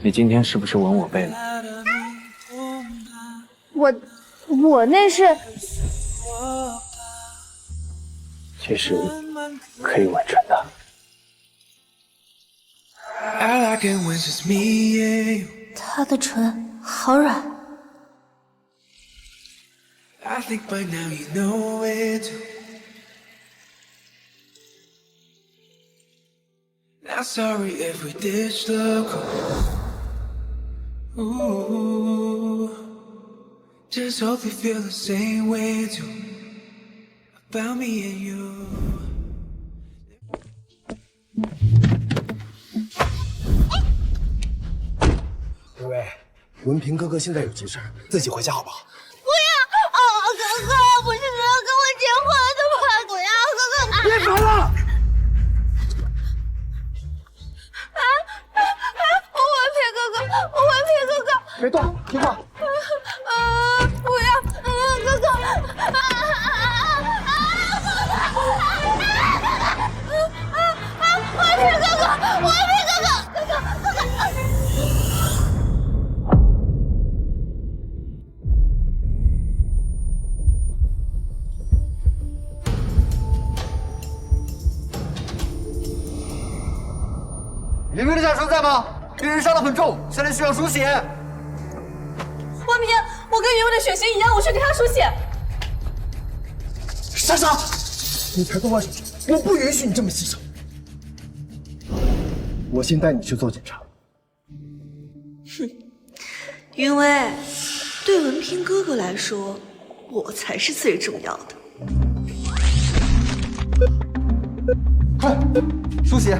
你今天是不是吻我背了？我那是……其实可以吻唇的。他的唇好软。Not sorry if we ditch the cold. Ooh, just hope you feel the same way too about me and you. 喂，文平哥哥现在有急事，自己回家好不好？不要！哦，哥哥，不是说要跟我结婚的吗？不要，哥哥！别烦了！我文平哥哥，别动，听话。不要，哥哥！文平哥哥，文平哥哥，哥哥！里面的家属在吗？病人伤得很重，现在需要输血。文平，我跟原本的血型一样，我去给他输血。莎莎，你才做完手术，我不允许你这么牺牲。我先带你去做检查。云薇，对文平哥哥来说，我才是最重要的。快，输血！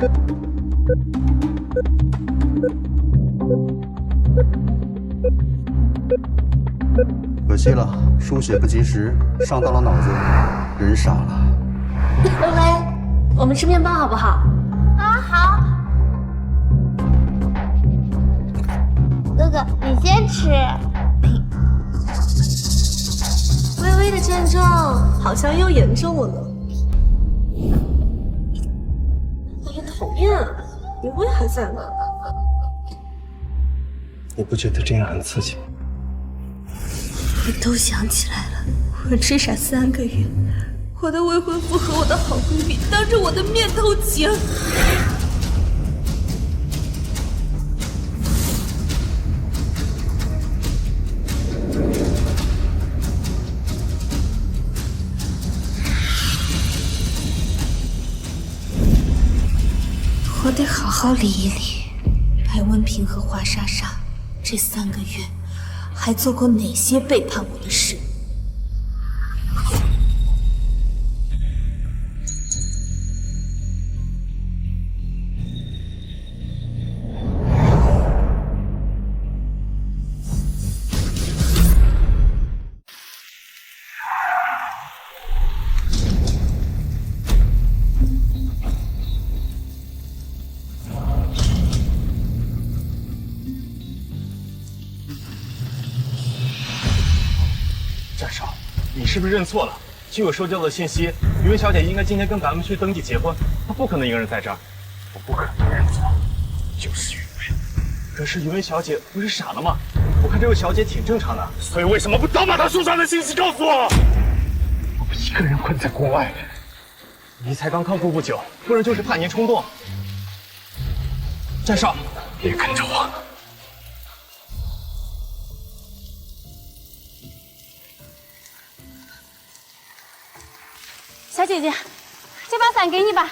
可惜了，输血不及时，伤到了脑子，人傻了。喂，我们吃面包好不好？啊，好。哥哥，你先吃。微微的症状好像又严重了呢。哎呀，讨厌！云薇还在吗？你不觉得这样很刺激吗？我都想起来了，我追傻3个月，我的未婚夫和我的好闺蜜当着我的面偷情。我得好好理一理，白文平和华莎莎这3个月还做过哪些背叛我的事。战少，你是不是认错了？据我收集到的信息，云薇小姐应该今天跟咱们去登记结婚，她不可能一个人在这儿。我不可能认错，就是云薇。可是云薇小姐不是傻了吗？我看这位小姐挺正常的，所以为什么不早把她书上的信息告诉我？我们一个人困在国外，你才刚康复不久，不然就是叛逆冲动。战少，别跟着我。小姐姐，这把伞给你吧。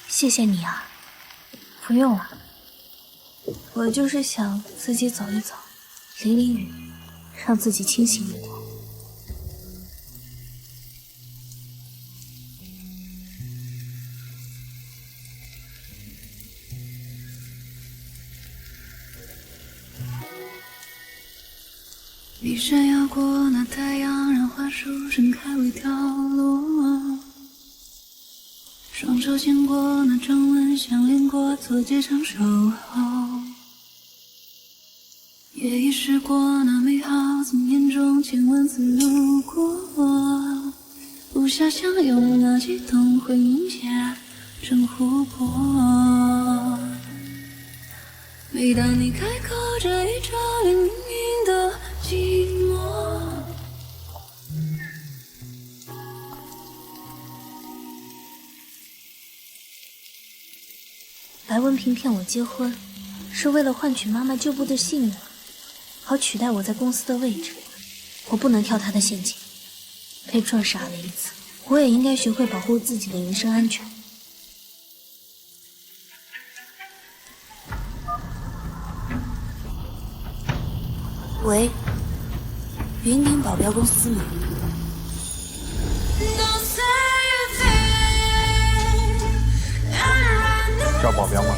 谢谢你啊，不用了，我就是想自己走一走，淋淋雨，让自己清醒一点。你闪耀过那太阳，让花树盛开为凋落。双手牵过那掌纹，相恋过，做这场守候。也遗失过那美好，从眼中千万次路过。无暇相拥，那激动回音下成琥珀。每当你开口，这一遮连命运的寂寞。白文平骗我结婚，是为了换取妈妈旧部的信任，好取代我在公司的位置。我不能跳他的陷阱，被撞傻了一次，我也应该学会保护自己的人身安全。喂，云顶保镖公司吗？找保镖吗？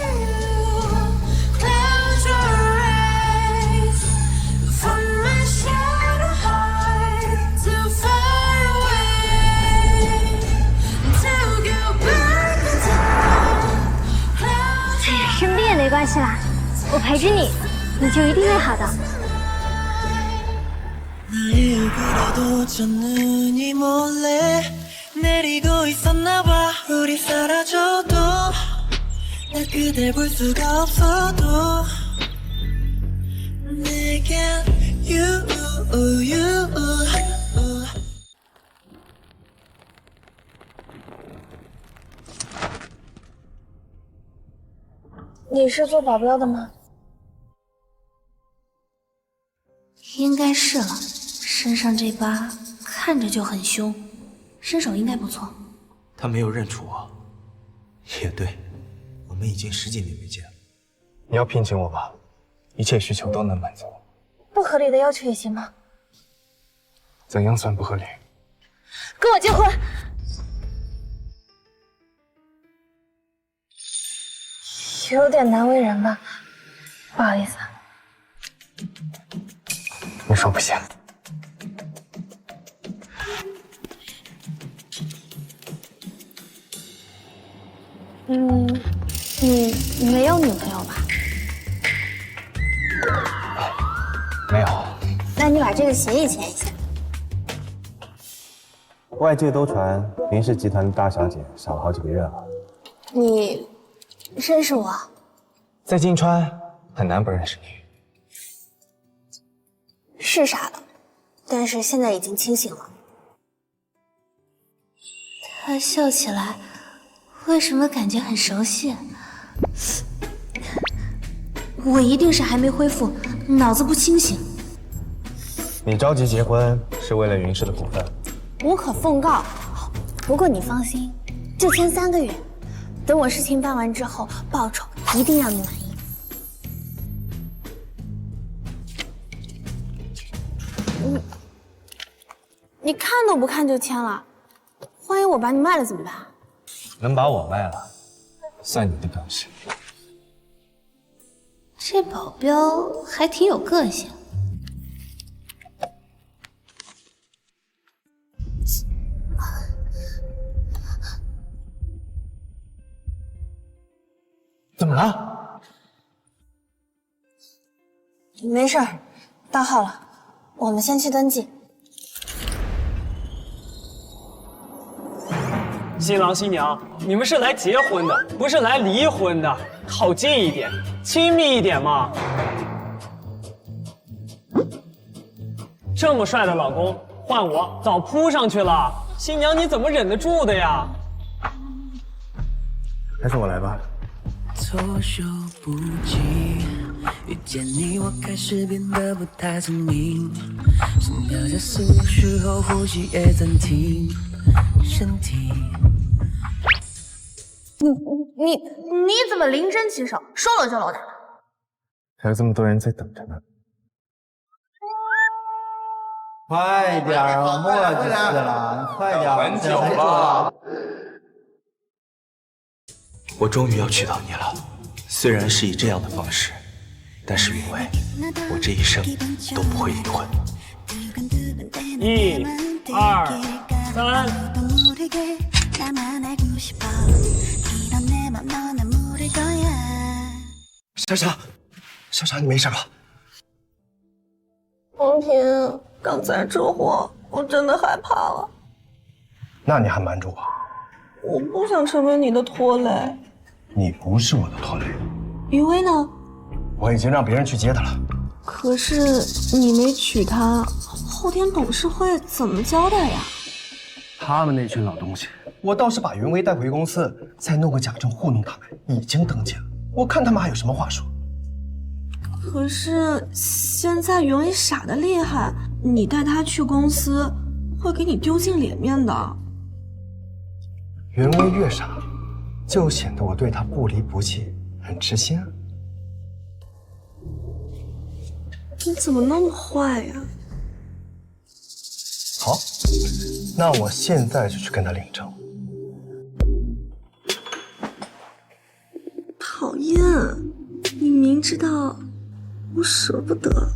生病也没关系啦，我陪着你，你就一定会好的。 내리고 있었나 봐 우리 사라져도 나 그댈 볼 수가 없어도 내겐 you 你是做保镖的吗？应该是了，身上这疤看着就很凶。 身手应该不错，他没有认出我。也对，我们已经10几年没见了。你要聘请我吧，一切需求都能满足。不合理的要求也行吗？怎样算不合理？跟我结婚。有点难为人吧，不好意思啊。你说不行。 你没有女朋友吧？没有。那你把这个协议签一下。外界都传林氏集团的大小姐少了好几个月了。你认识我？在金川很难不认识你。是傻的，但是现在已经清醒了。他笑起来。 为什么感觉很熟悉？我一定是还没恢复，脑子不清醒。你着急结婚是为了云氏的股份，无可奉告。不过你放心，就签3个月，等我事情办完之后，报酬一定让你满意。你看都不看就签了，万一我把你卖了怎么办？ 能把我卖了，算你的本事。这保镖还挺有个性。怎么了？没事儿，到号了，我们先去登记。 新郎新娘，你们是来结婚的，不是来离婚的，靠近一点，亲密一点嘛。这么帅的老公，换我早扑上去了。新娘你怎么忍得住的呀？还是我来吧。措手不及，遇见你我开始变得不太聪明，心跳加速的时候，呼吸也暂停，身体。 你怎么临阵起手，说搂就搂的？还有这么多人在等着呢。快点儿啊，墨迹死了，你快点儿！很久了。我终于要娶到你了，虽然是以这样的方式，但是云薇，我这一生都不会离婚。1、2、3。 莎莎，莎莎，你没事吧？王平，刚才车祸，我真的害怕了。那你还瞒着我？我不想成为你的拖累。你不是我的拖累。余薇呢？我已经让别人去接他了。可是你没娶她，后天董事会怎么交代呀？他们那群老东西，我倒是把云薇带回公司，再弄个假证糊弄他们，已经登记了。我看他们还有什么话说。可是现在云薇傻得厉害，你带她去公司，会给你丢尽脸面的。云薇越傻，就显得我对她不离不弃，很痴心啊。你怎么那么坏呀？好，那我现在就去跟他领证。讨厌，你明知道我舍不得。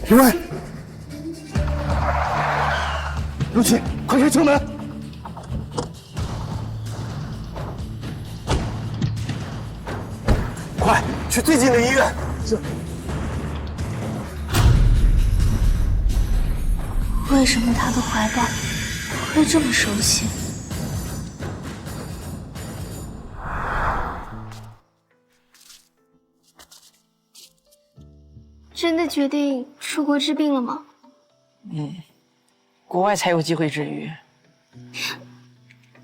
云薇，陆琪，快开车门！快去最近的医院。是。为什么他的怀抱会这么熟悉？真的决定出国治病了吗？国外才有机会治愈。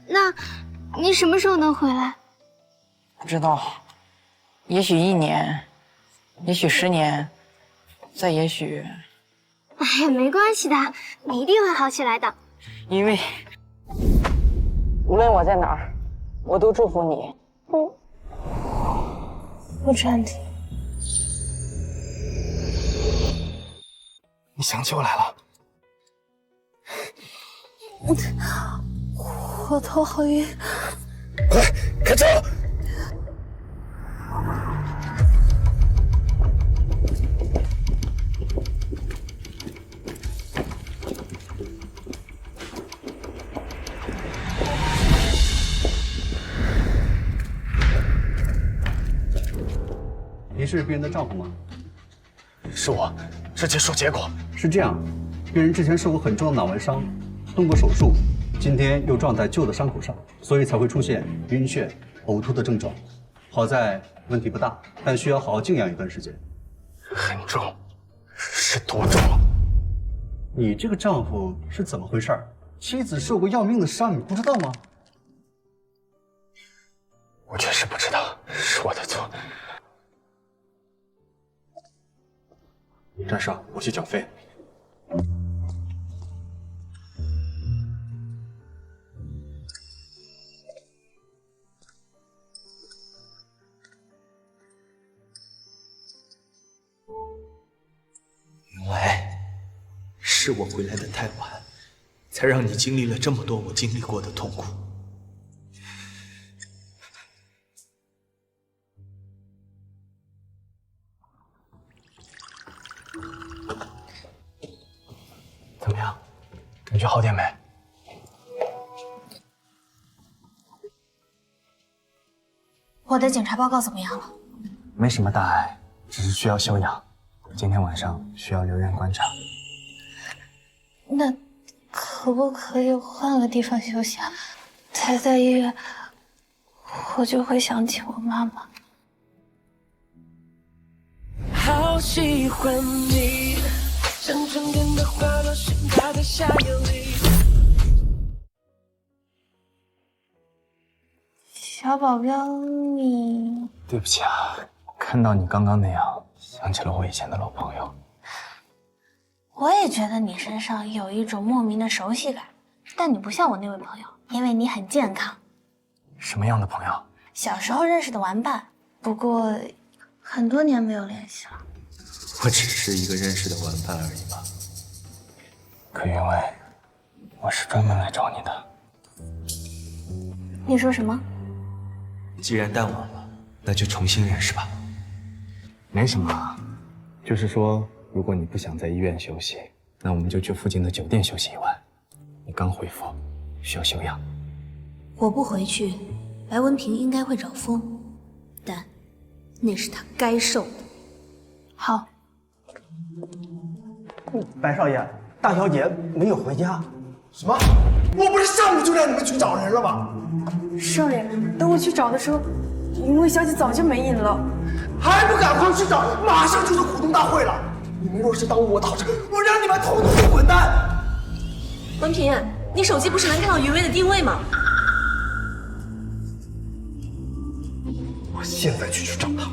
那你什么时候能回来？不知道，也许1年，也许10年，再也许……哎呀，没关系的，你一定会好起来的。因为无论我在哪儿，我都祝福你。我真的。你想起我来了？我头好晕。快开车！你是别人的丈夫吗？是我，是接受结果。是这样，别人之前受过很重的脑外伤，动过手术，今天又撞在旧的伤口上，所以才会出现晕眩、呕吐的症状。好在问题不大，但需要好好静养一段时间。很重，是多重？你这个丈夫是怎么回事？妻子受过要命的伤，你不知道吗？我确实不知道，是我的错。站上，我去缴费。原来是我回来的太晚，才让你经历了这么多我经历过的痛苦。怎么样，感觉好点没？我的检查报告怎么样了？没什么大碍，只是需要休养。今天晚上需要留院观察。那可不可以换个地方休息啊？待在医院，我就会想起我妈妈。好喜欢你，像春天的花落盛开在夏夜里。小保镖，你……对不起啊，看到你刚刚那样，想起了我以前的老朋友。我也觉得你身上有一种莫名的熟悉感，但你不像我那位朋友，因为你很健康。什么样的朋友？小时候认识的玩伴，不过很多年没有联系了。我只是一个认识的玩伴而已吧。可云薇，我是专门来找你的。你说什么？既然淡忘了，那就重新认识吧。没什么，就是说，如果你不想在医院休息，那我们就去附近的酒店休息一晚。你刚恢复，需要休养。我不回去，白文平应该会找风，但那是他该受的。好，白少爷，大小姐没有回家。什么？我不是上午就让你们去找人了吗？少爷，等我去找的时候，云薇小姐早就没影了。还不赶快去找！马上就是股东大会了。你们若是耽误我讨债，我让你们统统给滚蛋！文平，你手机不是能看到云薇的定位吗？我现在就去找他。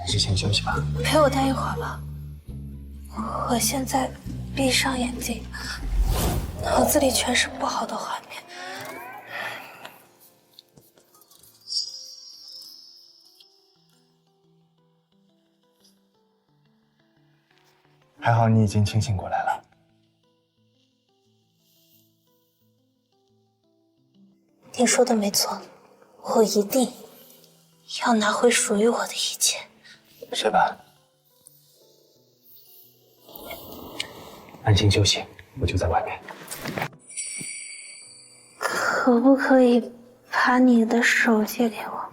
你先休息吧。陪我待一会儿吧。我现在闭上眼睛，脑子里全是不好的画面。还好你已经清醒过来了。你说的没错，我一定要拿回属于我的一切。睡吧，安心休息，我就在外面。可不可以把你的手借给我？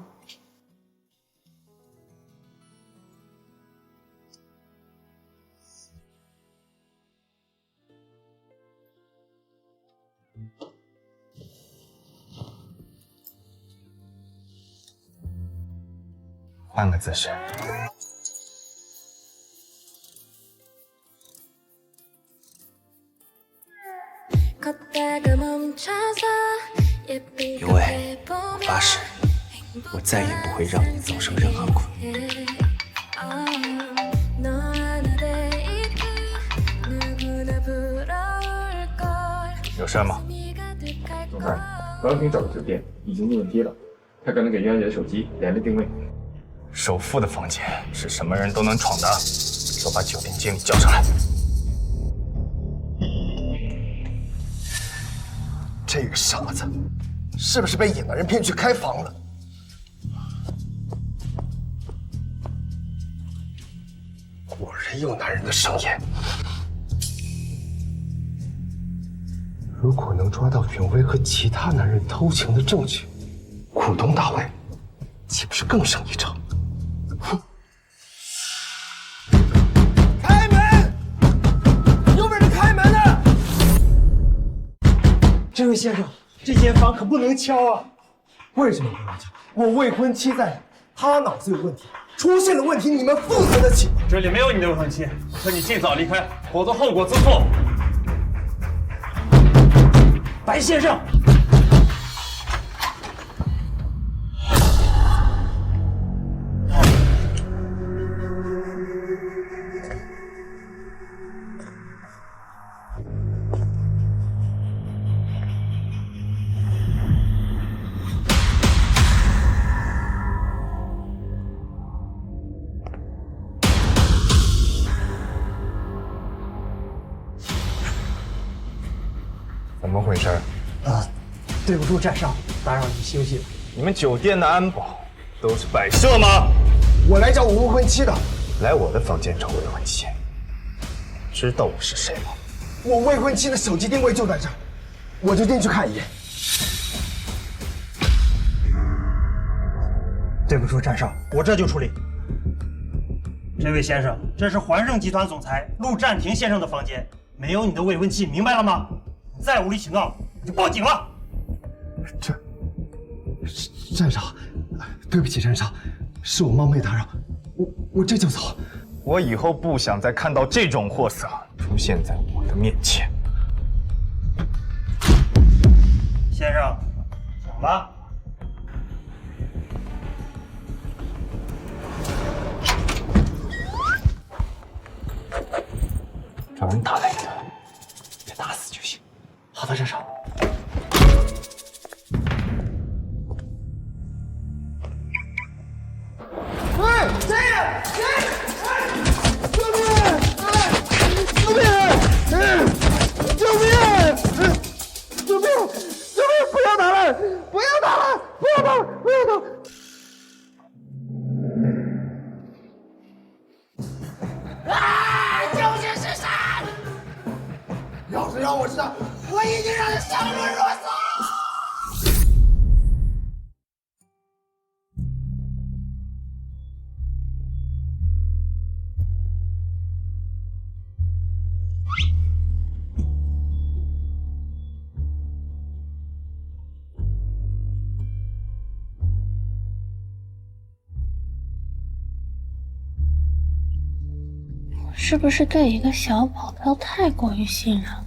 换个姿势。云薇，我发誓，我再也不会让你遭受任何苦。有事吗？总裁，文平找的酒店已经进梯了，他可能给袁小姐的手机连了定位。首富的房间是什么人都能闯的，说把酒店经理叫上来。这个傻子，是不是被野男人骗去开房了？果然有男人的声音。如果能抓到永威和其他男人偷情的证据，股东大会岂不是更胜一筹？哼！开门！有没有人开门的？这位先生，这间房可不能敲啊！为什么不能敲？我未婚妻在，她脑子有问题，出现了问题，你们负责得起吗？这里没有你的未婚妻，劝你尽早离开，否则后果自负。白先生，怎么回事？对不住，寨上，打扰你休息了。你们酒店的安保都是摆设吗？我来找我未婚妻的。来我的房间找未婚妻，知道我是谁吗？我未婚妻的手机定位就在这儿，我就进去看一眼。对不住，寨上，我这就处理。这位先生，这是环盛集团总裁陆占庭先生的房间，没有你的未婚妻，明白了吗？你再无理取闹，你就报警了。站长，对不起，站长，是我冒昧打扰，我这就走。我以后不想再看到这种货色出现在我的面前。先生，醒吧。找人打来的，别打死就行。好的，站长。要让我知道，我一定让他相濡以沫。是不是对一个小宝宝太过于信任了？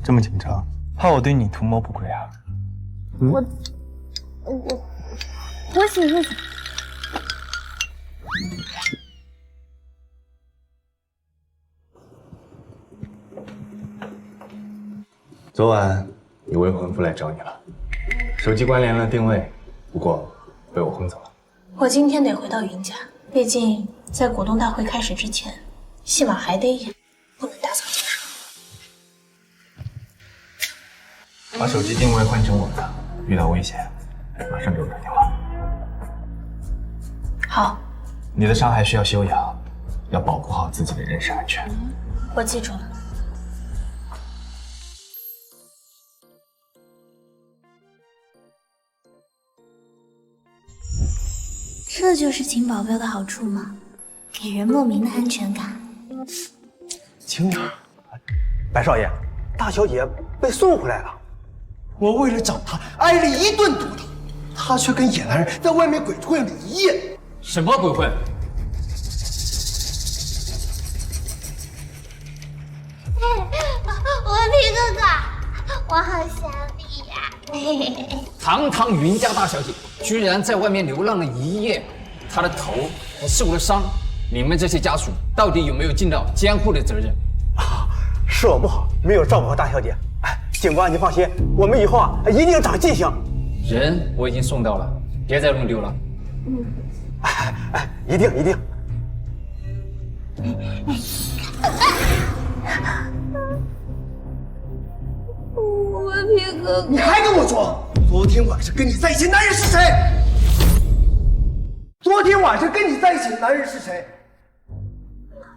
这么紧张，怕我对你图谋不轨啊？我洗日子。昨晚你未婚夫来找你了，手机关联了定位，不过被我轰走了。我今天得回到云家，毕竟在股东大会开始之前，戏码还得演，不能打草惊蛇。把手机定位换成我的，遇到危险马上给我打电话。好，你的伤还需要休养，要保护好自己的人身安全。我记住了。这就是请保镖的好处吗？给人莫名的安全感。轻点，白少爷，大小姐被送回来了。我为了找她挨了一顿毒打，她却跟野男人在外面鬼混了一夜。什么鬼混？文平哥哥，我好想你呀！堂堂云家大小姐，居然在外面流浪了一夜，她的头还受了伤。你们这些家属到底有没有尽到监护的责任？是我不好，没有照顾好大小姐。哎，警官，你放心，我们以后一定长记性。人我已经送到了，别再弄丢了。一定一定。文平哥哥，你还跟我装？昨天晚上跟你在一起的男人是谁？昨天晚上跟你在一起的男人是谁？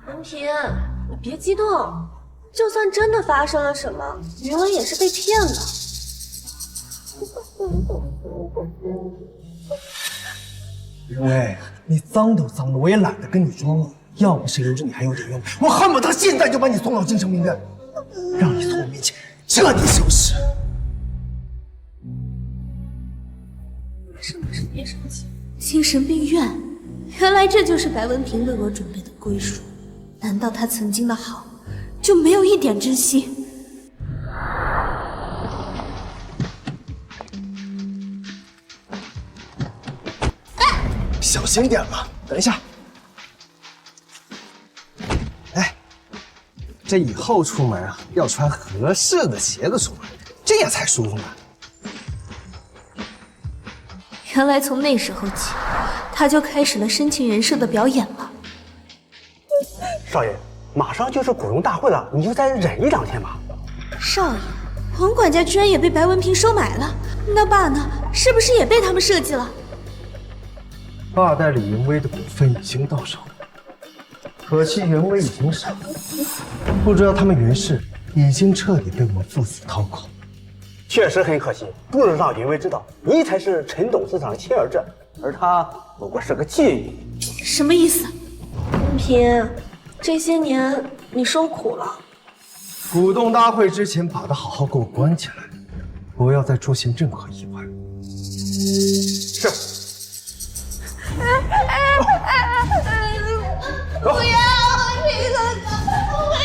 文平，你别激动，就算真的发生了什么，云文也是被骗的。云薇，你脏都脏了，我也懒得跟你装了。要不是留着你还有点用，我恨不得现在就把你送到精神病院，让你从我面前彻底消失。是不是别生气？精神病院，原来这就是白文平为我准备的归属。难道他曾经的好就没有一点珍惜？小心点吧，等一下。哎，这以后出门啊，要穿合适的鞋子出门，这样才舒服呢。原来从那时候起，他就开始了深情人设的表演了。少爷，马上就是股东大会了，你就再忍一两天吧。少爷，黄管家居然也被白文平收买了，那爸呢？是不是也被他们设计了？爸代理云薇的股份已经到手，可惜云薇已经傻了，不知道他们云氏已经彻底被我们父子掏空。确实很可惜，不能让云薇知道你才是陈董事长的亲儿子，而他不过是个妓女。什么意思？文平，这些年你受苦了。股东大会之前把他好好给我关起来，不要再出现任何意外。是。不要，文平哥哥，不要！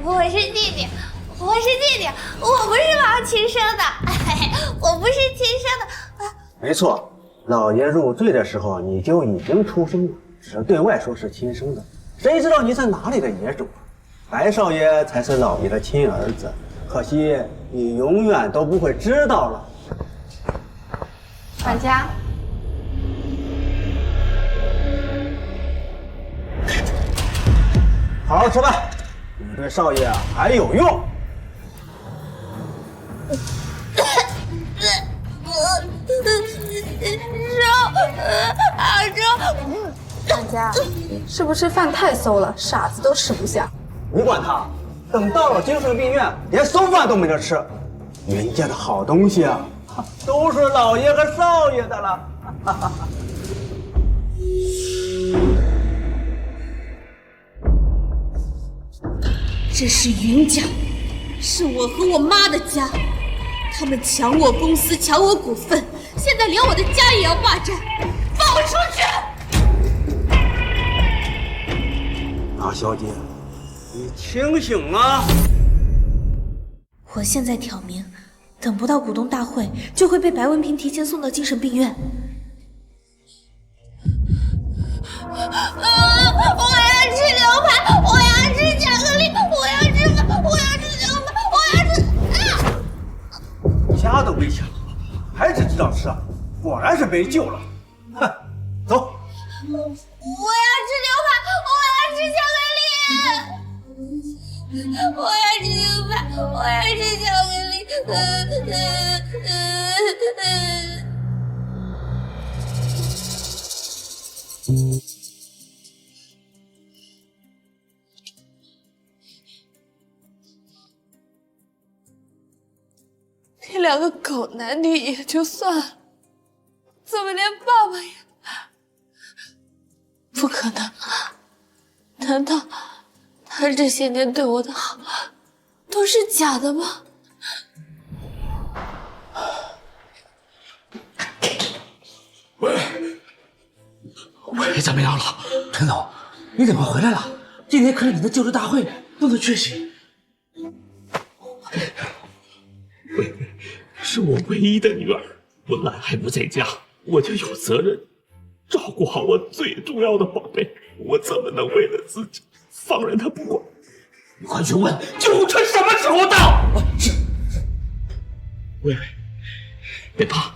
我是弟弟，我是弟弟，我不是王亲生的，我不是亲生的。没错，老爷入赘的时候你就已经出生了，只是对外说是亲生的，谁知道你是哪里的野种啊？白少爷才是老爷的亲儿子，可惜你永远都不会知道了。管家，好好吃饭，你对少爷还有用。管家，是不是饭太馊了，傻子都吃不下？你管他，等到了精神病院，连馊饭都没得吃。人家的好东西啊，都是老爷和少爷的了。这是云家，是我和我妈的家，他们抢我公司，抢我股份，现在连我的家也要霸占，放我出去！大小姐，你清醒啊！我现在挑明，等不到股东大会，就会被白文平提前送到精神病院。我要吃牛排，我要吃巧克力，我要吃饭，我要吃牛排，我要吃……家都没抢，还只知道吃，果然是没救了。哼，走。我要吃牛排，我要吃巧克力，我要吃牛排，我要吃巧克力。你两个狗男女也就算了，怎么连爸爸也……不可能！难道他这些年对我的好都是假的吗？喂，怎么样了？陈总，你怎么回来了？今天可是你的就职大会，不能缺席。薇薇是我唯一的女儿，文兰还不在家，我就有责任照顾好我最重要的宝贝。我怎么能为了自己放任她不管？你快去问救护车什么时候到。是。薇薇，别怕，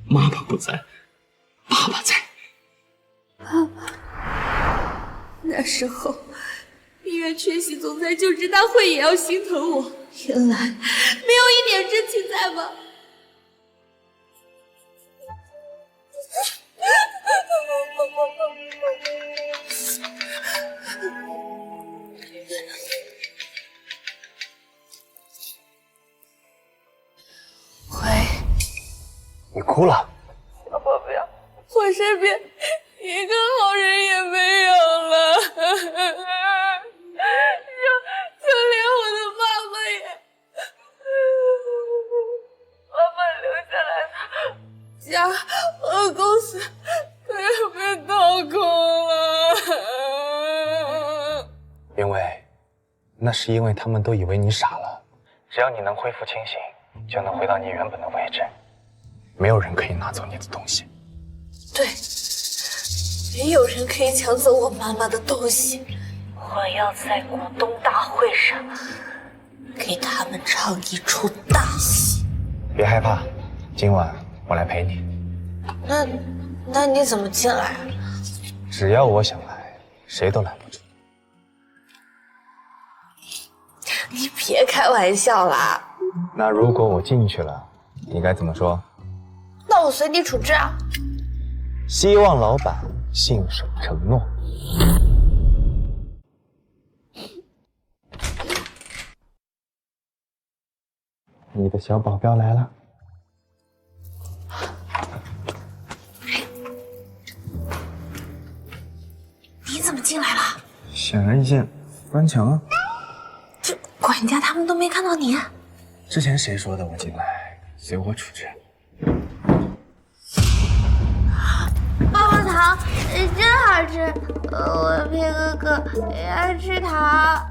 妈妈不在，爸爸在。爸爸，那时候医院缺席总裁就职大会也要心疼我，原来没有一点真情在吗？你哭了？爸爸不要，我身边一个好人也没有了，就连我的妈妈也，妈妈留下来的家和公司都要被掏空了。因为那是因为他们都以为你傻了，只要你能恢复清醒，就能回到你原本的位置。没有人可以拿走你的东西。对，没有人可以抢走我妈妈的东西。我要在股东大会上给他们唱一出大戏。别害怕，今晚我来陪你。那你怎么进来？只要我想来，谁都拦不住。你别开玩笑啦。那如果我进去了，你该怎么说？那我随你处置啊。希望老板信守承诺。你的小保镖来了。你怎么进来了？显而易见，翻墙啊！这管家他们都没看到你。之前谁说的我进来，随我处置。棒棒糖真好吃，我皮哥哥也要吃糖。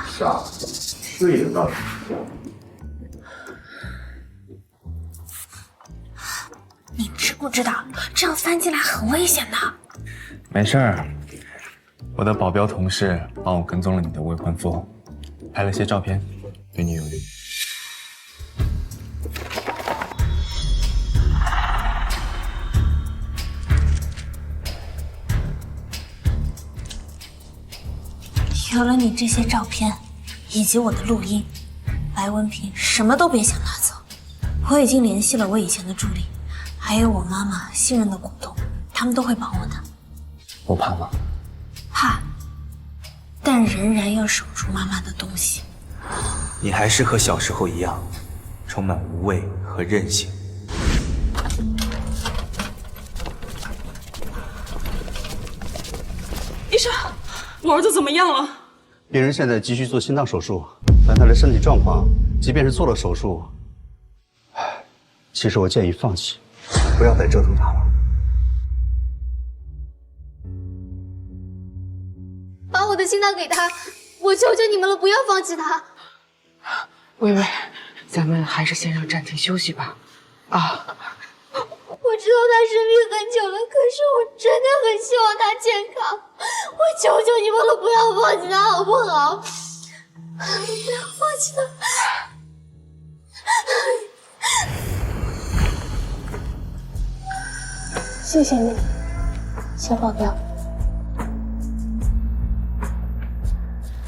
傻，睡得到。你知不知道这样翻进来很危险的？没事儿，我的保镖同事帮我跟踪了你的未婚夫，拍了些照片，对你有利。有了你这些照片，以及我的录音，白文平什么都别想拿走。我已经联系了我以前的助理，还有我妈妈信任的股东，他们都会帮我的。不怕吗？怕，但仍然要守住妈妈的东西。你还是和小时候一样，充满无畏和韧性。医生，我儿子怎么样了？病人现在急需做心脏手术，但他的身体状况，即便是做了手术，其实我建议放弃，不要再折腾他了。把我的心脏给他，我求求你们了，不要放弃他。薇薇，咱们还是先让暂停休息吧。啊。我知道他生病很久了，可是我真的很希望他健康。我求求你们了，不要放弃他，好不好？不要放弃他。谢谢你，小宝宝。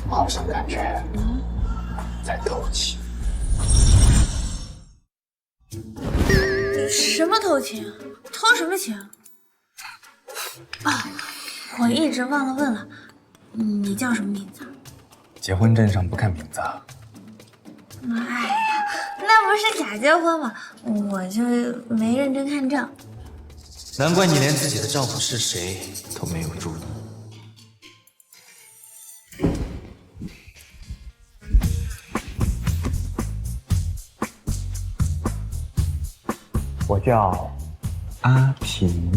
我好像感觉在透气。什么偷情？偷什么情？啊，我一直忘了问了，你叫什么名字？结婚证上不看名字啊？哎呀，那不是假结婚吗？我就没认真看证。难怪你连自己的丈夫是谁都没有注意。我叫阿婷。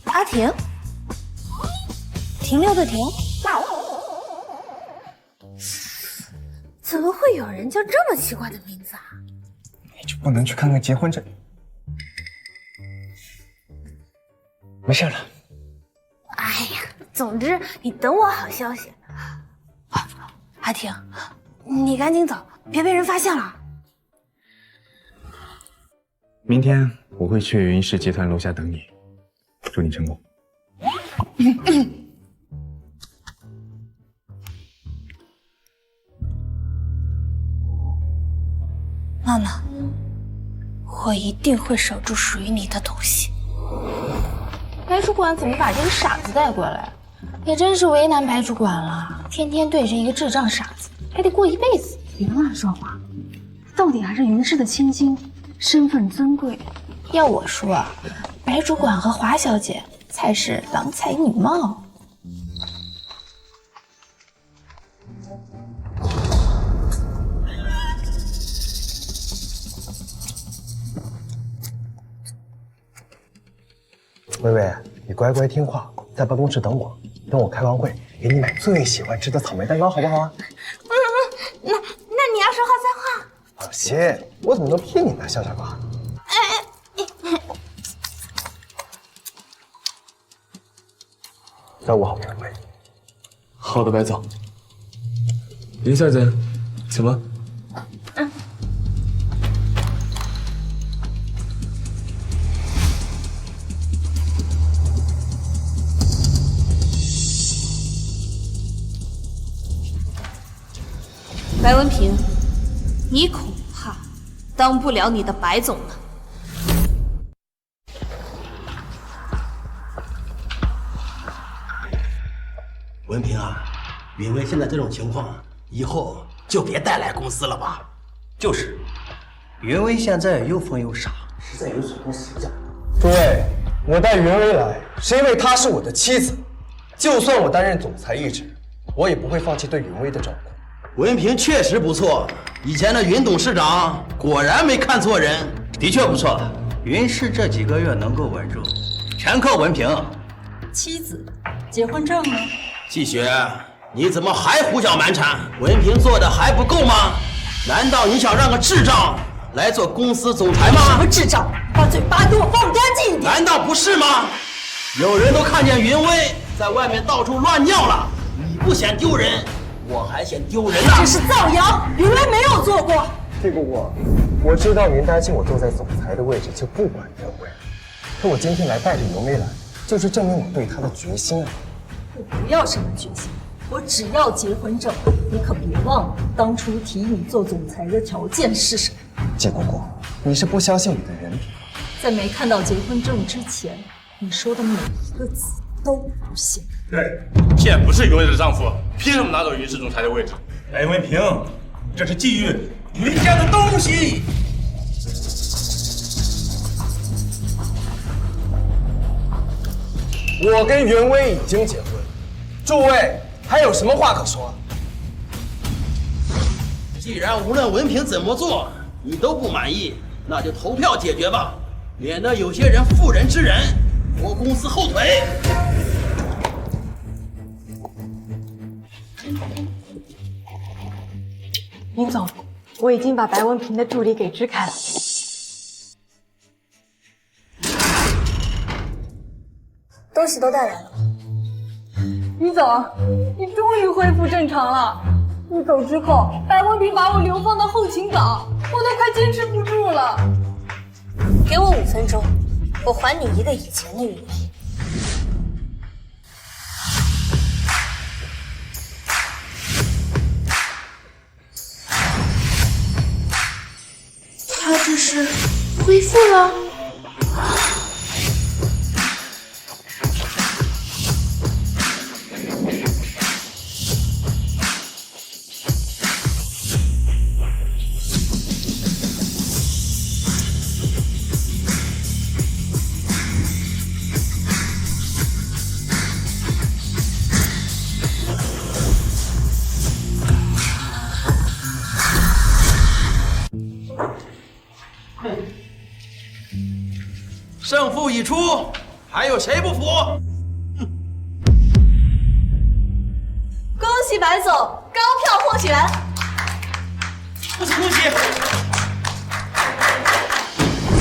阿婷？停留的停？怎么会有人叫这么奇怪的名字啊？你就不能去看看结婚证？没事了。哎呀，总之你等我好消息。阿婷，你赶紧走，别被人发现了。明天我会去云氏集团楼下等你，祝你成功。妈妈，我一定会守住属于你的东西。白主管怎么把这个傻子带过来？也真是为难白主管了，天天对着一个智障傻子，还得过一辈子。别乱说话，到底还是云氏的千金，身份尊贵。要我说，白主管和华小姐才是郎才女貌。薇薇，你乖乖听话，在办公室等我，等我开完会，给你买最喜欢吃的草莓蛋糕，好不好啊？那你要说话算话。放心，我怎么能骗你呢，小傻瓜？照顾好薇薇。好的，白总。林小姐，请问。白文平，你恐怕当不了你的白总了。文平啊，允薇现在这种情况，以后就别带来公司了吧。就是，云薇现在又疯又傻，实在有损公司形象。诸位，我带云薇来，是因为她是我的妻子，就算我担任总裁一职，我也不会放弃对云薇的照顾。文平确实不错，以前的云董事长果然没看错人，的确不错。云氏这几个月能够稳住，全靠文平。妻子，结婚证呢？季雪，你怎么还胡搅蛮缠？文平做的还不够吗？难道你想让个智障来做公司总裁吗？什么智障？把嘴巴给我放干净一点！难道不是吗？有人都看见云薇在外面到处乱尿了，你不嫌丢人，我还嫌丢人呢。这是造谣，云薇没有做过。这个我知道您担心我坐在总裁的位置就不管云薇，可我今天来带着云薇来，就是证明我对她的决心啊。我不要什么决心，我只要结婚证，你可别忘了当初提你做总裁的条件是什么。季姑姑，你是不相信我的人品？在没看到结婚证之前，你说的每一个字都不信。对，倩不是云伟的丈夫，凭什么拿走云氏总裁的位置？白文平，这是觊觎云家的东西。我跟袁威已经结婚，诸位还有什么话可说？既然无论文凭怎么做，你都不满意，那就投票解决吧，免得有些人妇人之仁，拖公司后腿。林总，我已经把白文平的助理给支开了。东西都带来了。于总，你终于恢复正常了。你走之后，白文平把我流放到后勤岗，我都快坚持不住了。给我5分钟，我还你一个以前的云伟。他这是恢复了？胜负已出，还有谁不服？恭喜白总高票获选。恭喜恭喜！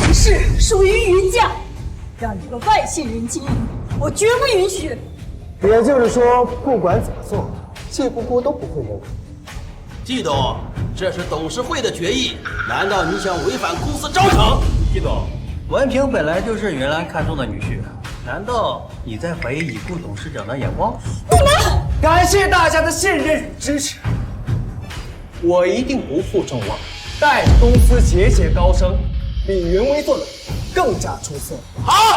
云氏属于云家，让一个外姓人经营，我绝不允许。也就是说，不管怎么做，季姑姑都不会认可。季董，这是董事会的决议，难道你想违反公司章程？季董，文平本来就是云兰看中的女婿，难道你在怀疑已故董事长的眼光？感谢大家的信任与支持，我一定不负众望，带着公司节节高升，比云威做的更加出色。好。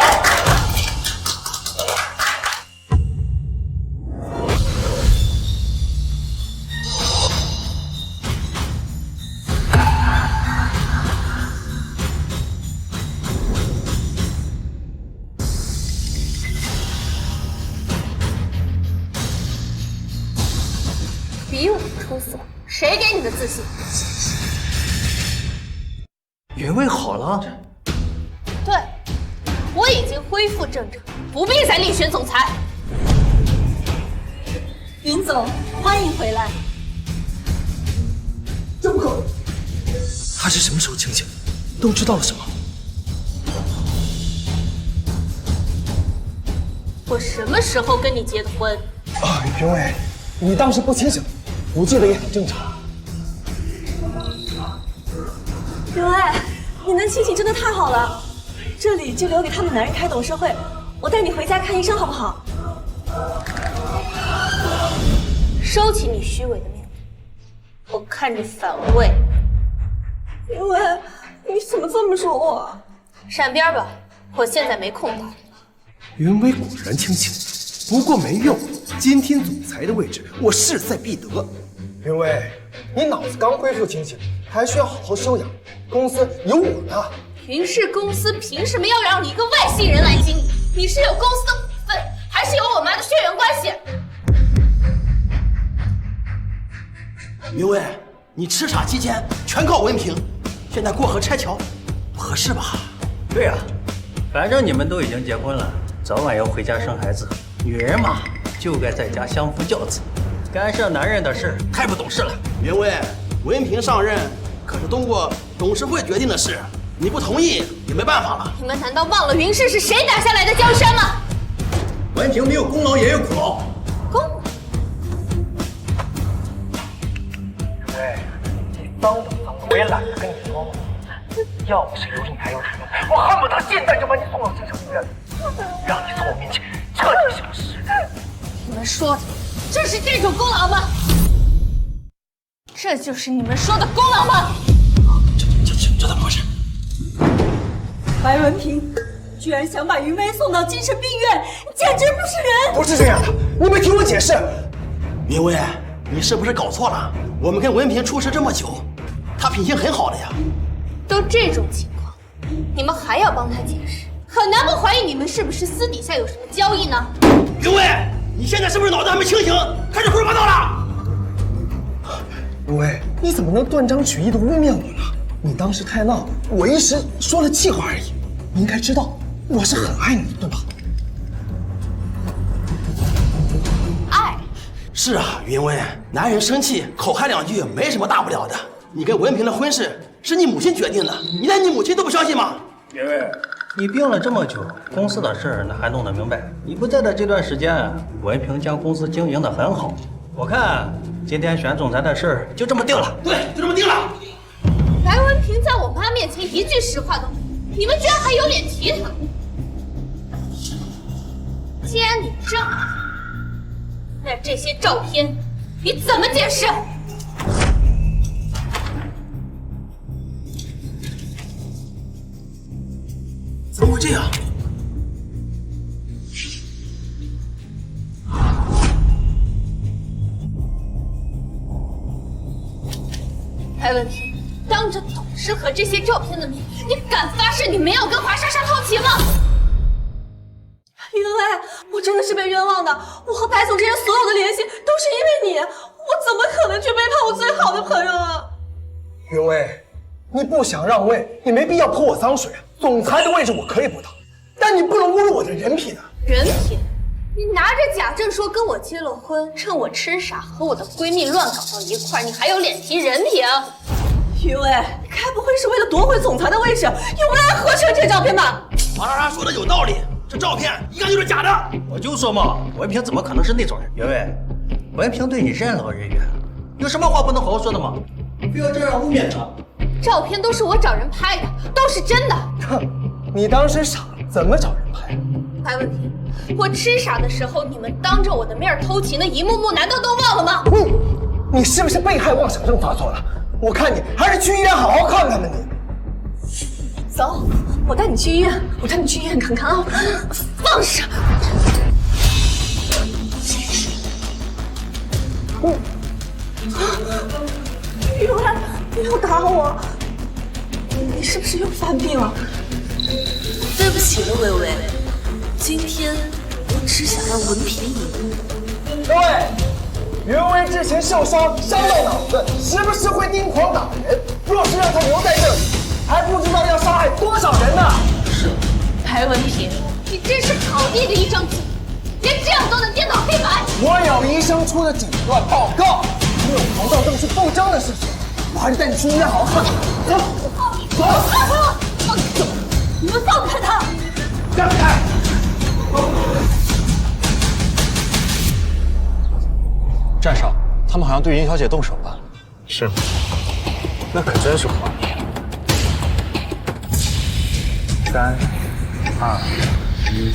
比我出色，谁给你的自信？云威好了。对，我已经恢复正常，不必再另选总裁。云总，欢迎回来。这不可能！他是什么时候清醒？都知道了什么？我什么时候跟你结的婚？啊，云威，你当时不清醒，不记得也很正常。云威，你能清醒真的太好了。这里就留给他们男人开董事会，我带你回家看医生好不好？收起你虚伪的面子，我看着反胃。云威，你怎么这么说我？闪边吧，我现在没空搭理。云威果然清醒，不过没用，监听总裁的位置我势在必得。云威，你脑子刚恢复清醒，还需要好好休养。公司有我呢。云氏公司凭什么要让你一个外姓人来经营？你是有公司的股份，还是有我妈的血缘关系？云威，你吃傻期间全靠文凭，现在过河拆桥，不合适吧？对呀，反正你们都已经结婚了，早晚要回家生孩子。女人嘛，就该在家相夫教子，干涉男人的事太不懂事了。云威，文凭上任可是通过董事会决定的事，你不同意也没办法了。你们难道忘了云氏是谁打下来的江山吗？文凭没有功劳也有苦劳。功劳？对，你脏的我也懒得跟你说了。要不是有你还有什么，我恨不得现在就把你送到精神病院，让你从我面前彻底消失。你们说的正是这种功劳吗？这就是你们说的功劳吗？这怎么回事？白文平居然想把云薇送到精神病院，简直不是人！不是这样的，你们听我解释。云薇，你是不是搞错了？我们跟文平处事这么久，他品行很好的呀。都这种情况，你们还要帮他解释？很难不怀疑你们是不是私底下有什么交易呢？云薇，你现在是不是脑子还没清醒，开始胡说八道了？云薇，你怎么能断章取义的污蔑我呢？你当时太闹，我一时说了气话而已。你应该知道，我是很爱你，对吧？爱？是啊，云薇，男人生气口嗨两句没什么大不了的。你跟文平的婚事是你母亲决定的，你连你母亲都不相信吗？云薇，你病了这么久，公司的事儿那还弄得明白？你不在的这段时间，文平将公司经营得很好。我看今天选总裁的事儿就这么定了。对，就这么定了。白文平在我妈面前一句实话都没有，你们居然还有脸提他？既然你这么看，那这些照片你怎么解释？怎么会这样？白文平，当着董事和这些照片的面，你敢发誓你没有跟华莎莎偷情吗？云薇，我真的是被冤枉的。我和白总之间所有的联系都是因为你，我怎么可能去背叛我最好的朋友啊？云薇，你不想让位，你没必要泼我脏水。总裁的位置我可以不当，但你不能侮辱我的人品啊！人品？你拿着假证说跟我结了婚，趁我痴傻和我的闺蜜乱搞到一块儿，你还有脸提人品？云薇，你该不会是为了夺回总裁的位置，用来合成这照片吧？王莎莎说的有道理，这照片一看就是假的。我就说嘛，文平怎么可能是那种人？云薇，文平对你任劳任怨，有什么话不能好好说的吗？非要这样污蔑他？照片都是我找人拍的，都是真的。哼，你当时傻，怎么找人拍？白文平，我痴傻的时候，你们当着我的面偷情的一幕幕，难道都忘了吗？你是不是被害妄想症发作了？我看你还是去医院好好看看吧你。走，我带你去医院，我带你去医院看看啊！放手！云薇，你又打我，你是不是又犯病了？对不起了，薇薇，今天我只想让文平赢。各位，云薇之前受伤，伤到脑子，时不时会癫狂打人。若是让他留在这里，还不知道要杀害多少人呢。是，白文平，你真是好地的一张嘴，连这样都能颠倒黑白。我有医生出的诊断报告，你有肠道症是不争的事实。我还是带你去医院好好看看。走，走。你们放开他！让开！站上，他们好像对云小姐动手了。是吗？那可真是画面。3、2、1。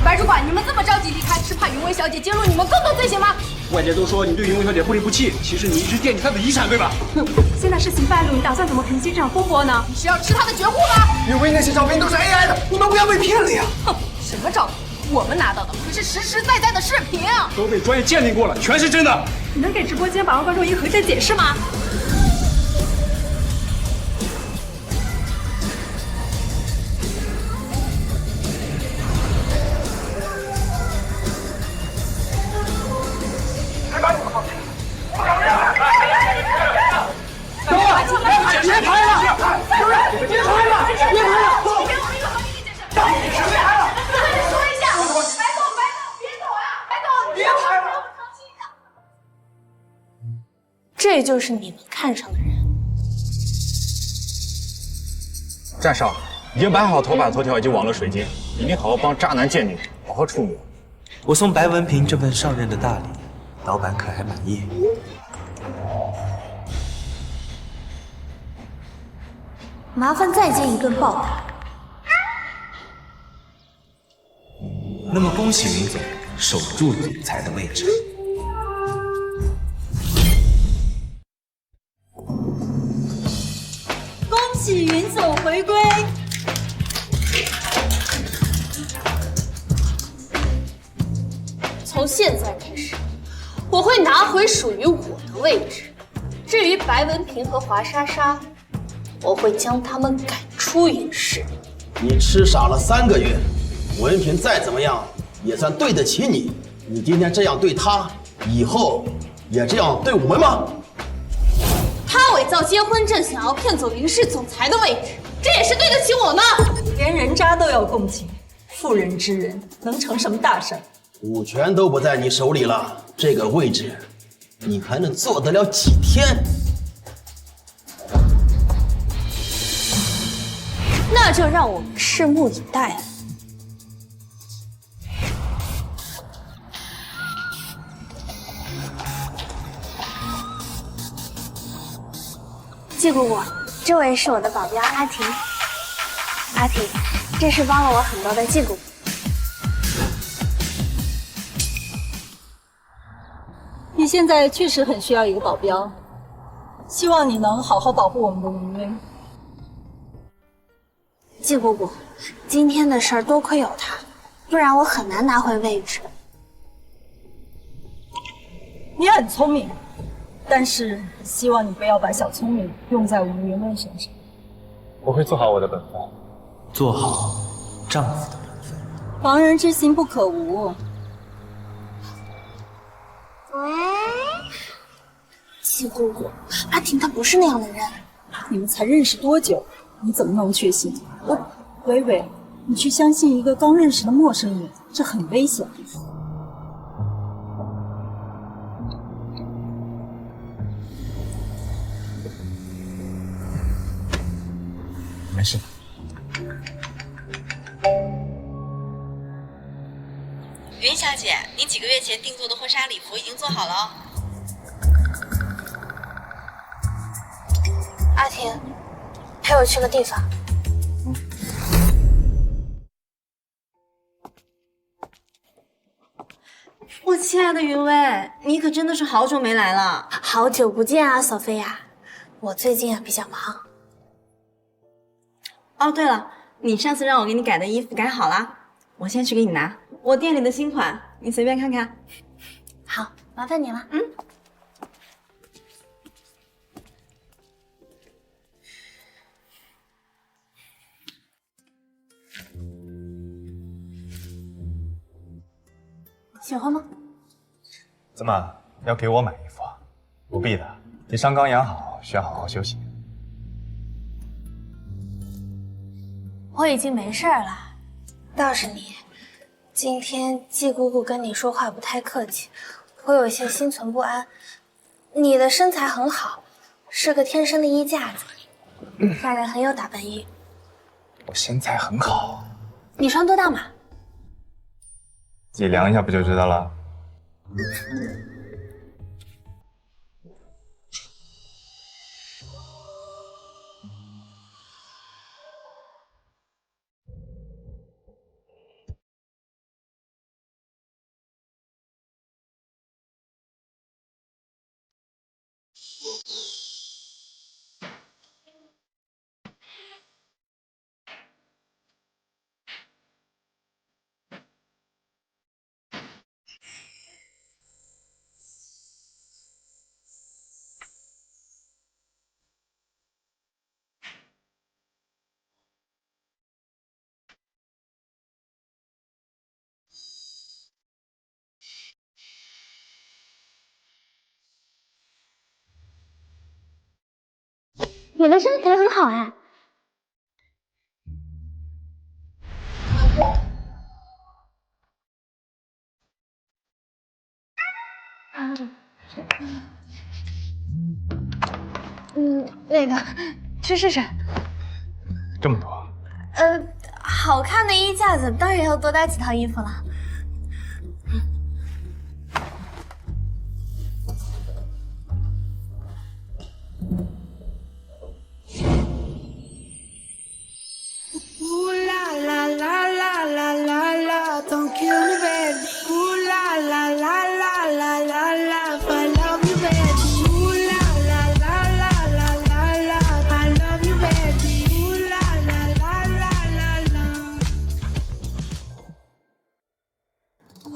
白主管，你们这么着急离开，是怕云薇小姐揭露你们更多罪行吗？外界都说你对云薇小姐不离不弃，其实你一直惦记她的遗产，对吧？哼，现在事情败露，你打算怎么平息这场风波呢？你是要吃她的绝户吗？云薇那些照片都是 AI 的，你们不要被骗了呀！哼，什么照片？我们拿到的可是实实在在的视频啊！都被专业鉴定过了，全是真的。你能给直播间百万观众一个合适解释吗？别拍了！别拍了！别拍了！说一下，白总，别走啊！白总，别拍了！这就是你们看上的人。站上，已经摆好头版头条以及网络水晶，一定好好帮渣男贱女好好处理。我送白文平这份上任的大礼，老板可还满意？麻烦再煎一顿爆塔。那么恭喜云总守住总裁的位置。恭喜云总回归！从现在开始，我会拿回属于我的位置。至于白文平和华莎莎，我会将他们赶出云氏。你吃傻了3个月，文凭再怎么样也算对得起你。你今天这样对他，以后也这样对我们吗？他伪造结婚证，想要骗走云氏总裁的位置，这也是对得起我吗？连人渣都要共情，妇人之仁能成什么大事？股权都不在你手里了，这个位置，你还能做得了几天？那就让我们拭目以待了。季姑姑，这位是我的保镖阿婷。阿婷，这是帮了我很多的季姑姑。你现在确实很需要一个保镖，希望你能好好保护我们的云薇。季姑姑，今天的事儿多亏有他，不然我很难拿回位置。你很聪明，但是希望你不要把小聪明用在我们云薇身上。我会做好我的本分，做好丈夫的本分。防人之心不可无。季姑姑，阿婷她不是那样的人。你们才认识多久？你怎么能确信？微微，你去相信一个刚认识的陌生人，这很危险。没事。云小姐，您几个月前定做的婚纱礼服已经做好了哦。阿婷，陪我去个地方。我亲爱的云薇，你可真的是好久没来了。好久不见啊，索菲亚。我最近比较忙。哦，对了，你上次让我给你改的衣服改好了，我先去给你拿。我店里的新款，你随便看看。好，麻烦你了。喜欢吗？怎么要给我买衣服啊？不必的，你伤刚养好，需要好好休息。我已经没事了，倒是你，今天季姑姑跟你说话不太客气，我有些心存不安。你的身材很好，是个天生的衣架子，让人很有打扮欲。我身材很好，你穿多大码？自己量一下不就知道了？你的身材很好哎。那个，去试试。这么多？好看的衣架子当然要多搭几套衣服了。Ooh la la la la la la la, don't kill me.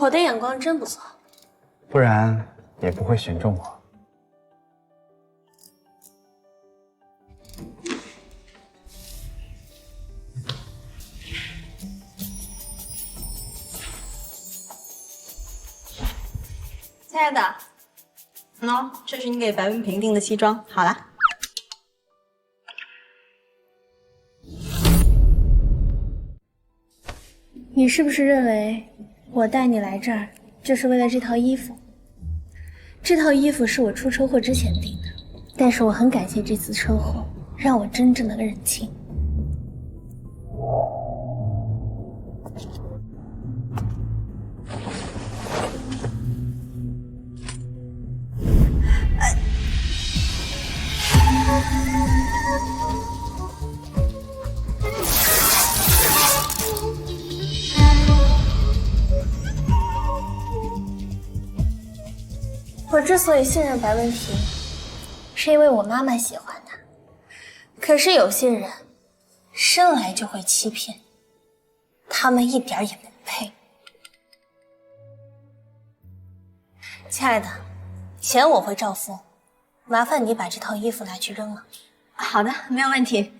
我的眼光真不错，不然也不会选中我。亲爱的，喏，这是你给白文平订的西装，好啦。你是不是认为我带你来这儿就是为了这套衣服？这套衣服是我出车祸之前订的，但是我很感谢这次车祸，让我真正的认清。我之所以信任白文平，是因为我妈妈喜欢他。可是有些人生来就会欺骗，他们一点也不配。亲爱的，钱我会照付，麻烦你把这套衣服拿去扔了。好的，没有问题。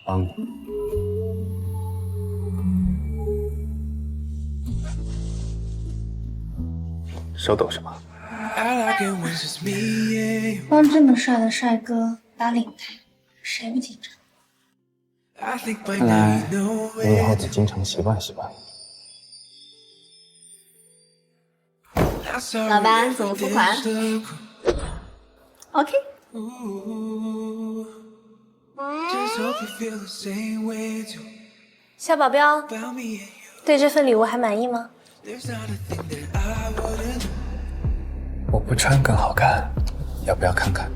帮你。手抖什么？帮这么帅的帅哥打领带，谁不紧张？看来你以后得经常习惯习惯。老板，怎么付款 ？OK。小保镖，对这份礼物还满意吗？我不穿更好看，要不要看看？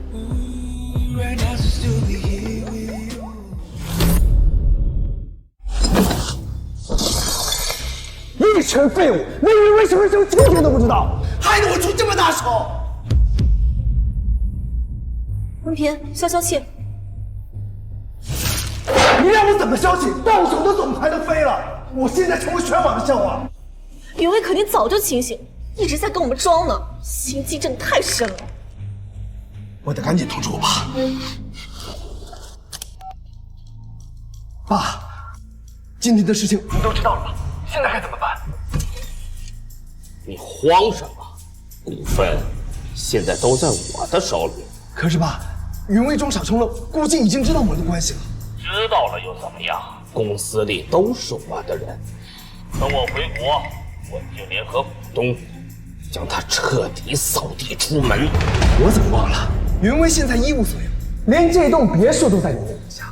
一群废物，连人为什么是蜻蜓都不知道，害得我出这么大手。文平，消消气。你让我怎么消气？到手的总裁都飞了，我现在成为全网的笑话。云威肯定早就清醒，一直在跟我们装呢，心机真的太深了。我得赶紧通知我爸。爸，今天的事情你都知道了吧？现在该怎么办？你慌什么？股份现在都在我的手里。可是爸，云威装傻充愣，估计已经知道我们的关系了。知道了又怎么样？公司里都是我的人，等我回国，我就联合股东，将他彻底扫地出门。我怎么忘了？云威现在一无所有，连这栋别墅都在你名下。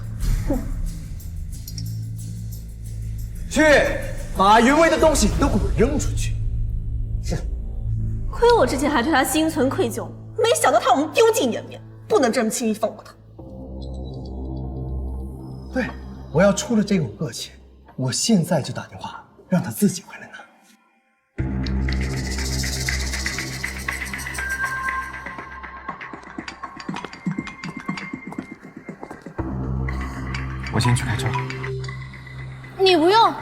去，把云威的东西都给我扔出去。是。亏我之前还对他心存愧疚，没想到他让我们丢尽颜面，不能这么轻易放过他。对，我要出了这个恶钱，我现在就打电话让他自己回来拿。我先去开车。你不用。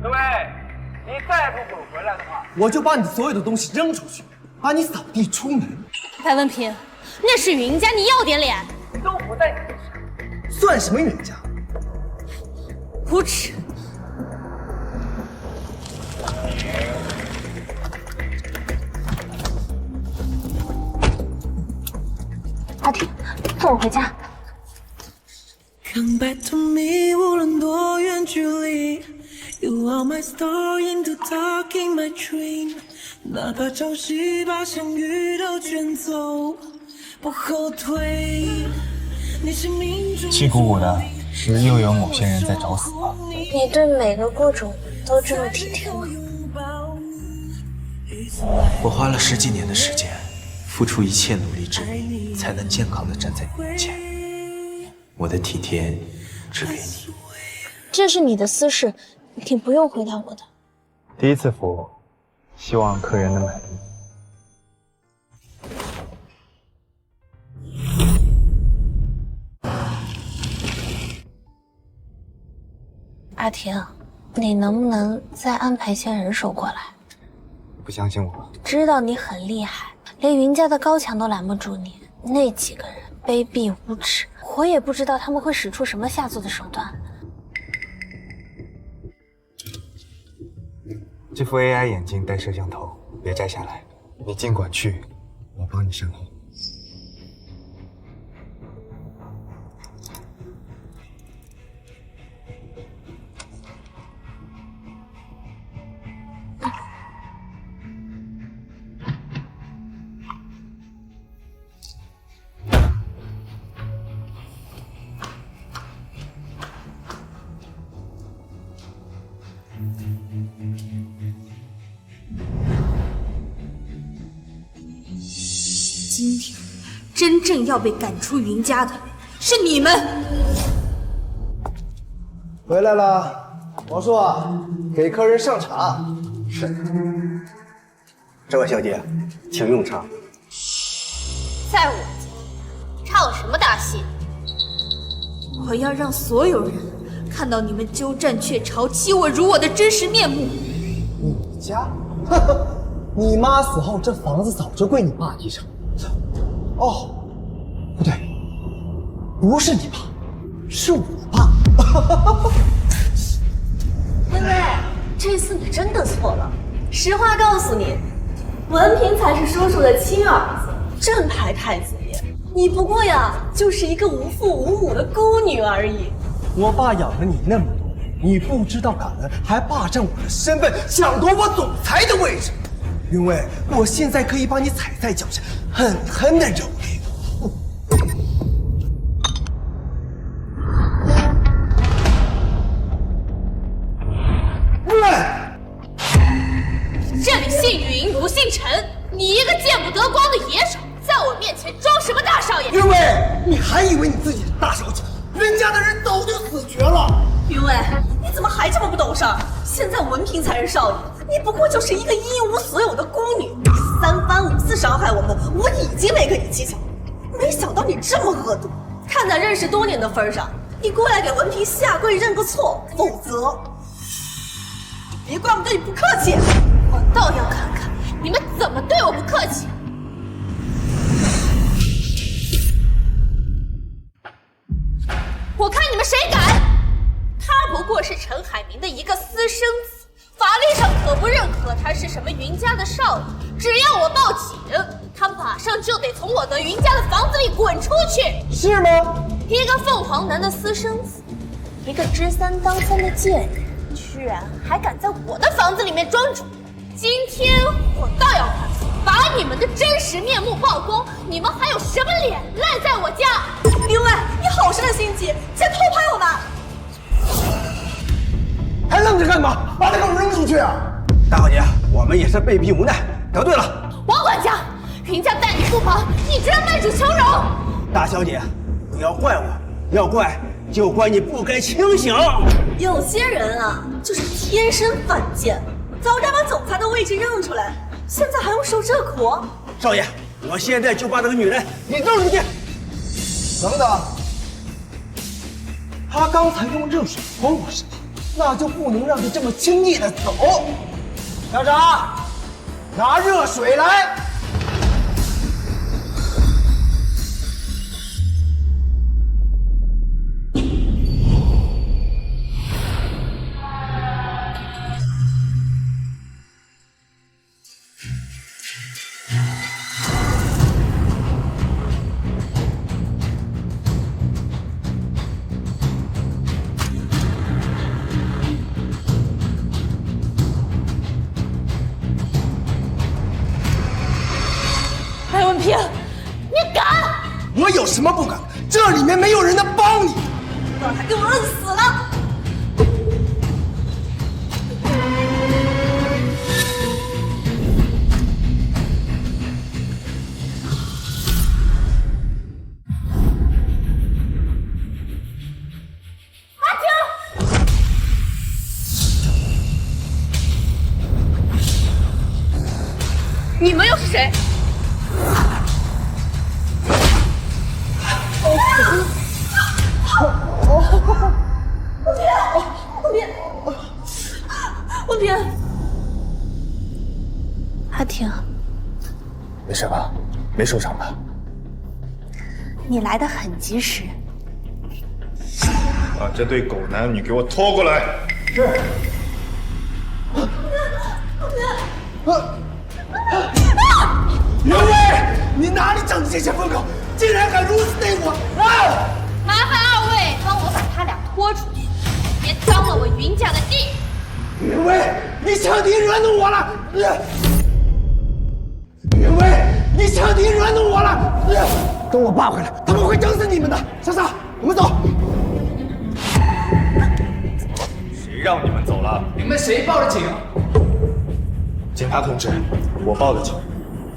各位，你再不滚回来的话，我就把你所有的东西扔出去，把你扫地出门。白文平，那是云家，你要点脸。都不在你身上，算什么云家？无耻！阿婷，送我回家。Come back to me， 无论多远距离 ，You are my star in the dark in my dream， 哪怕潮汐把相遇都卷走，不后退。你是命中气鼓鼓的，是又有某些人在找死了。你对每个雇主都这么体贴吗？我花了10几年的时间，付出一切努力之力，才能健康的站在你面前。我的体贴只给你。这是你的私事，你不用回答我的。第一次服务，希望客人能满意。阿婷，你能不能再安排些人手过来？不相信我？知道你很厉害，连云家的高墙都拦不住你。那几个人卑鄙无耻，我也不知道他们会使出什么下作的手段。这副 AI 眼镜带摄像头，别摘下来。你尽管去，我帮你身后。今天真正要被赶出云家的是你们。回来了，王叔，给客人上茶。是。这位小姐，请用茶。在我家唱什么大戏？我要让所有人看到你们鸠占鹊巢、欺我辱我的真实面目。你家？呵呵，你妈死后，这房子早就归你爸继承。哦，不对，不是你爸，是我爸。微微，这次你真的错了。实话告诉你，文凭才是叔叔的亲儿子，正牌太子爷。你不过呀，就是一个无父无母的孤女而已。我爸养了你那么多年，你不知道感恩，还霸占我的身份，抢夺我总裁的位置。云薇，我现在可以把你踩在脚下，狠狠的蹂躏。这里姓云不姓陈，你一个见不得光的野种，在我面前装什么大少爷？云薇，你还以为你自己是大小姐？人家的人早就死绝了。云薇，你怎么还这么不懂事儿？现在文凭才是少爷，你不过就是一个一无所有的孤女，三番五次伤害我们，我已经没跟你计较，没想到你这么恶毒。看在认识多年的份上，你过来给文凭下跪认个错，否则别怪我们对你不客气。我倒要看看你们怎么对我不客气。我看你们谁敢！他不过是陈海明的一个私生子，法律上可不认可他是什么云家的少爷。只要我报警，他马上就得从我的云家的房子里滚出去，是吗？一个凤凰男的私生子，一个知三当三的贱人，居然还敢在我的房子里面装主。今天我倒要看看，把你们的真实面目曝光，你们还有什么脸赖在我家？云薇，你好生的心机，竟然偷拍我们！还愣着干嘛？把他给我扔出去啊！大小姐，我们也是被逼无奈，得罪了。王管家，云家待你不薄，你居然卖主求荣！大小姐，不要怪我，要怪就怪你不该清醒。有些人啊，就是天生犯贱，早该把总裁的位置让出来，现在还用受这苦？少爷，我现在就把这个女人给扔出去。等等，他刚才用热水泼我身上，那就不能让他这么轻易的走。校长，拿热水来。白文平，你敢！我有什么不敢？这里面没有人能帮你。让他给我摁死了！你们又是谁？文平，阿婷，没事吧？没受伤吧？你来得很及时。把这对狗男女给我拖过来。是。袁威，你哪里长的这些疯狗，竟然敢如此对我！啊！麻烦二位帮我把他俩拖出去，别脏了我云家的地。袁威，你彻底惹怒我了！袁威，你彻底惹怒我了！等我爸回来，他们会整死你们的！莎莎，我们走。谁让你们走了？你们谁报的警？警察同志，我报的警。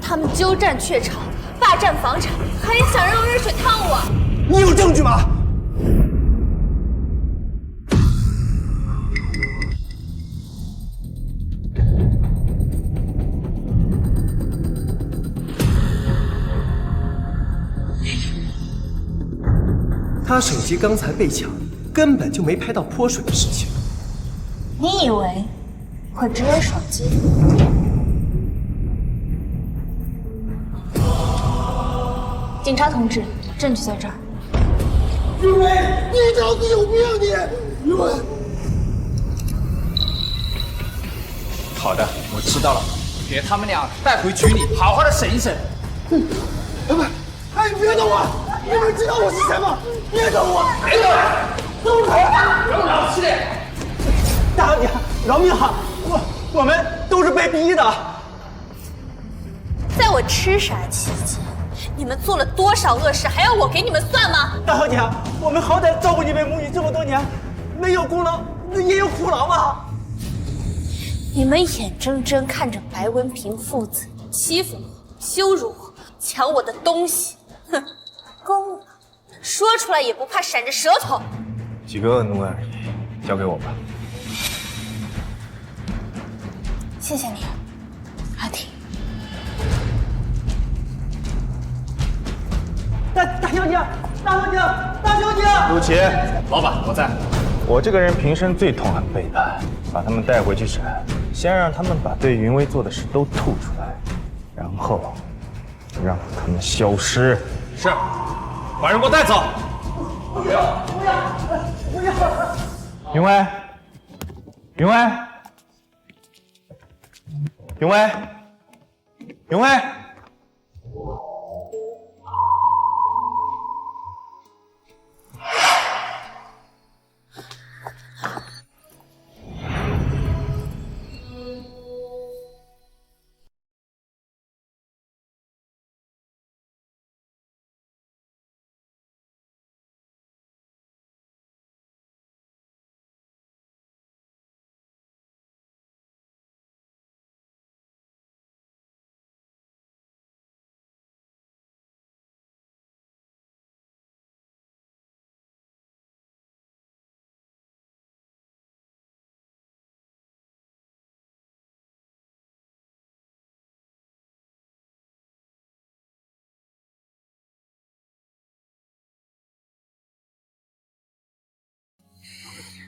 他们鸠占鹊巢，霸占房产，还想让热水烫我。你有证据吗？他手机刚才被抢，根本就没拍到泼水的事情。你以为我只有手机？警察同志，证据在这儿。云威，你脑子有病你！云威，好的，我知道了，给他们俩带回局里，好好的审一审。哎，别动我！你们知道我是谁吗？别动我！别动！动手！有老气！大娘，饶命啊！我们都是被逼的。在我痴傻期间，你们做了多少恶事，还要我给你们算吗？大小姐，我们好歹照顾你们母女这么多年，没有功劳也有苦劳嘛。你们眼睁睁看着白文平父子欺负我、羞辱我、抢我的东西，哼，功劳说出来也不怕闪着舌头。几个恶怒而已，交给我吧。谢谢你，阿婷。大小姐，大小姐，大小姐！陆琪，老板，我在。我这个人平生最痛恨背叛，把他们带回去审，先让他们把对云威做的事都吐出来，然后让他们消失。是，把人给我带走。不要！不要！不要！云威，云威，云威，云威。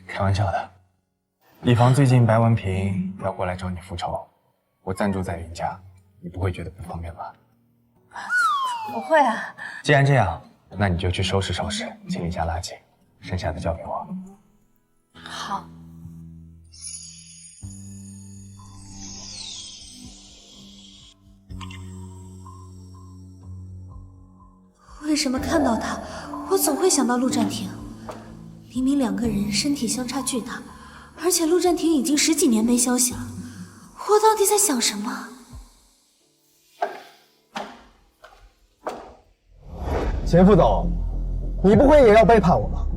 开玩笑的，以防最近白文平要过来找你复仇，我暂住在云家，你不会觉得不方便吧？不会啊。既然这样，那你就去收拾收拾，清理一下垃圾，剩下的交给我。好。为什么看到他，我总会想到陆战庭？明明两个人身体相差巨大，而且陆战庭已经10几年没消息了，我到底在想什么？钱副总，你不会也要背叛我吧？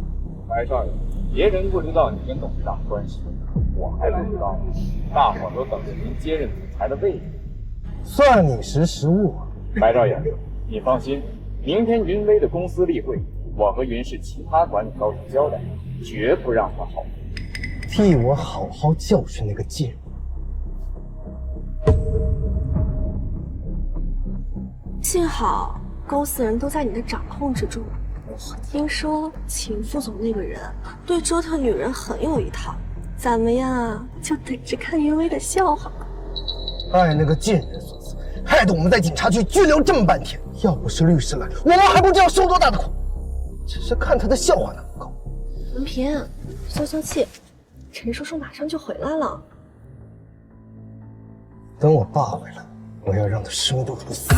白少爷，别人不知道你跟董事长关系，我还不知道，大伙都等着您接任总裁的位置。算你识时务。白少爷，你放心，明天云威的公司例会，我和云氏其他管理高层交代，绝不让他好。替我好好教训那个贱人。幸好公司人都在你的掌控之中。我听说秦副总那个人对折腾女人很有一套，咱们呀就等着看云薇的笑话。哎，那个贱人所赐，害得我们在警察局拘留这么半天。要不是律师来，我们还不知道受多大的苦。只是看他的笑话那么高。文平，消消气，陈叔叔马上就回来了。等我爸回来，我要让他生不如死。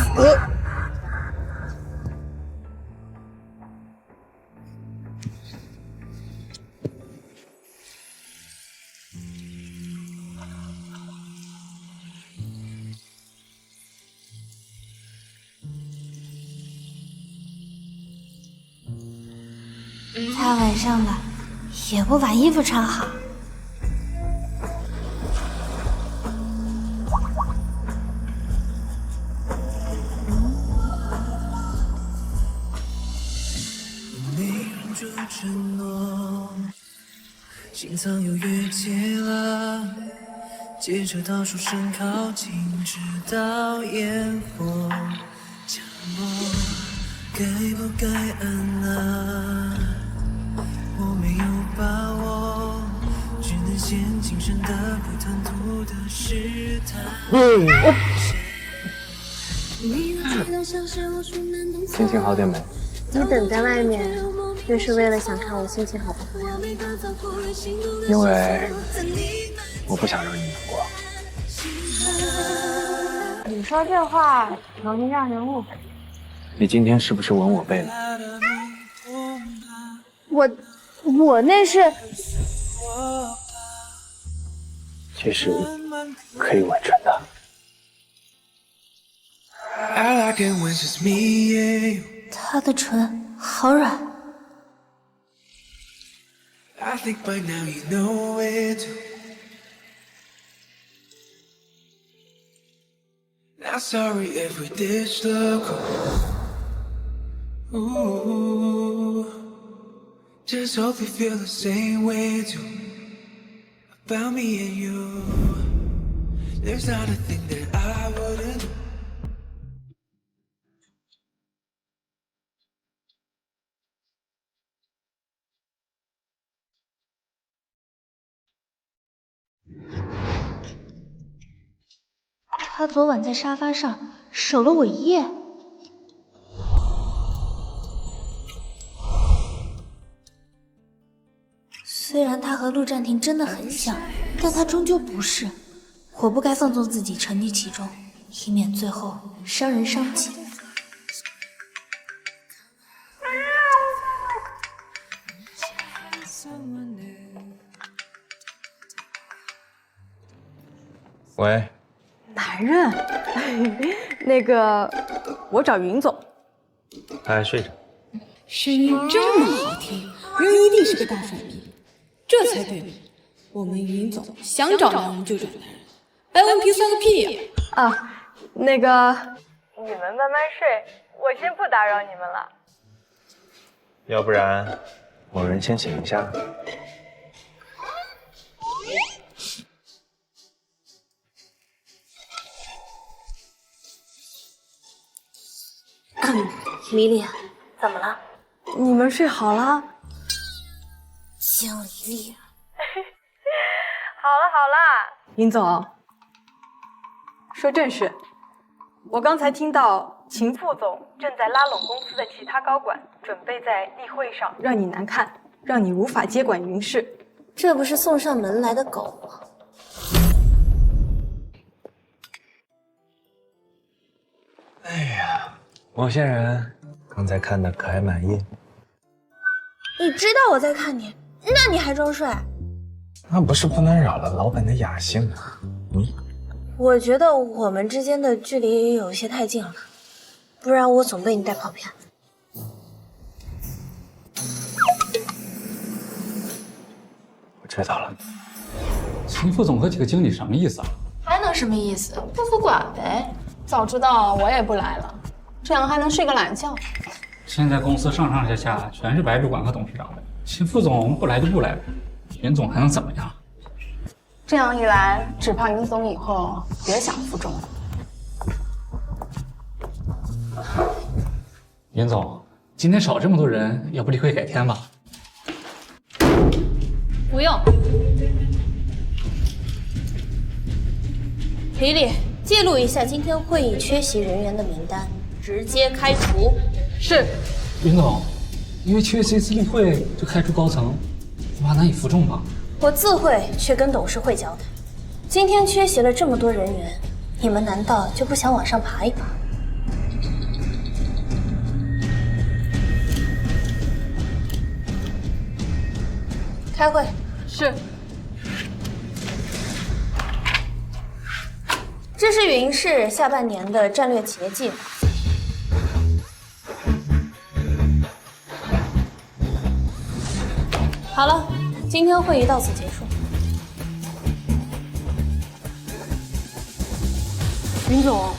大晚上的，也不把衣服穿好。承诺，心脏又越界了，接着倒数声靠近，直到烟火降落，该不该按了？我没有把握，只能陷进深的不吞吐的试探。心情好点没？你等在外面，就是为了想看我心情好不好呀？因为我不想让你难过。你说这话容易让人误会。你今天是不是吻我背了？我那是……其实可以吻成的。他的唇好软。I think by now you know it. Not sorry if we ditched the call. Ooh, just hope you feel the same way too about me and you. There's not a thing that I wouldn't do. 他昨晚在沙发上守了我一夜。虽然他和陆战庭真的很像，但他终究不是。我不该放纵自己沉溺其中，以免最后伤人伤己。喂。男人，那个，我找云总。他还睡着。声音这么好听，人一定是个大帅逼，这才对嘛。我们云总想找男人就找男人，白文平算个屁呀！啊，那个，你们慢慢睡，我先不打扰你们了。要不然，某人先醒一下。米莉，怎么了？你们睡好了？江离丽。好了，云总，说正事。我刚才听到秦副总正在拉拢公司的其他高管，准备在例会上让你难看，让你无法接管云氏。这不是送上门来的狗吗？哎呀，某些人刚才看的可还满意？你知道我在看你，那你还装睡？那不是不能扰了老板的雅兴吗？我觉得我们之间的距离有些太近了，不然我总被你带跑偏。我知道了。秦副总和几个经理什么意思啊？还能什么意思？不服管呗。早知道我也不来了，这样还能睡个懒觉。现在公司上上下下全是白主管和董事长的，秦副总不来就不来呗，云总还能怎么样？这样一来，只怕云总以后别想服众了。云总，今天少这么多人，要不例会改天吧？不用。李李，记录一下今天会议缺席人员的名单，直接开除。是。云总，因为缺席一次例会就开除高层，恐怕难以服众吧？我自会去跟董事会交代。今天缺席了这么多人员，你们难道就不想往上爬一爬？开会。是。这是云氏下半年的战略企业计划。好了，今天会议到此结束。云总，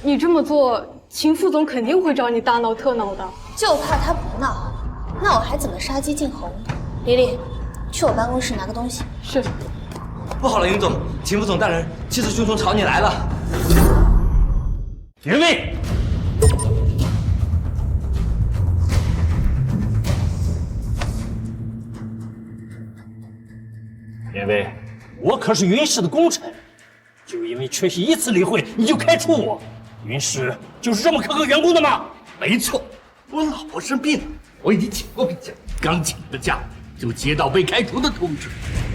你这么做，秦副总肯定会找你大闹特闹的。就怕他不闹，那我还怎么杀鸡儆猴呢？李李，去我办公室拿个东西。是。不好了，云总，秦副总大人气势汹汹朝你来了。云威，云威，我可是云氏的功臣，就因为缺席一次例会，你就开除我？云氏就是这么苛刻员工的吗？没错，我老婆生病了，我已经请过病假，刚请的假就接到被开除的通知。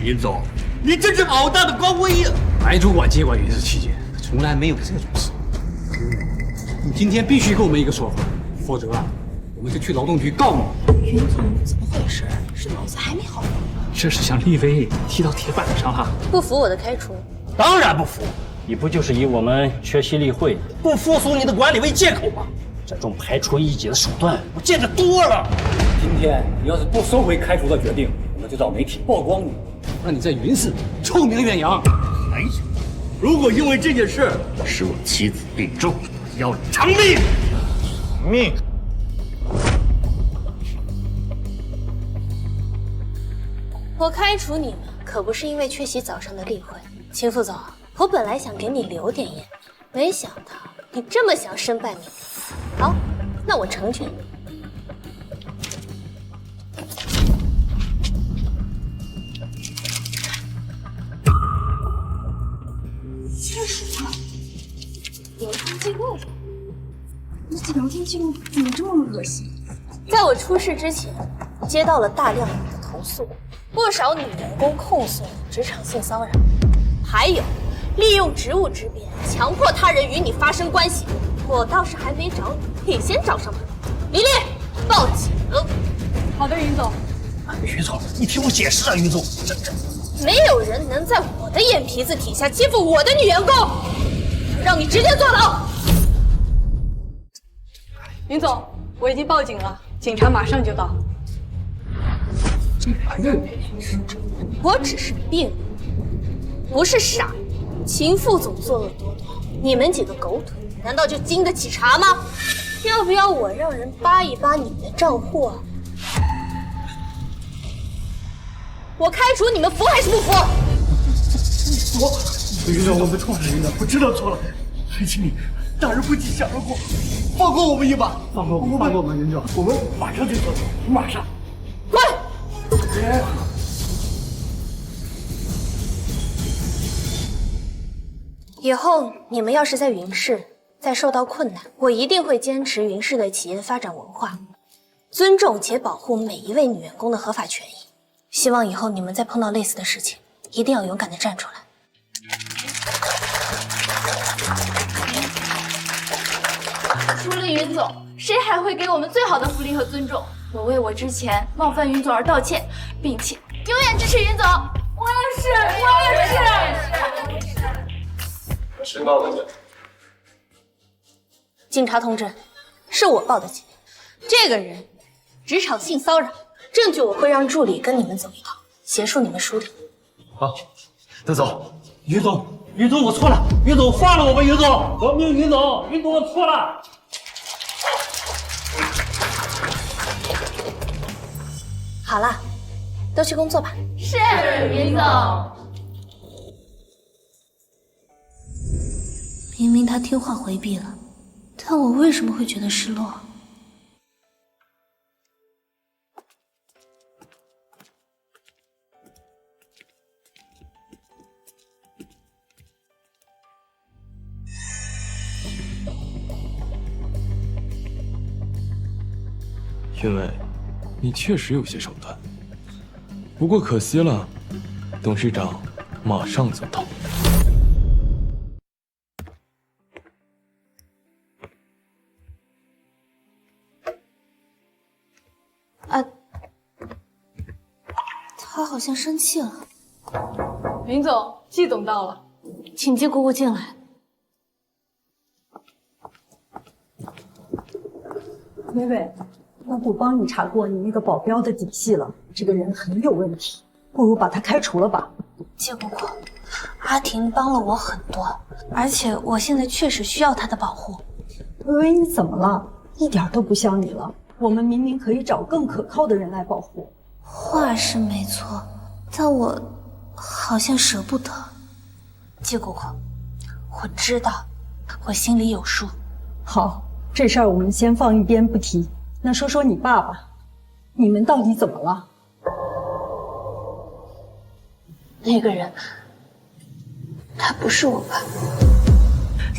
云总，你真是好大的官威呀！白主管接管云氏期间，从来没有这种事。你今天必须给我们一个说法，否则我们就去劳动局告你。云总，怎么回事？是脑子还没好吗？这是将厉威踢到铁板上了。不服我的开除？当然不服！你不就是以我们缺席例会不服从你的管理为借口吗？这种排除异己的手段我见得多了。今天你要是不收回开除的决定，我们就找媒体曝光你，让你在云氏臭名远扬。哎呀，如果因为这件事使我妻子病重，要你偿命！命！我开除你们可不是因为缺席早上的例会，秦副总，我本来想给你留点颜面，没想到你这么想身败名裂。好，那我成全你。签署了聊天记录，那这聊天记录怎么这么恶心？在我出事之前，接到了大量的投诉，不少女员工控诉职场性骚扰，还有利用职务之便强迫他人与你发生关系。我倒是还没找你，你先找上门。李丽，报警！好的，云总。云总，你听我解释啊，云总，没有人能在我的眼皮子底下欺负我的女员工，让你直接坐牢。云总，我已经报警了，警察马上就到。我只是病人，不是傻人。秦副总作恶多端，你们几个狗腿难道就经得起查吗？要不要我让人扒一扒你们的账户啊？我开除你们，服还是不服？服！云总，我们错了，云总，我知道错了，还请你大人不计小人过，放过我们一把，放过我们，云总，我们马上就走，马上。滚！以后你们要是在云氏再受到困难，我一定会坚持云氏的企业发展文化，尊重且保护每一位女员工的合法权益。希望以后你们再碰到类似的事情，一定要勇敢地站出来。除了云总，谁还会给我们最好的福利和尊重？我为我之前冒犯云总而道歉，并且永远支持云总。我也是，我也是。谁报的警？警察同志，是我报的警。这个人职场性骚扰，证据我会让助理跟你们走一套，协助你们梳理。好，邓总，云总，我错了，云总放了我吧，云总，饶命，云总，我错了。好了，都去工作吧。是，云总。明明他听话回避了，但我为什么会觉得失落？云伟，你确实有些手段，不过可惜了，董事长马上就到。他好像生气了。林总，季总到了，请季姑姑进来。薇薇，我帮你查过你那个保镖的底细了，这个人很有问题，不如把他开除了吧。季姑姑，阿婷帮了我很多，而且我现在确实需要她的保护。薇薇，你怎么了？一点都不像你了。我们明明可以找更可靠的人来保护。话是没错，但我好像舍不得。季姑姑，我知道，我心里有数。好，这事儿我们先放一边不提。那说说你爸爸，你们到底怎么了？那个人，他不是我爸，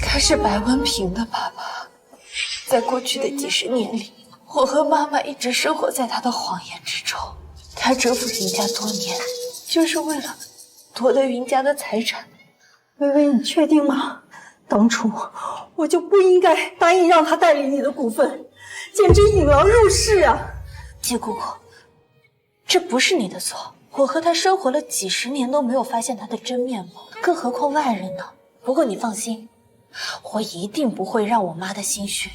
他是白文平的爸爸。在过去的几十年里，我和妈妈一直生活在他的谎言之中。他蛰伏云家多年，就是为了夺得云家的财产。薇薇，你确定吗？当初我就不应该答应让他代理你的股份，简直引狼入室啊！季姑姑，这不是你的错。我和他生活了几十年都没有发现他的真面目，更何况外人呢？不过你放心，我一定不会让我妈的心血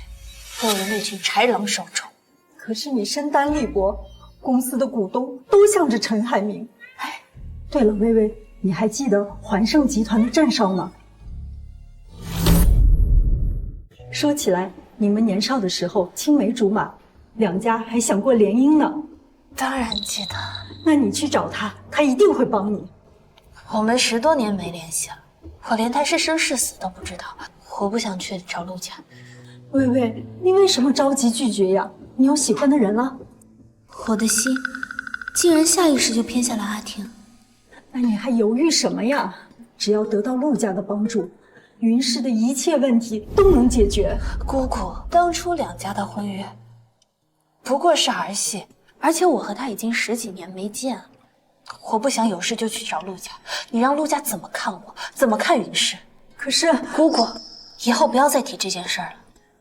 落入那群豺狼手中。可是你身单力薄，公司的股东都向着陈海明。哎，对了，薇薇，你还记得环盛集团的郑少吗？说起来，你们年少的时候青梅竹马，两家还想过联姻呢。当然记得。那你去找他，他一定会帮你。我们10多年没联系了，我连他是生是死都不知道。我不想去找陆家。薇薇，你为什么着急拒绝呀？你有喜欢的人了？我的心竟然下意识就偏向了阿婷。那你还犹豫什么呀？只要得到陆家的帮助，云氏的一切问题都能解决。姑姑，当初两家的婚约不过是儿戏，而且我和他已经10几年没见了。我不想有事就去找陆家，你让陆家怎么看我，怎么看云氏？可是姑姑，以后不要再提这件事儿了。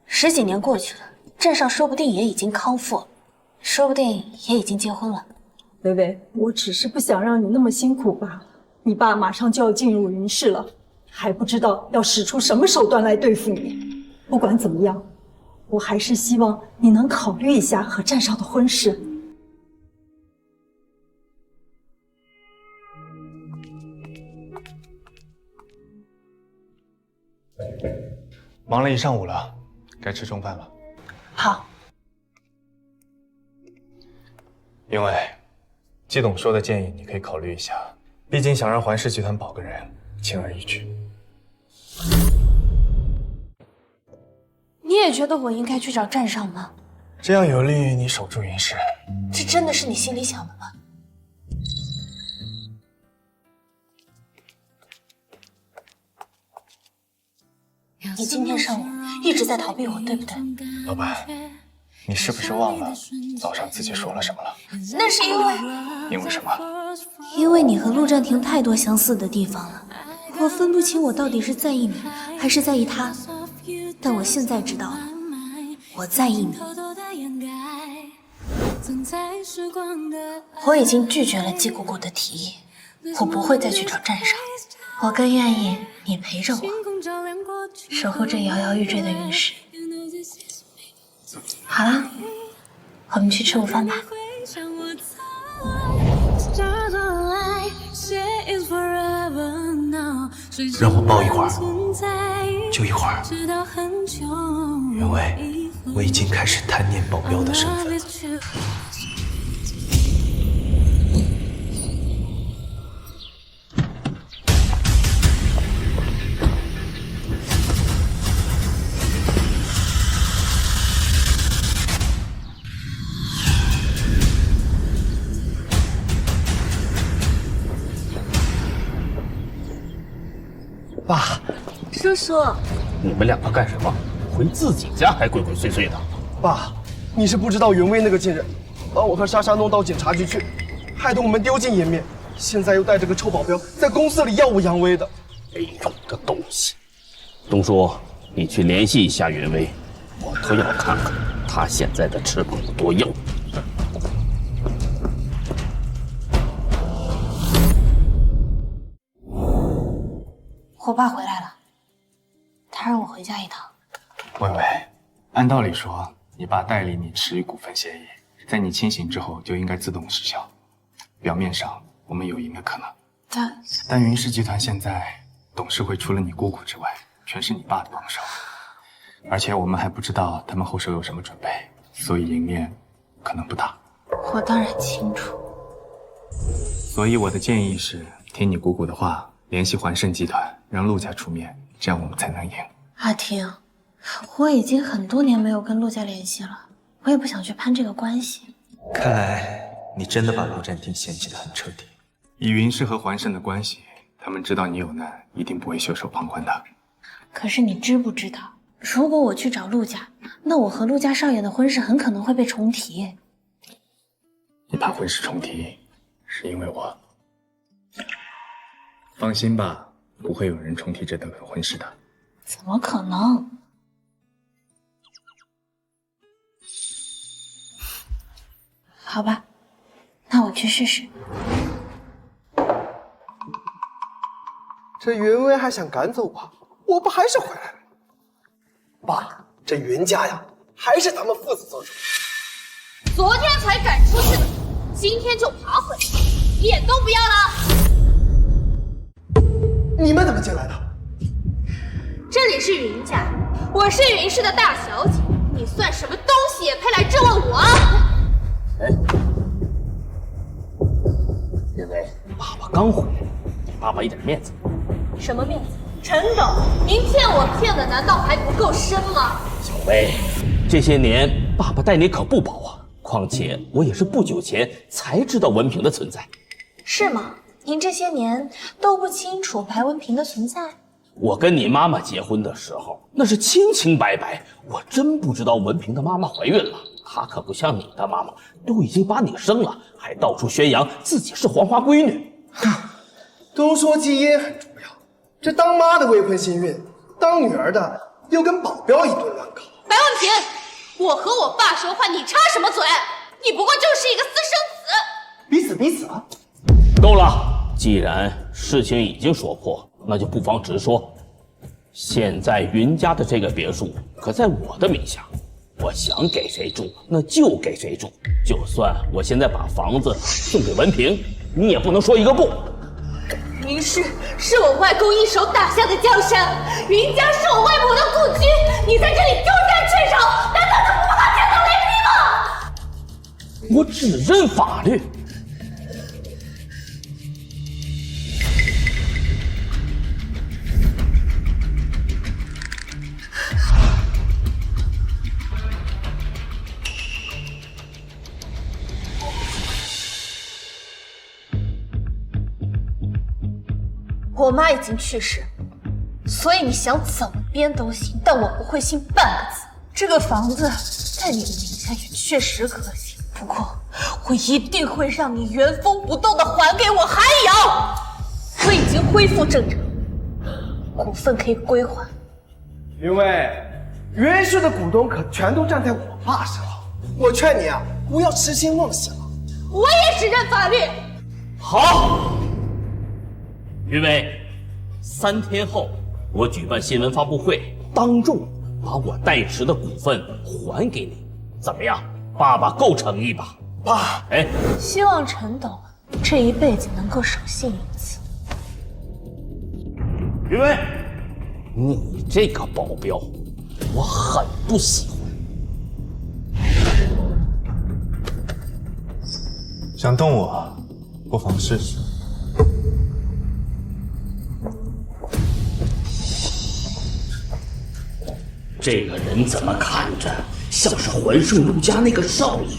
10几年过去了，镇上说不定也已经康复，说不定也已经结婚了。薇薇，我只是不想让你那么辛苦罢了。你爸马上就要进入云氏了，还不知道要使出什么手段来对付你。不管怎么样，我还是希望你能考虑一下和战少的婚事。忙了一上午了，该吃中饭了。好。云伟，季董说的建议你可以考虑一下，毕竟想让环氏集团保个人，轻而易举。你也觉得我应该去找站上吗？这样有利于你守住云氏。这真的是你心里想的吗？你今天上午一直在逃避我，对不对？老板，你是不是忘了早上自己说了什么了？那是因为……因为什么？因为你和陆战庭太多相似的地方了，我分不清我到底是在意你还是在意他。但我现在知道了，我在意你。我已经拒绝了季姑姑的提议，我不会再去找站上，我更愿意你陪着我，守护着摇摇欲坠的云氏。好了，我们去吃午饭吧。让我抱一会儿，就一会儿。云伟，我已经开始贪念保镖的身份了。爸，叔叔，你们两个干什么？回自己家还鬼鬼祟祟的。爸，你是不知道袁威那个贱人，把我和莎莎弄到警察局去，害得我们丢尽颜面。现在又带着个臭保镖在公司里耀武扬威的。没用的东西！东叔，你去联系一下袁威，我都要看看他现在的翅膀有多硬。我爸回来了，他让我回家一趟。薇薇，按道理说，你爸代理你持股份协议，在你清醒之后就应该自动失效。表面上我们有赢的可能，但云氏集团现在董事会除了你姑姑之外，全是你爸的帮手，而且我们还不知道他们后手有什么准备，所以赢面可能不大。我当然清楚。所以我的建议是，听你姑姑的话，联系环盛集团，让陆家出面，这样我们才能赢。阿婷，我已经很多年没有跟陆家联系了，我也不想去攀这个关系。看来你真的把陆占庭嫌弃得很彻底。以云氏和环盛的关系，他们知道你有难，一定不会袖手旁观的。可是你知不知道，如果我去找陆家，那我和陆家少爷的婚事很可能会被重提。你怕婚事重提，是因为我。放心吧，不会有人重提这段婚事的。怎么可能？好吧，那我去试试。这袁威还想赶走我不还是回来了？爸，这袁家呀，还是咱们父子做主。昨天才赶出去的，今天就爬回来，脸都不要了。你们怎么进来的？这里是云家，我是云氏的大小姐，你算什么东西也配来质问我？哎，云威，爸爸刚回来，给爸爸一点面子。什么面子？陈董，您骗我骗的难道还不够深吗？小薇，这些年爸爸待你可不薄啊，况且我也是不久前才知道文凭的存在。是吗？您这些年都不清楚白文平的存在？我跟你妈妈结婚的时候，那是清清白白，我真不知道文平的妈妈怀孕了。她可不像你的妈妈，都已经把你生了，还到处宣扬自己是黄花闺女。都说基因很重要，这当妈的未婚先孕，当女儿的又跟保镖一顿乱搞。白文平，我和我爸说话，你插什么嘴？你不过就是一个私生子。彼此啊！够了，既然事情已经说破，那就不妨直说。现在云家的这个别墅可在我的名下，我想给谁住那就给谁住。就算我现在把房子送给文平，你也不能说一个不。云氏是我外公一手打下的江山，云家是我外婆的故居，你在这里鸠占鹊巢，难道就不怕天打雷劈吗？我只认法律。我妈已经去世，所以你想怎么编都行，但我不会信半个字。这个房子在你的名下也确实可行，不过我一定会让你原封不动的还给我。还有，我已经恢复正常，股份可以归还。云威，袁氏的股东可全都站在我爸身后，我劝你啊，不要痴心妄想。我也只认法律。好。云威，3天后我举办新闻发布会，当众把我代持的股份还给你，怎么样？爸爸够诚意吧？爸，哎，希望陈董这一辈子能够守信一次。云威，你这个保镖，我很不喜欢。想动我，不妨试试。这个人怎么看着像是环盛陆家那个少爷？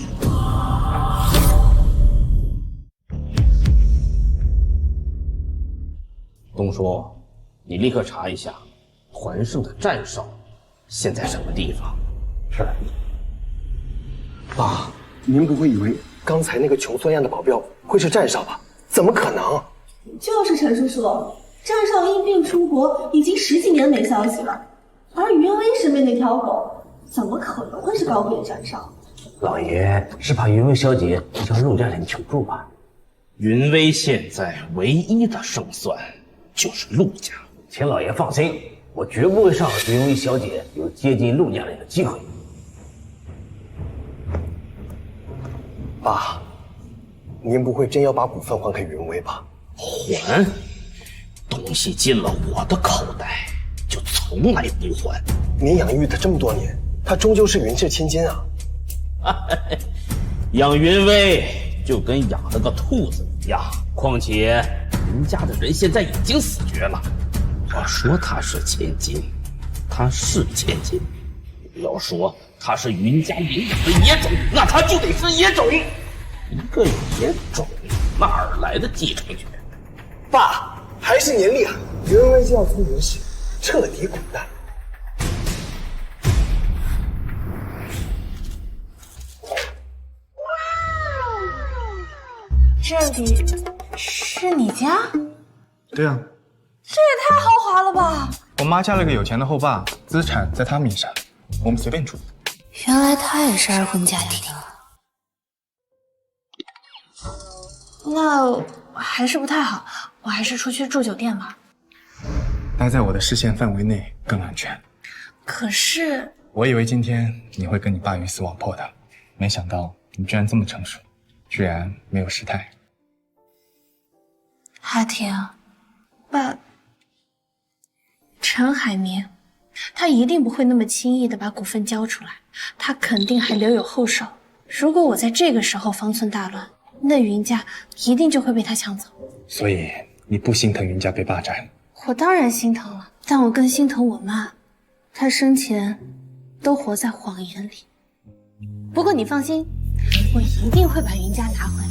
东叔，你立刻查一下，团胜的战少，现在什么地方？是。爸，您不会以为刚才那个穷酸样的保镖会是战少吧？怎么可能？就是陈叔叔，战少因病出国，已经10几年没消息了。而云薇身边那条狗，怎么可能会是高贵的战少？老爷是怕云薇小姐向陆家人求助吧？云薇现在唯一的胜算就是陆家，请老爷放心，我绝不会让云薇小姐有接近陆家人的机会。爸，您不会真要把股份还给云薇吧？还？东西进了我的口袋，就从来不还。您养育她这么多年，她终究是云氏千金啊！养云薇就跟养了个兔子一样，况且云家的人现在已经死绝了。我说她是千金，她是千金；要说她是云家领养的野种，那她就得是野种。一个野种哪儿来的继承权？爸，还是您厉害！云薇就要从云氏彻底滚蛋。这里是你家？对啊，这也太豪华了吧！我妈嫁了个有钱的后爸，资产在她名下，我们随便住。原来她也是二婚家庭啊。那还是不太好，我还是出去住酒店吧。待在我的视线范围内更安全。可是，我以为今天你会跟你爸鱼死网破的，没想到你居然这么成熟，居然没有失态。阿婷，爸，陈海绵，他一定不会那么轻易的把股份交出来，他肯定还留有后手。如果我在这个时候方寸大乱，那云家一定就会被他抢走。所以你不心疼云家被霸占？我当然心疼了，但我更心疼我妈，她生前都活在谎言里。不过你放心，我一定会把云家拿回来。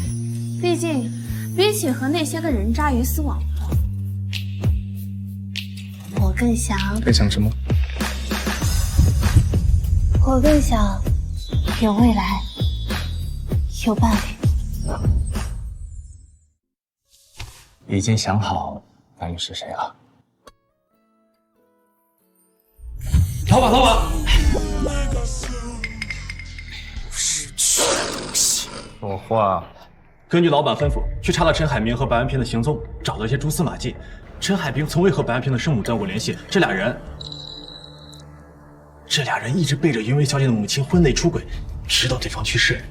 毕竟，比起和那些个人渣鱼死网破，我更想什么？我更想有未来，有伴侣。已经想好伴侣是谁了。老板，说话。根据老板吩咐，去查了陈海明和白安平的行踪，找到一些蛛丝马迹。陈海平从未和白安平的生母断过联系，这俩人一直背着云薇小姐的母亲婚内出轨，直到对方去世。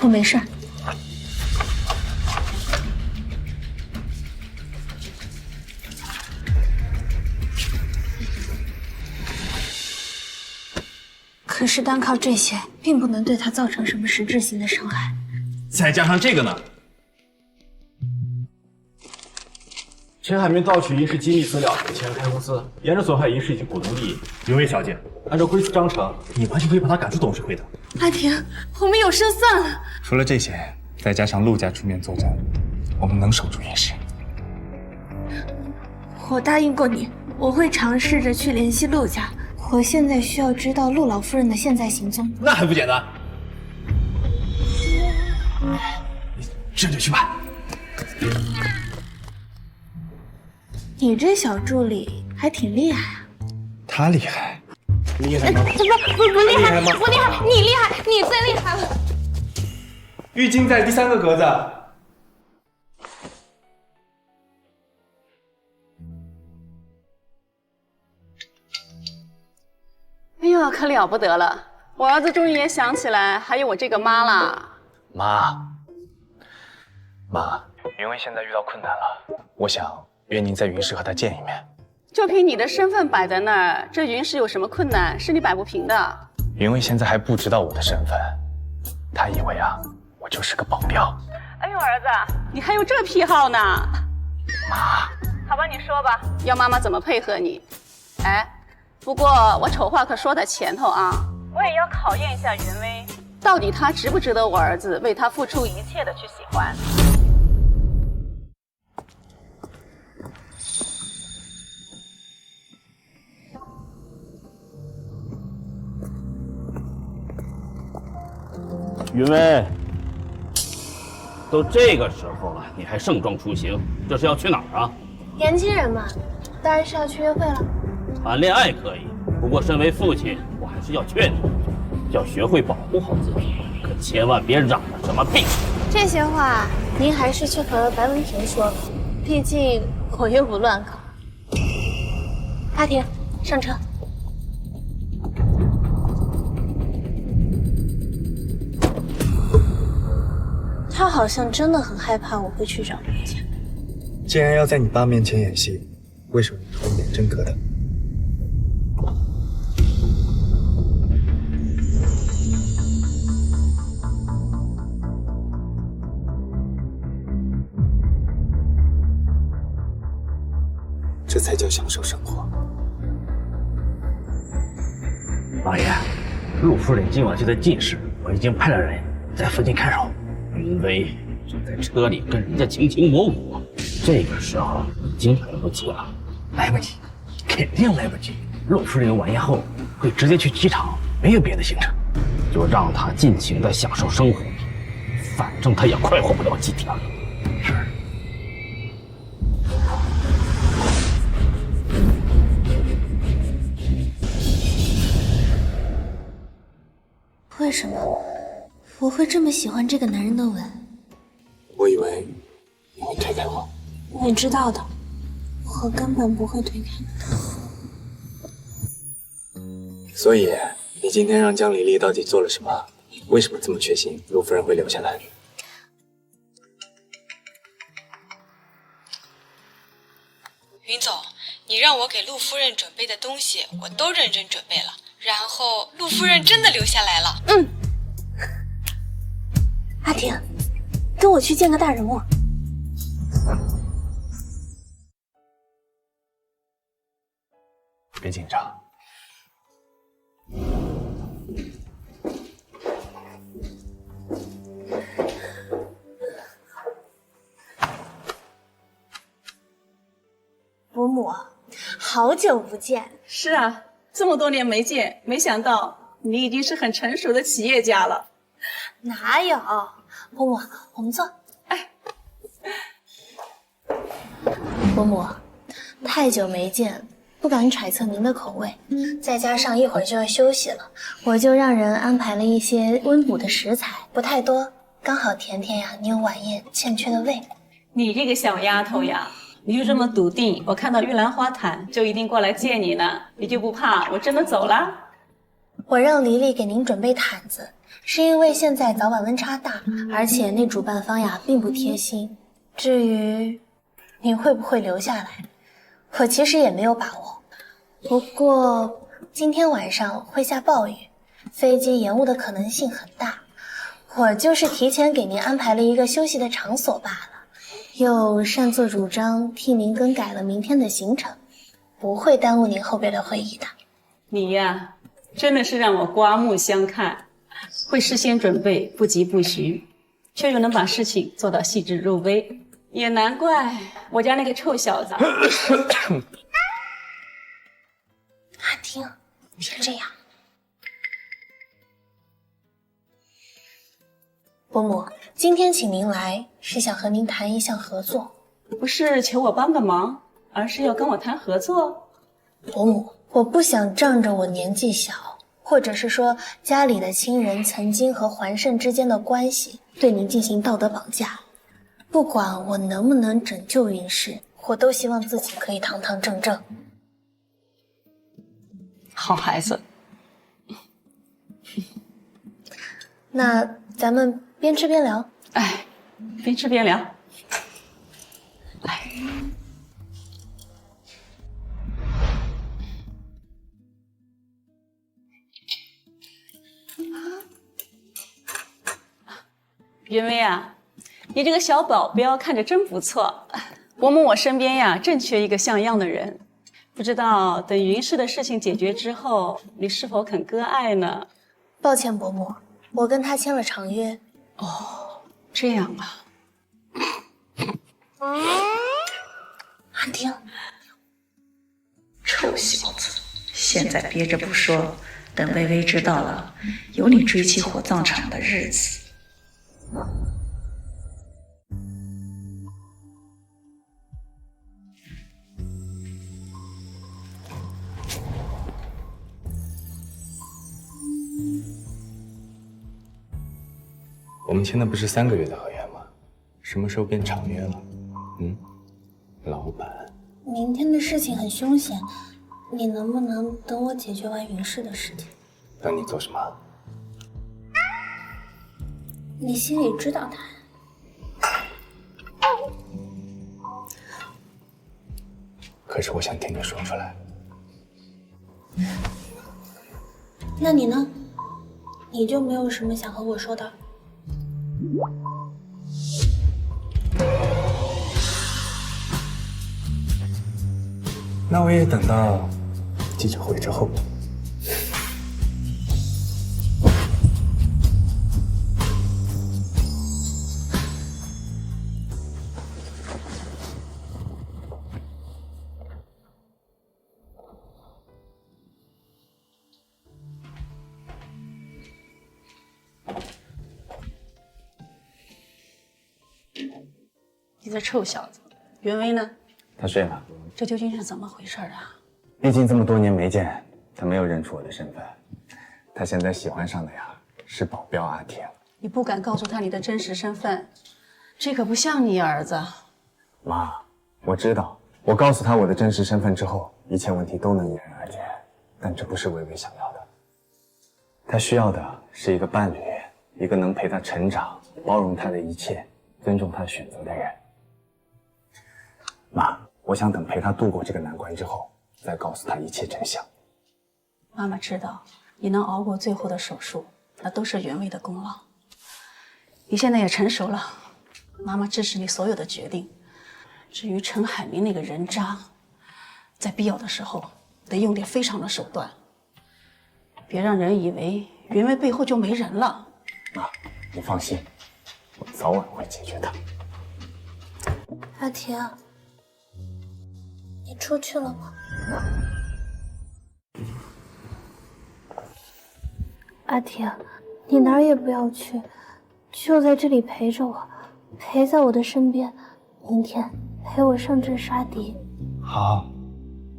我没事。可是单靠这些，并不能对他造成什么实质性的伤害。再加上这个呢？陈海明盗取银氏机密资料，潜入开公司，严重损害银氏以及股东利益。云薇小姐，按照公司章程，你完全可以把他赶出董事会的。阿婷，我们有胜算了。除了这些，再加上陆家出面作证，我们能守住云氏。我答应过你，我会尝试着去联系陆家。我现在需要知道陆老夫人的现在行踪。那还不简单？这就去办。你这小助理还挺厉害啊。他厉害？厉害吗？不厉害，不厉害，你厉害，你最厉害了。浴巾在第3个格子。哎呦，可了不得了！我儿子终于也想起来还有我这个妈啦。妈，云薇现在遇到困难了，我想约您在云氏和她见一面。就凭你的身份摆在那儿，这云氏有什么困难是你摆不平的。云薇现在还不知道我的身份，她以为我就是个保镖。哎呦，儿子，你还有这癖好呢？妈，好吧，你说吧，要妈妈怎么配合你？哎。不过我丑话可说在前头啊，我也要考验一下云薇，到底她值不值得我儿子为她付出一切的去喜欢。云薇，都这个时候了，你还盛装出行，这是要去哪儿啊？年轻人嘛，当然是要去约会了。谈恋爱可以，不过身为父亲，我还是要劝你，要学会保护好自己，可千万别染了什么病。这些话您还是去和白文婷说吧，毕竟我又不乱搞。阿婷，上车。他好像真的很害怕我会去找人家。既然要在你爸面前演戏，为什么不演真格的？这才叫享受生活。老爷，陆夫人今晚就在近室，我已经派了人在附近看守。云薇就在车里跟人家卿卿我我，这个时候已经来不及了。来不及，肯定来不及。陆夫人晚宴后会直接去机场，没有别的行程，就让她尽情的享受生活，反正她也快活不了几天了。是。为什么我会这么喜欢这个男人的吻？我以为你会推开我。你知道的，我根本不会推开你。所以，你今天让江离离到底做了什么？为什么这么确信陆夫人会留下来？云总，你让我给陆夫人准备的东西，我都认真准备了。然后陆夫人真的留下来了。阿婷，跟我去见个大人物。别紧张。伯母，好久不见。是啊，这么多年没见，没想到你已经是很成熟的企业家了。哪有？伯母，我们坐。伯母，太久没见，不敢揣测您的口味，再加上一会儿就要休息了，我就让人安排了一些温补的食材，不太多，刚好填填呀您晚宴欠缺的胃。你这个小丫头呀，你就这么笃定，我看到玉兰花坛就一定过来见你呢，你就不怕我真的走了？我让黎黎给您准备毯子，是因为现在早晚温差大，而且那主办方呀并不贴心。至于你会不会留下来，我其实也没有把握。不过今天晚上会下暴雨，飞机延误的可能性很大，我就是提前给您安排了一个休息的场所罢了，又擅作主张替您更改了明天的行程，不会耽误您后边的会议的。你呀，真的是让我刮目相看，会事先准备，不疾不徐，却又能把事情做到细致入微，也难怪我家那个臭小子。阿婷，别这样。伯母，今天请您来是想和您谈一项合作，不是求我帮个忙，而是要跟我谈合作。伯母，我不想仗着我年纪小，或者是说家里的亲人曾经和桓胜之间的关系，对您进行道德绑架。不管我能不能拯救云氏，我都希望自己可以堂堂正正。好孩子。那咱们边吃边聊。哎，边吃边聊。来。云薇啊，你这个小保镖看着真不错。伯母，我身边呀正缺一个像样的人，不知道等云氏的事情解决之后，你是否肯割爱呢？抱歉，伯母，我跟他签了长约。哦，这样啊。阿婷，臭小子，现在憋着不说，等微微知道了，有你追妻火葬场的日子。我们签的不是3个月的合约吗？什么时候变长约了？老板，明天的事情很凶险，你能不能等我解决完云氏的事情？等你做什么？你心里知道他。可是我想听你说出来。那你呢？你就没有什么想和我说的？那我也等到记者会之后。你这臭小子，袁薇呢？他睡了。这究竟是怎么回事啊？毕竟这么多年没见，他没有认出我的身份。他现在喜欢上的呀是保镖阿田。你不敢告诉他你的真实身份，这可不像你儿子。妈，我知道，我告诉他我的真实身份之后，一切问题都能迎刃而解。但这不是微微想要的。他需要的是一个伴侣，一个能陪他成长、包容他的一切、尊重他选择的人。妈，我想等陪他度过这个难关之后，再告诉他一切真相。妈妈知道，你能熬过最后的手术，那都是袁薇的功劳。你现在也成熟了，妈妈支持你所有的决定。至于陈海明那个人渣，在必要的时候得用点非常的手段，别让人以为袁薇背后就没人了。妈，你放心，我早晚会解决他。阿婷，你出去了吗？阿婷，你哪儿也不要去，就在这里陪着我，陪在我的身边。明天陪我上阵杀敌。好，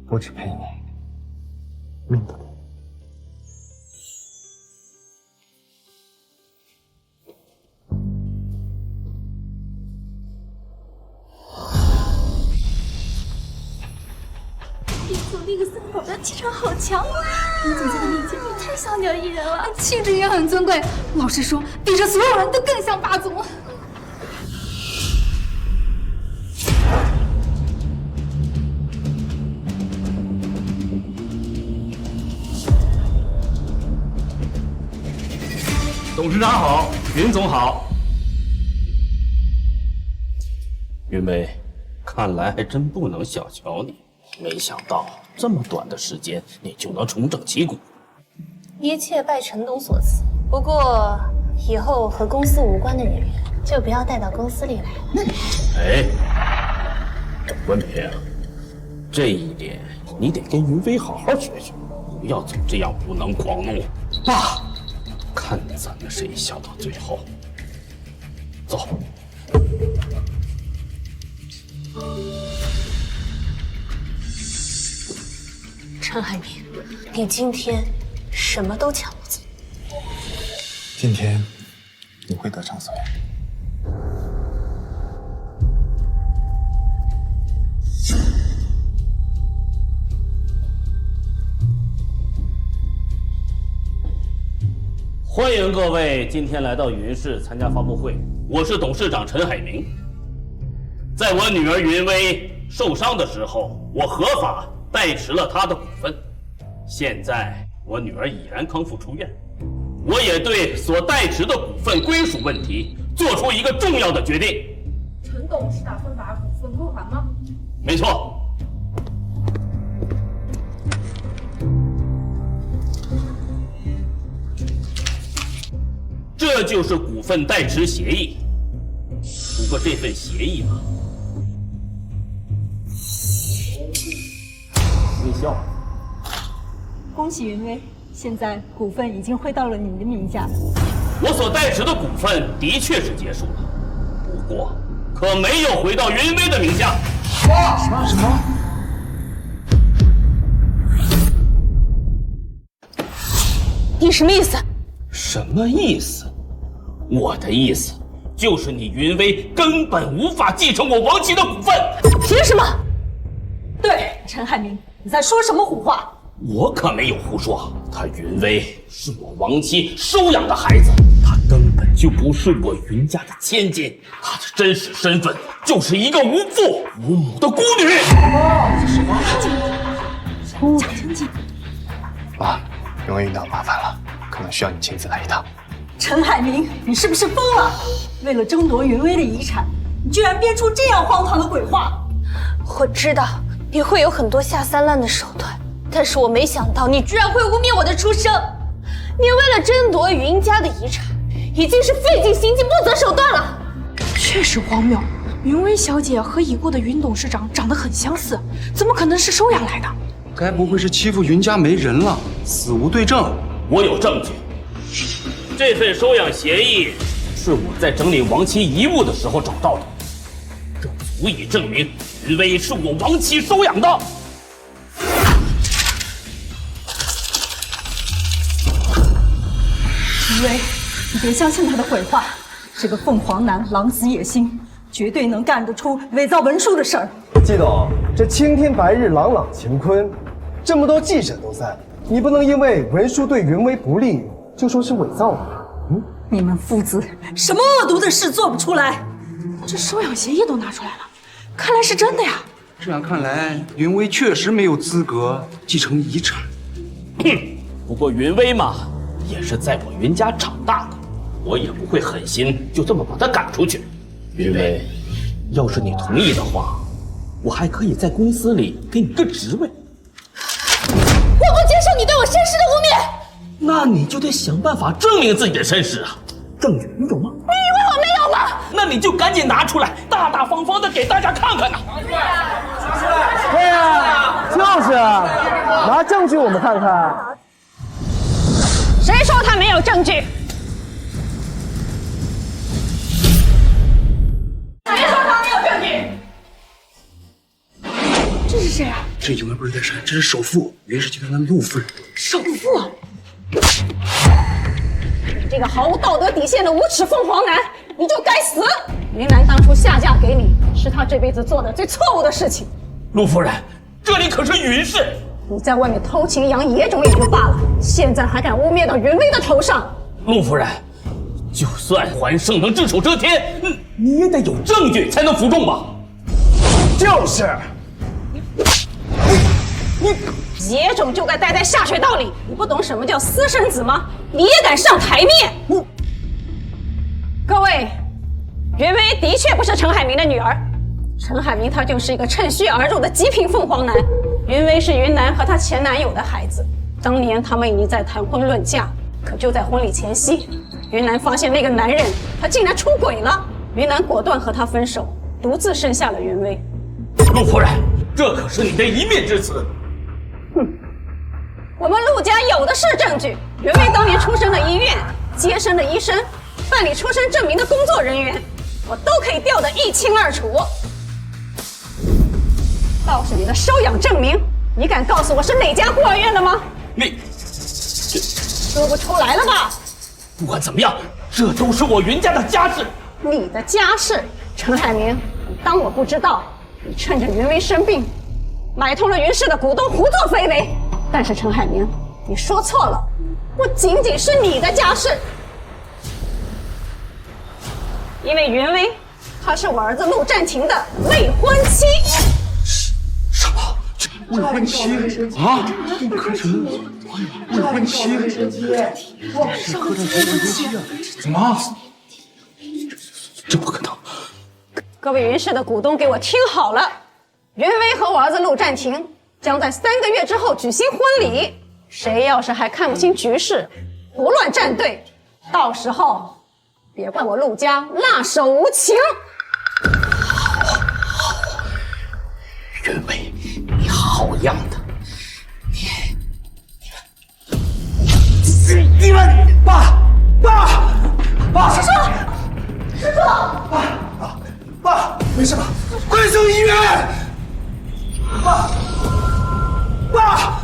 不止陪你，命都给你。林总那个三宝的气场好强，林总在他面前也太小鸟依人了，气质也很尊贵。老实说，比这所有人都更像霸总。董事长好，云总好。云薇，看来还真不能小瞧你。没想到这么短的时间，你就能重整旗鼓。一切拜陈董所赐。不过以后和公司无关的人员就不要带到公司里来了。哎，董文平，这一点你得跟云薇好好学学，不要总这样无能狂怒。爸，看咱们谁笑到最后。走。陈海明，你今天什么都抢不走。今天你会得偿所愿。欢迎各位今天来到云氏参加发布会，我是董事长陈海明。在我女儿云薇受伤的时候，我合法代持了她的股份。现在我女儿已然康复出院，我也对所代持的股份归属问题做出一个重要的决定。陈董是打算把股份归还吗？没错。这就是股份代持协议。不过这份协议嘛，笑。恭喜云威，现在股份已经汇到了你的名下。我所代持的股份的确是结束了，不过可没有回到云威的名下。什么？你什么意思？什么意思？我的意思就是你云威根本无法继承我王琦的股份。凭什么？对，陈海明，你在说什么胡话？我可没有胡说，他云威是我王琦收养的孩子，他根本就不是我云家的千金，他的真实身份就是一个无父无母的孤女。假经济。爸，云威遇到麻烦了，可能需要你亲自来一趟。陈海明，你是不是疯了？为了争夺云威的遗产，你居然编出这样荒唐的鬼话！我知道你会有很多下三滥的手段，但是我没想到你居然会污蔑我的出生。你为了争夺云家的遗产，已经是费尽心机、不择手段了。确实荒谬，云威小姐和已故的云董事长长得很相似，怎么可能是收养来的？该不会是欺负云家没人了，死无对证？我有证据，这份收养协议是我在整理王琦遗物的时候找到的，这足以证明云威是我王琦收养的。云威，你别相信他的鬼话，这个凤凰男狼子野心，绝对能干得出伪造文书的事儿。季董，这青天白日朗朗乾坤，这么多记者都在，你不能因为文书对云威不利就说是伪造吧？你们父子什么恶毒的事做不出来？这收养协议都拿出来了，看来是真的呀。这样看来，云威确实没有资格继承遗产。哼，不过云威嘛，也是在我云家长大的，我也不会狠心就这么把他赶出去。云威，要是你同意的话，我还可以在公司里给你个职位。我不接受你对我身世的污蔑。那你就得想办法证明自己的身世啊！证据你有吗？你以为我没有吗？那你就赶紧拿出来，大大方方的给大家看看呐！对啊，就是啊，拿证据我们看看。谁说他没有证据？谁说他没有证据？这是谁啊？这有门不是在山，这是首富云氏集团的陆夫人。首富？你这个毫无道德底线的无耻凤凰男，你就该死！云南当初下嫁给你，是他这辈子做的最错误的事情。陆夫人，这里可是云氏。你在外面偷情养野种也就罢了，现在还敢污蔑到云威的头上。陆夫人，就算还圣能只手遮天，你也得有证据才能服众吧？就是。野种就该待在下水道里，你不懂什么叫私生子吗？你也敢上台面？各位，云威的确不是陈海明的女儿，陈海明他就是一个趁虚而入的极品凤凰男。云威是云南和她前男友的孩子，当年他们已经在谈婚论嫁，可就在婚礼前夕，云南发现那个男人他竟然出轨了，云南果断和他分手，独自生下了云威。陆夫人，这可是你的一面之词。哼，我们陆家有的是证据，云威当年出生的医院、接生的医生、办理出生证明的工作人员，我都可以调得一清二楚。倒是你的收养证明，你敢告诉我是哪家孤儿院的吗？你说不出来了吧？不管怎么样，这都是我云家的家事。你的家事，陈海明，你当我不知道？你趁着云威生病，买通了云氏的股东，胡作非为。但是陈海明，你说错了，不仅仅是你的家事，因为云威，她是我儿子陆战庭的未婚妻。什么？未婚妻啊？不可能！未婚妻？是柯战庭未婚妻啊？怎么？这不可能！各位云氏的股东，给我听好了，云威和我儿子陆战庭将在3个月之后举行婚礼。谁要是还看不清局势，胡乱站队，到时候别怪我陆家辣手无情。好，云威，你好样的！没事吧？快送医院！爸，爸！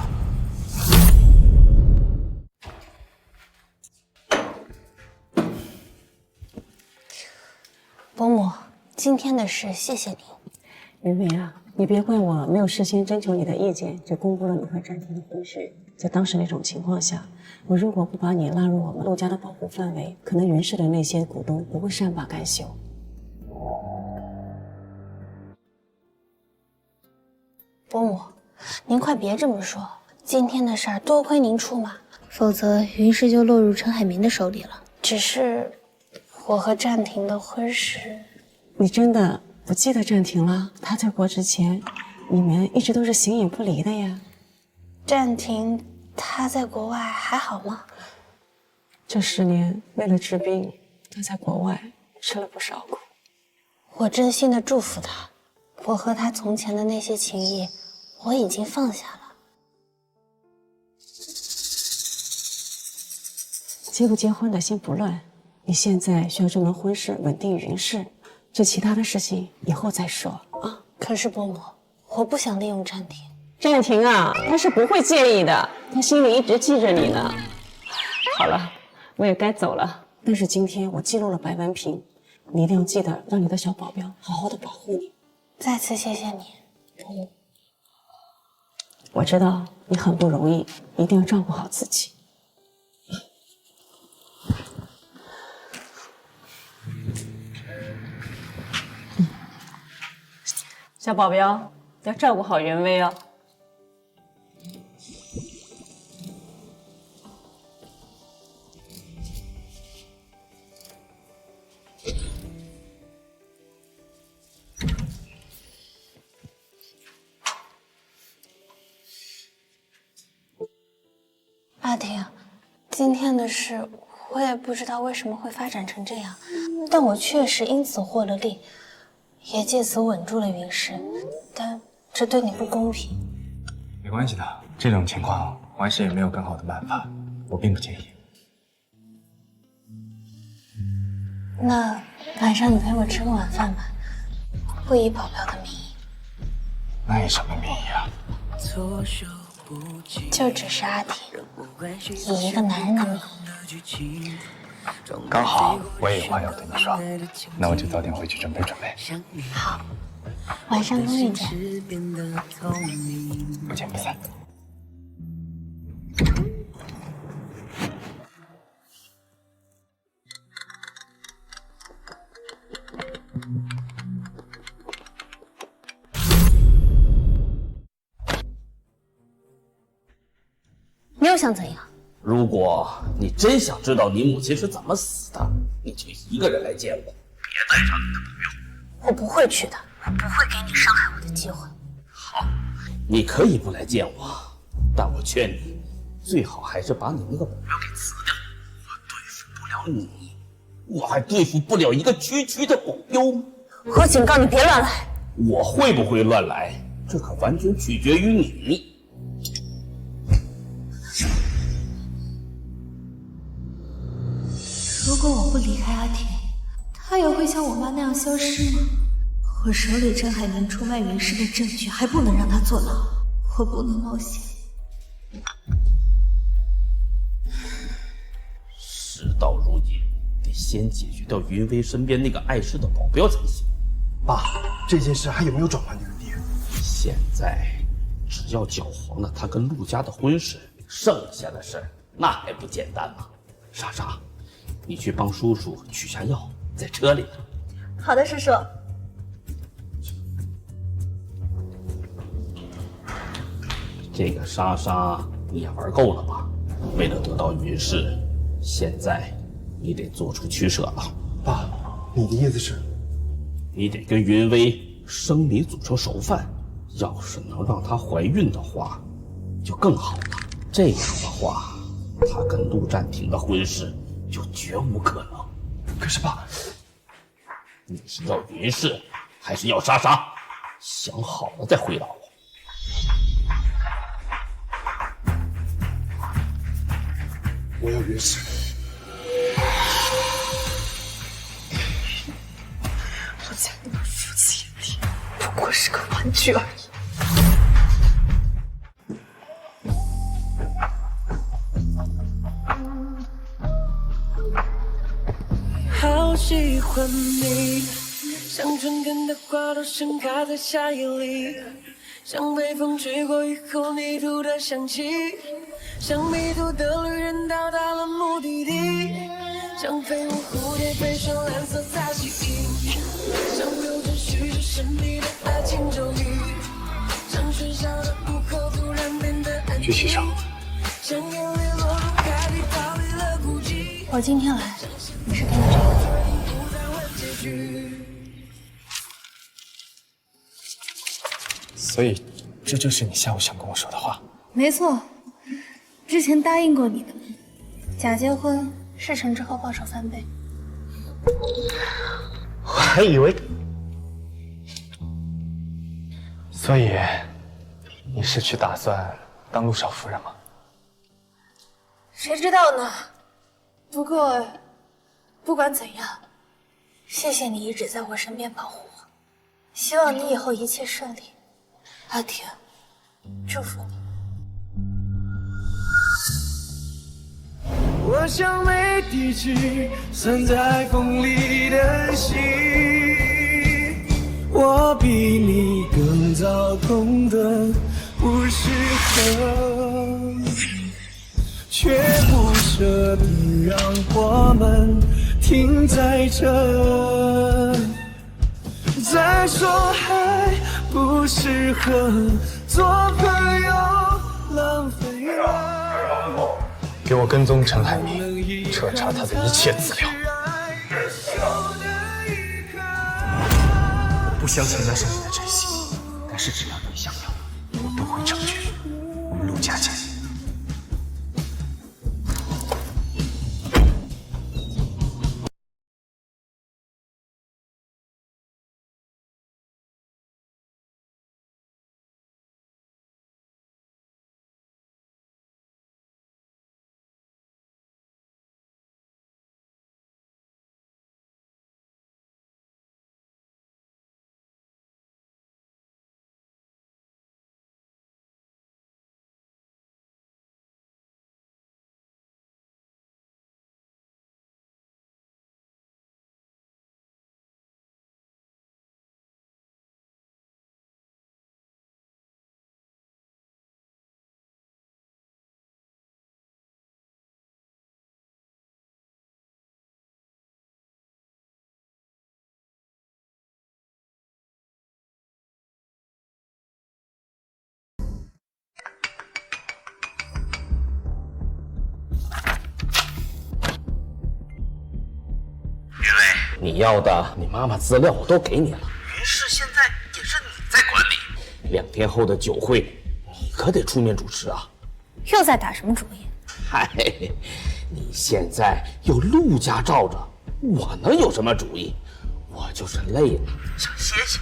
伯母，今天的事谢谢你。云梅啊，你别怪我没有事先征求你的意见就公布了你和展婷的婚事。在当时那种情况下，我如果不把你拉入我们陆家的保护范围，可能云氏的那些股东不会善罢甘休。伯母，您快别这么说，今天的事儿多亏您出马，否则云氏就落入陈海明的手里了。只是我和战婷的婚事，你真的不记得战婷了？她在国之前，你们一直都是形影不离的呀。战婷她在国外还好吗？这10年为了治病，她在国外吃了不少苦。我真心的祝福她，我和她从前的那些情谊，我已经放下了。结不结婚的心不乱，你现在需要这门婚事稳定云氏，这其他的事情以后再说啊。可是伯母，我不想利用战婷。战婷啊，她是不会介意的，她心里一直记着你呢。好了，我也该走了。但是今天我记录了白文平，你一定要记得让你的小保镖好好的保护你。再次谢谢你，伯母。我知道你很不容易，一定要照顾好自己。小保镖要照顾好云薇哦。阿婷，今天的事我也不知道为什么会发展成这样，但我确实因此获了利，也借此稳住了云氏，但这对你不公平。没关系的，这种情况王氏也没有更好的办法，我并不介意。那晚上你陪我吃个晚饭吧，不以保镖的名义。那以什么名义啊？就只是阿婷，以一个男人的名义。刚好我也有话要对你说，那我就早点回去准备准备。好，晚上公寓见。不见不散。你又想怎样？如果你真想知道你母亲是怎么死的，你就一个人来见我，别带上你的保镖。我不会去的，我不会给你伤害我的机会。好，你可以不来见我，但我劝你，最好还是把你那个保镖给辞掉。我对付不了你，我还对付不了一个区区的保镖吗？我警告你别乱来。我会不会乱来，这可完全取决于你。如果我不离开阿婷，她也会像我妈那样消失吗？我手里陈海明出卖云氏的证据还不能让她坐牢，我不能冒险。事到如今，得先解决掉云薇身边那个碍事的保镖才行。爸，这件事还有没有转圜的余地？现在只要搅黄了他跟陆家的婚事，剩下的事那还不简单吗？莎莎，你去帮叔叔取下药，在车里呢。好的，叔叔。这个莎莎你也玩够了吧？为了得到云氏，现在你得做出取舍了。爸，你的意思是？你得跟云薇生米煮成熟饭，要是能让她怀孕的话，就更好了。这样的话，她跟陆战庭的婚事就绝无可能。可是爸，你是要云氏，还是要莎莎？想好了再回答我。我要云氏。我才那么肤浅。不过是个玩具而已。好喜欢你，像春天的花朵盛开在夏夜里，像北风吹过以后泥土的香气，像迷途的旅人到达了目的地，像飞舞蝴蝶飞上蓝色大蜥蜴，像有着虚着神秘的爱情咒语，像喧嚣的午后突然变得安静，去洗手。像眼泪落入海里逃离了孤寂。我今天来是给你这个。所以，这就是你下午想跟我说的话。没错，之前答应过你的，假结婚事成之后报酬翻倍。我还以为，所以你是去打算当陆少夫人吗？谁知道呢？不过，不管怎样，谢谢你一直在我身边保护我，希望你以后一切顺利。阿婷，祝福你。我像没底气散在风里的心，我比你更早懂得不适合，却不舍得让我们停在这，再说还不适合做朋友，浪费了。给我跟踪陈海明，彻查他的一切资料。我不相信那是你的真心，但是只要你想要，我都会成全。我们陆家见。你要的你妈妈资料我都给你了。云氏现在也是你在管理。2天后的酒会，你可得出面主持啊！又在打什么主意？嗨，你现在有陆家罩着，我能有什么主意？我就是累了，想歇歇。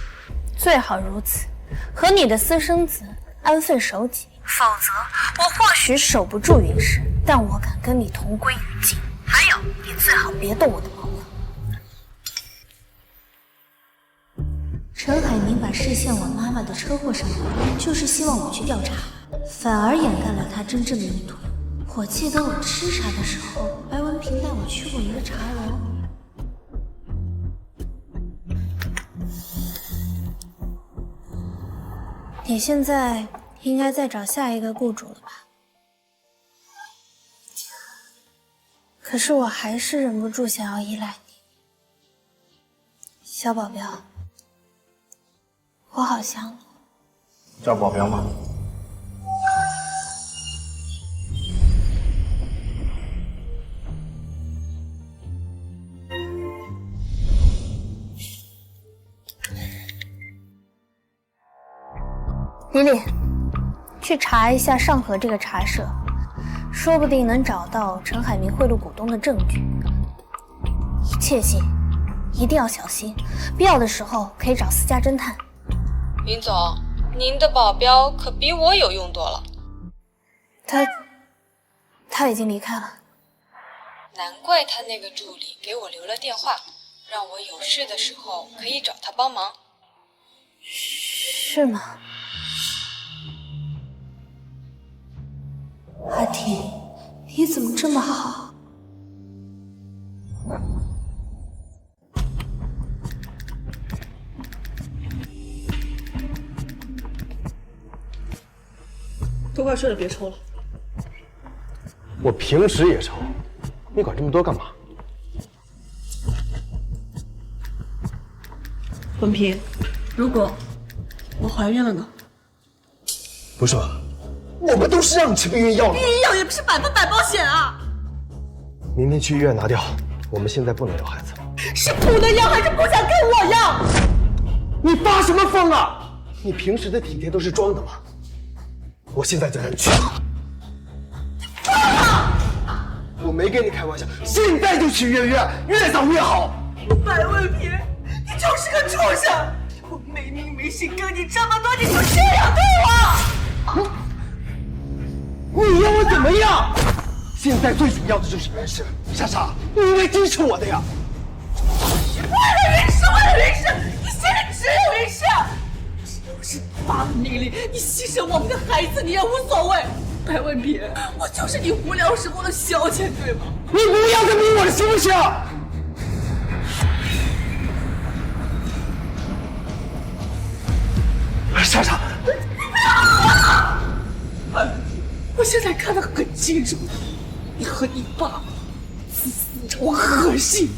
最好如此，和你的私生子安分守己。否则，我或许守不住云氏，但我敢跟你同归于尽。还有，你最好别动我的毛毛。陈海明把视线往妈妈的车祸上移，就是希望我去调查，反而掩盖了他真正的意图。我记得我吃茶的时候，白文平带我去过一个茶楼。你现在应该再找下一个雇主了吧？可是我还是忍不住想要依赖你，小保镖。我好想你。找保镖吗？李李，去查一下上河这个茶社，说不定能找到陈海明贿赂股东的证据。切记，一定要小心，必要的时候可以找私家侦探。云总，您的保镖可比我有用多了。他已经离开了。难怪他那个助理给我留了电话，让我有事的时候可以找他帮忙。嘘。是吗？阿婷，你怎么这么好？都快睡了，别抽了。我平时也抽，你管这么多干嘛？文平，如果我怀孕了呢？不是吧？我们都是让你吃避孕药的。避孕药也不是100%保险啊！明天去医院拿掉，我们现在不能要孩子。是补的药还是不想跟我要？你发什么疯啊？你平时的体贴都是装的吗？我现在就让你去。我没跟你开玩笑，现在就去医院，越早越好。白文平，你就是个畜生！我没名没姓跟你这么多，你就这样对我？你要我怎么样？现在最主要的就是云氏，莎莎，你应该支持我的呀。为了云氏，为了云氏，你心里只有云氏。要是发了命令，你牺牲我们的孩子，你也无所谓。白文平，我就是你无聊时光的消遣，对吗？你不要再逼我了，行不行？莎莎，我现在看得很清楚，你和你爸自私着恶心。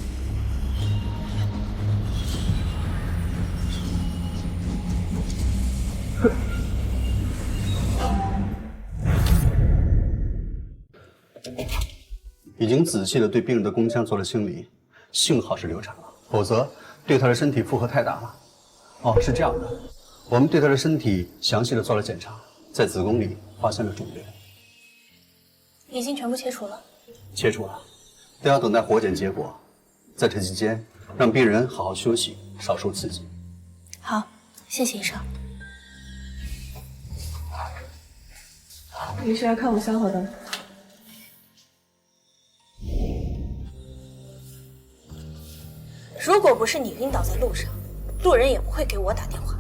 已经仔细的对病人的宫腔做了清理，幸好是流产了，否则对她的身体负荷太大了。哦，是这样的，我们对她的身体详细的做了检查，在子宫里发现了肿瘤，已经全部切除了。切除了，都要等待活检结果。在这期间，让病人好好休息，少受刺激。好，谢谢医生。你是来看我相好的？如果不是你晕倒在路上，路人也不会给我打电话。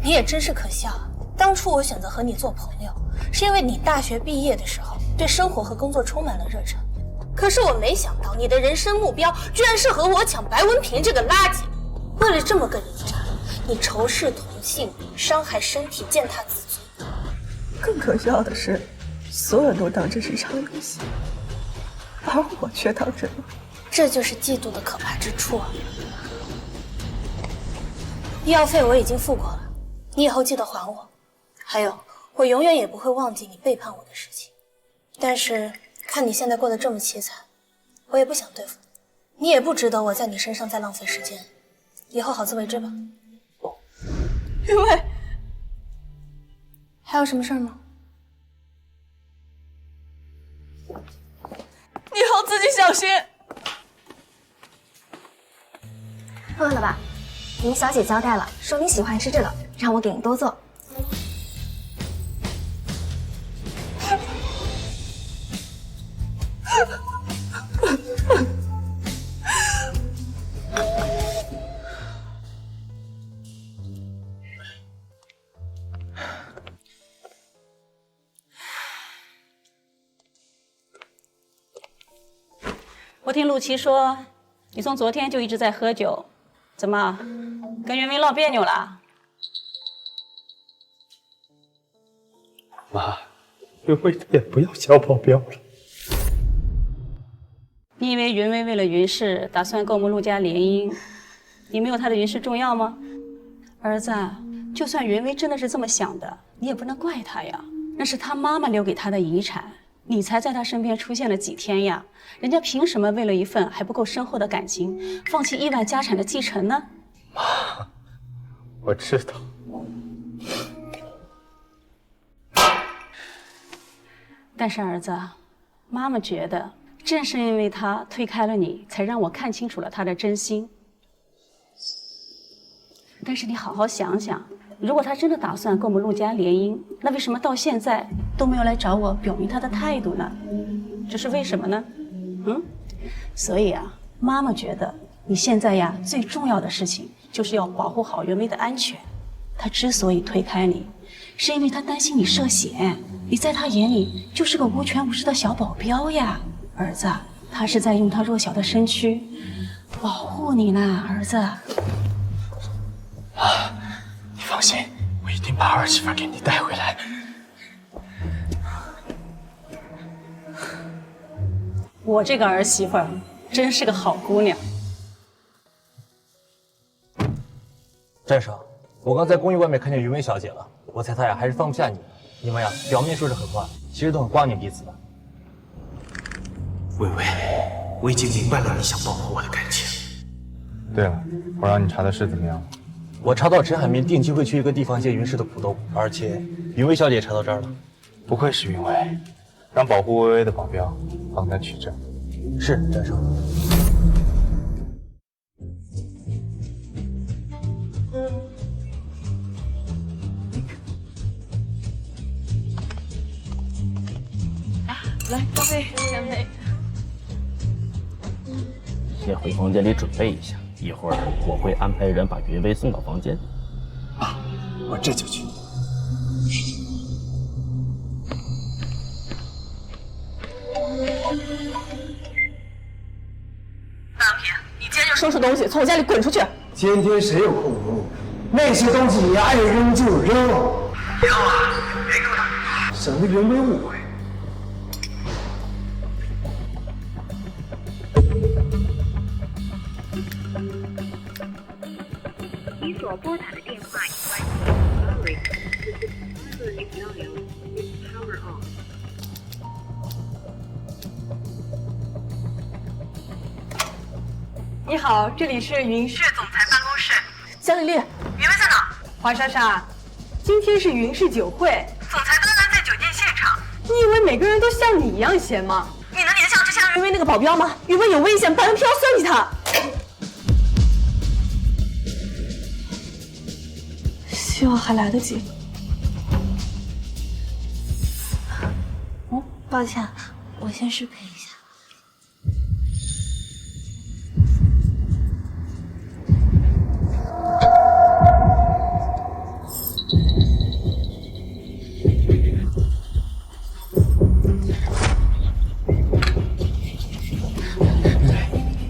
你也真是可笑啊！当初我选择和你做朋友，是因为你大学毕业的时候对生活和工作充满了热忱。可是我没想到你的人生目标居然是和我抢白文平这个垃圾。为了这么个人渣，你仇视同性，伤害身体，践踏自尊。更可笑的是，所有人都当这是一场游戏，而我却当真了。这就是嫉妒的可怕之处啊！医药费我已经付过了，你以后记得还我。还有，我永远也不会忘记你背叛我的事情。但是看你现在过得这么凄惨，我也不想对付你。你也不值得我在你身上再浪费时间，以后好自为之吧。云伟，还有什么事儿吗？你以后自己小心。饿了吧？林小姐交代了，说你喜欢吃这个，让我给你多做。我听陆琪说，你从昨天就一直在喝酒。怎么，跟袁明闹别扭了？妈，云薇也不要小保镖了。你以为云薇为了云氏打算跟我们陆家联姻，你没有她的云氏重要吗？儿子，就算云薇真的是这么想的，你也不能怪她呀，那是她妈妈留给她的遗产，你才在她身边出现了几天呀？人家凭什么为了一份还不够深厚的感情，放弃亿万家产的继承呢？妈，我知道。但是儿子，妈妈觉得，正是因为他推开了你，才让我看清楚了他的真心。但是你好好想想，如果他真的打算跟我们陆家联姻，那为什么到现在都没有来找我表明他的态度呢？这是为什么呢？所以啊，妈妈觉得你现在呀，最重要的事情就是要保护好袁薇的安全，他之所以推开你，是因为他担心你涉险。你在他眼里就是个无权无势的小保镖呀，儿子。他是在用他弱小的身躯保护你呢，儿子。你放心，我一定把儿媳妇给你带回来。我这个儿媳妇真是个好姑娘。战生，我刚在公寓外面看见云薇小姐了，我猜她呀还是放不下你。你们呀，表面说是狠话，其实都很挂念彼此的。薇薇，我已经明白了你想保护我的感情。对了，我让你查的事怎么样了？我查到陈海明定期会去一个地方接云氏的苦豆，而且云薇小姐也查到这儿了。不愧是云薇，让保护薇薇的保镖帮她取证。是，战生。来，干杯！干杯！先回房间里准备一下，一会儿我会安排人把云薇送到房间。我这就去。大平，你今天就收拾东西，从我家里滚出去！今天谁有空理你？那些东西你爱扔就扔，扔啊，别给我打，省得云薇误会。你所拨打的电话已关机。Sorry, this is power off. 你好，这里是云氏总裁办公室。江丽丽，云薇在哪？华莎莎，今天是云氏酒会，总裁当然在酒店现场。你以为每个人都像你一样闲吗？你能联想之前云薇那个保镖吗？云薇有危险，白文飘算计他。希望还来得及。抱歉，我先失陪一下。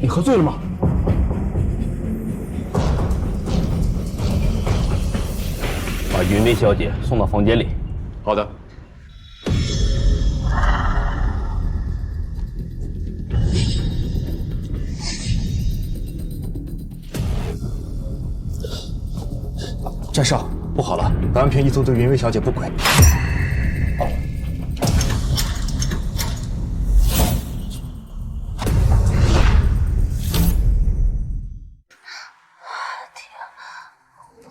你喝醉了吗？把云薇小姐送到房间里。好的。战少，不好了，白文平一族对云薇小姐不轨。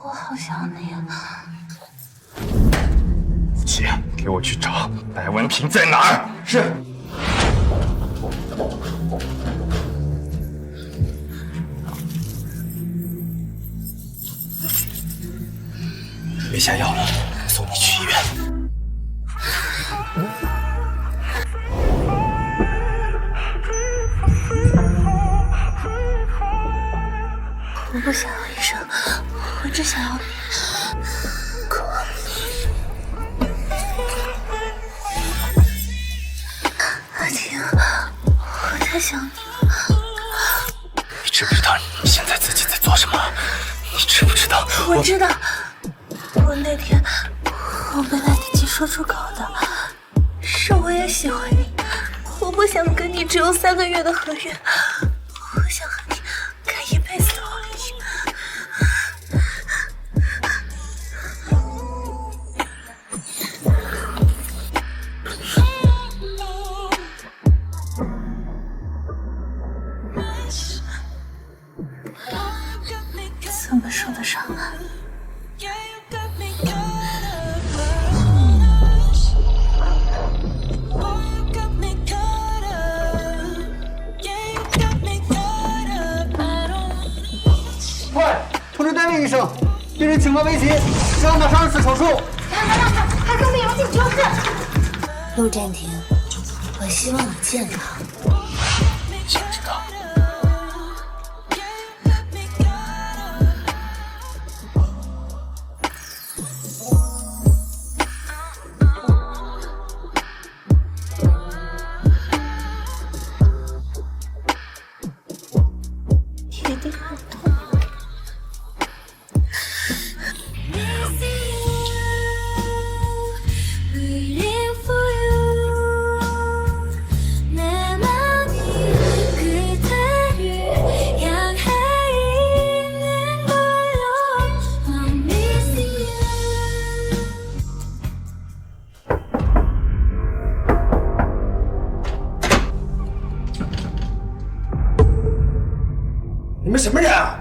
我好想你啊！姐，给我去找白文平在哪儿？是。别下药了，送你去医院。我不想要医生，我只想要你。可阿婷，我太想你了。你知不知道你现在自己在做什么？你知不知道？我知道。我那天被赖迪奇说出口的，是我也喜欢你。我不想跟你只有3个月的合约，我想和你干一辈子的婚姻。怎么说得上来？通知单位医生，病人情况危急，需要马上2次手术。他生病有紧急用事。陆占庭，我希望你健康。想知道？们什么人啊？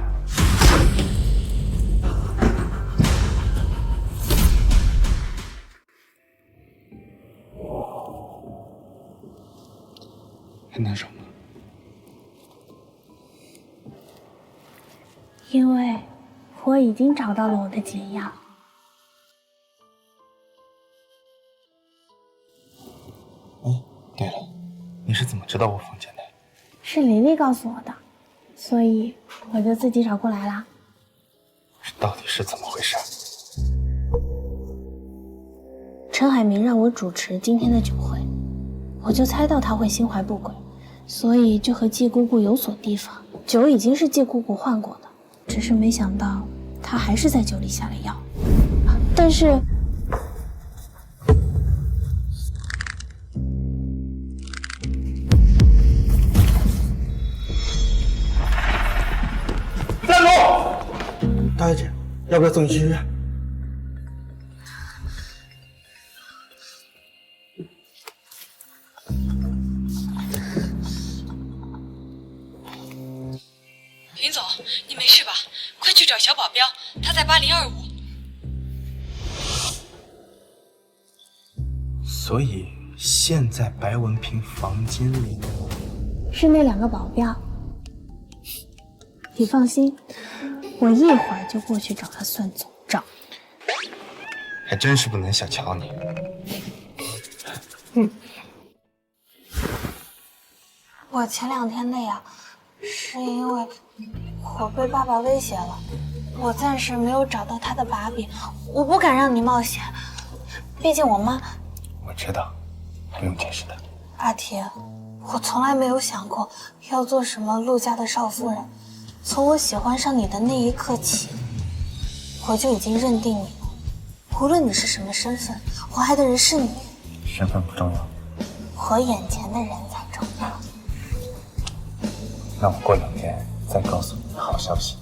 很难受吗？因为我已经找到了我的解药。对了，你是怎么知道我房间的？是琳琳告诉我的，所以我就自己找过来啦。这到底是怎么回事？陈海明让我主持今天的酒会，我就猜到他会心怀不轨，所以就和季姑姑有所提防。酒已经是季姑姑换过的，只是没想到他还是在酒里下了药。但是站住！大小姐，要不要送你去医院？林总，你没事吧？快去找小保镖，他在8025。所以现在白文平房间里是那2个保镖。你放心，我一会儿就过去找他算总账。还真是不能小瞧你。我前2天累啊，是因为我被爸爸威胁了，我暂时没有找到他的把柄，我不敢让你冒险，毕竟我妈……我知道，不用解释的。阿婷，我从来没有想过要做什么陆家的少夫人，从我喜欢上你的那一刻起，我就已经认定你了。无论你是什么身份，我爱的人是你。身份不重要，我眼前的人才重要。那我过2天再告诉你好消息。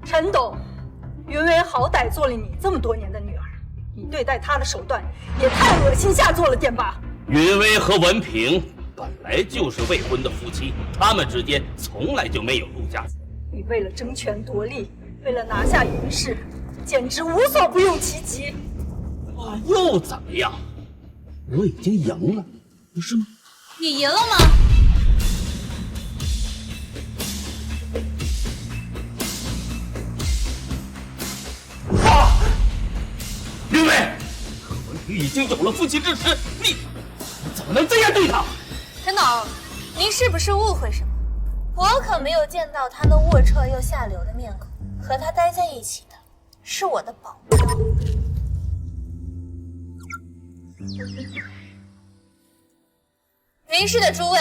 陈董，云薇好歹做了你这么多年的女儿，你对待她的手段也太恶心下作了点吧？云薇和文平本来就是未婚的夫妻，他们之间从来就没有陆家子。你为了争权夺利，为了拿下云氏，简直无所不用其极。那又怎么样？我已经赢了，不是吗？你赢了吗？云薇，文平已经有了夫妻之实，你怎么能这样对他？陈董，您是不是误会什么？我可没有见到他那龌龊又下流的面孔，和他待在一起的是我的保镖。云氏的诸位，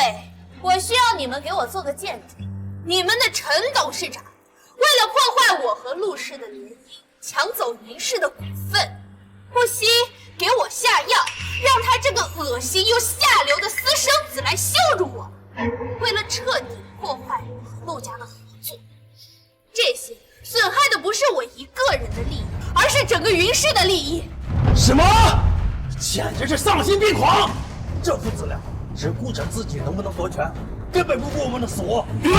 我需要你们给我做个见证。你们的陈董事长为了破坏我和陆氏的联姻，抢走云氏的股份，不惜给我下药，让他这个恶心又下流的私生子来羞辱我。为了彻底破坏我和陆家的合作，这些损害的不是我一个人的利益，而是整个云氏的利益。什么？简直是丧心病狂！这父子俩只顾着自己能不能夺权，根本不顾我们的死活。云薇，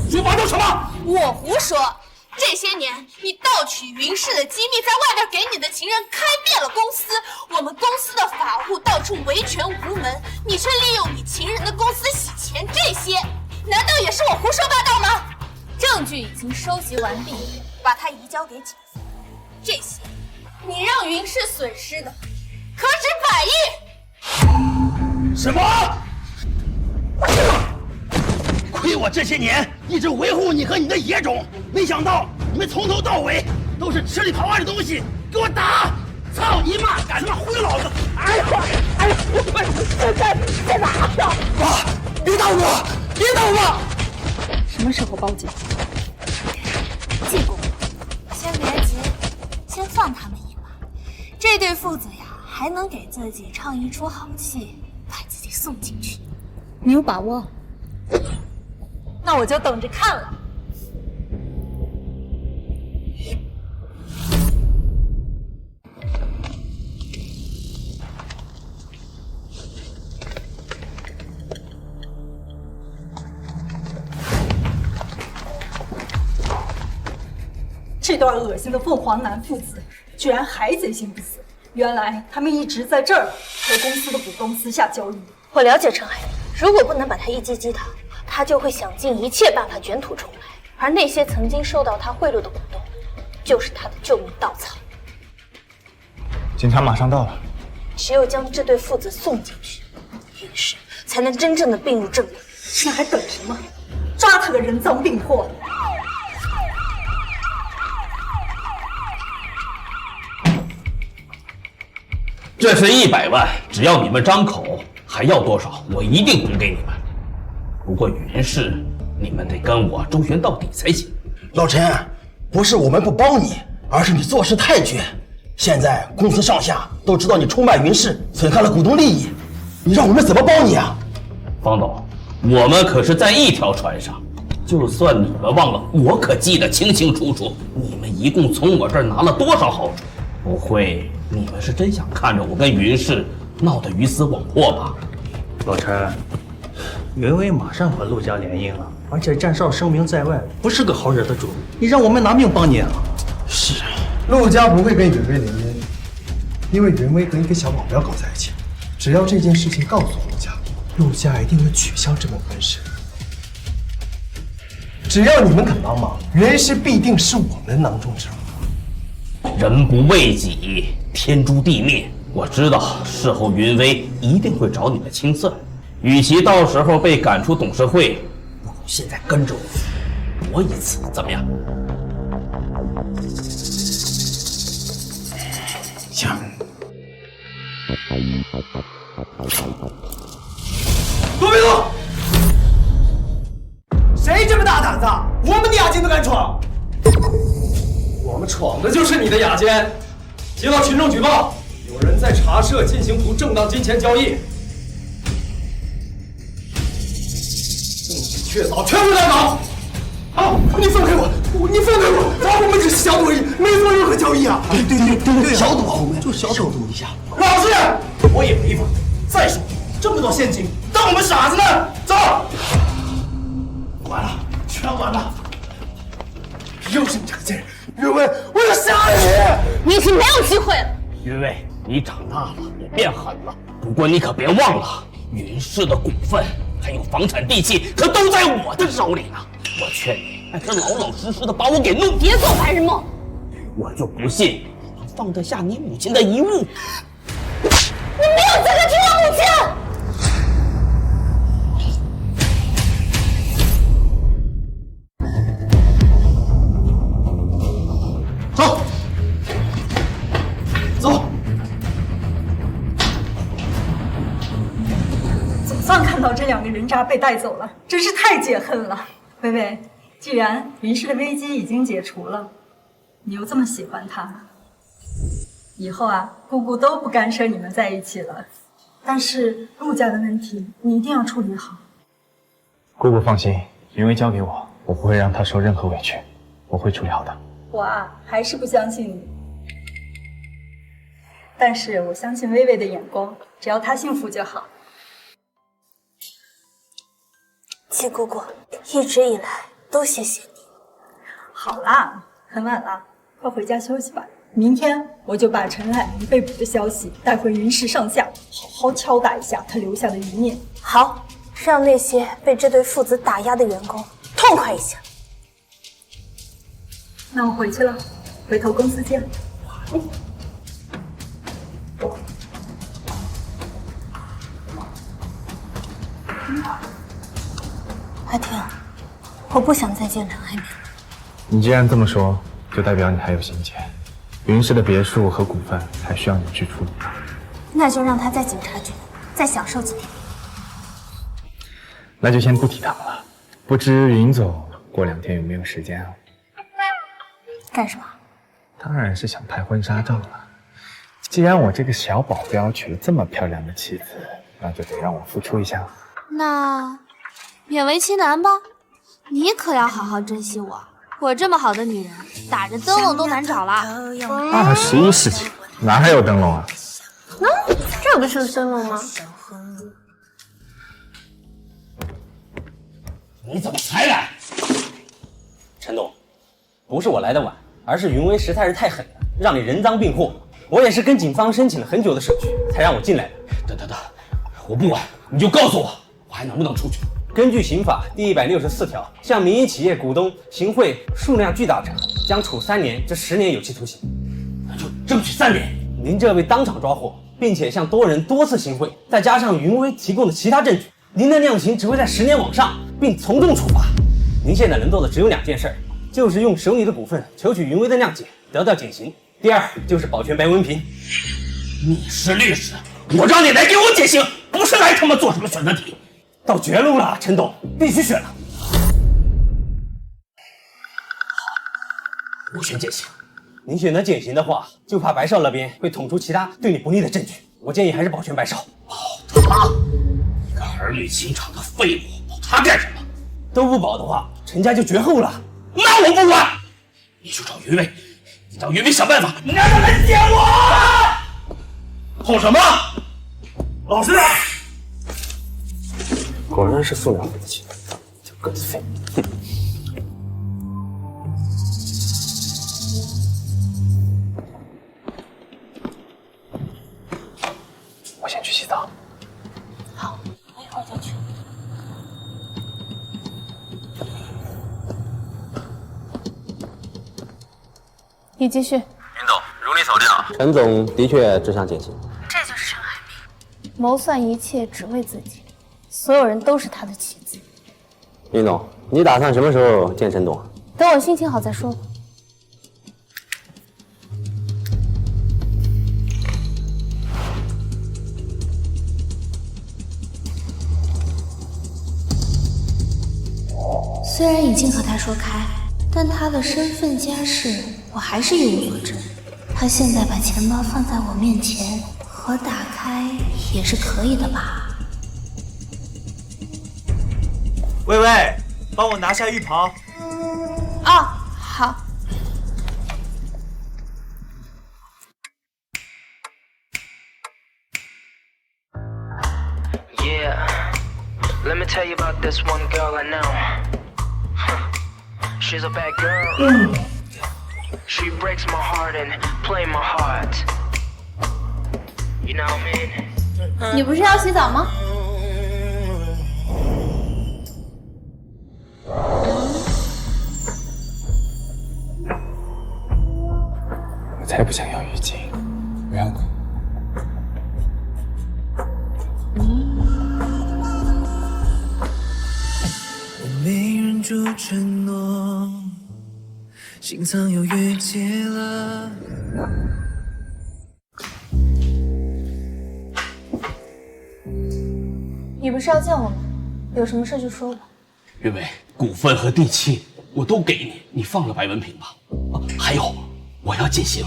你发动什么？我胡说！这些年，你盗取云氏的机密，在外边给你的情人开遍了公司，我们公司的法务到处维权无门，你却利用你情人的公司洗钱，这些难道也是我胡说八道吗？证据已经收集完毕，把它移交给警方。这些你让云氏损失的可止百亿。什么？亏我这些年一直维护你和你的野种，没想到你们从头到尾都是吃里扒外的东西！给我打！操你妈！敢他妈忽悠老子！哎呀！哎呀！在哪呀？爸，别打我！别打我！什么时候报警？季姑，先别急，先放他们一马。这对父子呀，还能给自己唱一出好戏，把自己送进去。你有把握？那我就等着看了。这对恶心的凤凰男父子居然还贼心不死，原来他们一直在这儿和公司的股东私下交易。我了解陈海明，如果不能把他一击击倒，他就会想尽一切办法卷土重来，而那些曾经受到他贿赂的股东，就是他的救命稻草。警察马上到了，只有将这对父子送进去，云氏才能真正的并入正轨。那还等什么？抓他个人赃并获！这是100万，只要你们张口，还要多少，我一定供给你们。不过云氏，你们得跟我周旋到底才行。老陈，不是我们不帮你，而是你做事太绝。现在公司上下都知道你出卖云氏，损害了股东利益，你让我们怎么帮你啊？方董，我们可是在一条船上，就算你们忘了，我可记得清清楚楚。你们一共从我这儿拿了多少好处？不会，你们是真想看着我跟云氏闹得鱼死网破吧？老陈，云威马上和陆家联姻了，而且战少声名在外，不是个好惹的主。你让我们拿命帮你啊！是，陆家不会跟云威联姻，因为云威跟一个小保镖搞在一起。只要这件事情告诉陆家，陆家一定会取消这门婚事。只要你们肯帮忙，云氏必定是我们囊中之物。人不为己，天诛地灭。我知道事后云威一定会找你们清算，与其到时候被赶出董事会，不如现在跟着我搏一次，怎么样？行。罗别动！谁这么大胆子？我们的雅间都敢闯！我们闯的就是你的雅间。接到群众举报，有人在茶社进行不正当金钱交易，证据确凿，全部带走。啊！你放开我！你放开我！我们只是小赌而已，没做任何交易啊！对，小赌啊，我们就小赌一下。老实，我也违法。再说这么多现金，当我们傻子呢？走！完了，全完了！又是你这个贱人！云威，我要杀你！你已经没有机会了。云威，你长大了，也变狠了。不过你可别忘了，云氏的股份还有房产地契，可都在我的手里呢。我劝你还是老老实实的把我给弄，别做白日梦。我就不信你能放得下你母亲的遗物。你没有资格提我母亲。走，走。总算看到这2个人渣被带走了，真是太解恨了。薇薇，既然云氏的危机已经解除了，你又这么喜欢他，以后啊，姑姑都不干涉你们在一起了。但是陆家的问题，你一定要处理好。姑姑放心，云威交给我，我不会让她受任何委屈，我会处理好的。我啊，还是不相信你。但是我相信薇薇的眼光，只要她幸福就好。季姑姑，一直以来都谢谢你。好啦，很晚了，快回家休息吧。明天我就把陈海明被捕的消息带回云氏上下，好好敲打一下他留下的余孽。好，让那些被这对父子打压的员工痛快一下。那我回去了，回头公司见。阿婷，我不想再见陈海明。你既然这么说，就代表你还有心结。云氏的别墅和股份还需要你去处理。那就让他在警察局再享受几天。那就先不提他们了。不知云总过2天有没有时间啊？干什么？当然是想拍婚纱照了。既然我这个小保镖娶了这么漂亮的妻子，那就得让我付出一下。那勉为其难吧，你可要好好珍惜我。我这么好的女人，打着灯笼都难找了。21世纪哪还有灯笼啊？这不是灯笼吗？你怎么才来？陈董，不是我来的晚，而是云威实在是太狠了，让你人赃并获。我也是跟警方申请了很久的手续，才让我进来的。等，我不管，你就告诉我，我还能不能出去？根据刑法第164条，向民营企业股东行贿数量巨大者，将处3年至10年有期徒刑。那就争取3年。您这被当场抓获，并且向多人多次行贿，再加上云威提供的其他证据，您的量刑只会在10年往上，并从重处罚。您现在能做的只有2件事，就是用手里的股份求取云威的谅解，得到减刑。第二就是保全白文平。你是律师，我让你来给我减刑，不是来他妈做什么选择题。到绝路了，陈董，必须选了。我选减刑。您选择减刑的话，就怕白少那边会捅出其他对你不利的证据。我建议还是保全白少。保他？一个儿女情长的废物，保他干什么？都不保的话，陈家就绝后了。那我不管，你去找云威，你让云威想办法，你让他来见我。吼什么？老实点！果然是素养不齐，就个子废。我先去洗澡。好，我一会儿就去。你继续。云总，如你所料，陈总的确只想减刑。这就是陈海明，谋算一切只为自己，所有人都是他的棋子。云总，你打算什么时候见陈董？等我心情好再说吧。虽然已经和他说开，但他的身份家世我还是一无所知。他现在把钱包放在我面前，和打开也是可以的吧？薇薇，帮我拿下浴袍。啊，好。Let me tell you about this one girl I know. She's a bad girl. She breaks my heart and play my heart. You know what I mean? 你不是要洗澡吗？我才不想要浴巾，我要你。没忍住承诺，心脏又越界了。你不是要见我吗？有什么事就说吧。云伟，股份和地契我都给你，你放了白文平吧。啊，还有，我要减刑。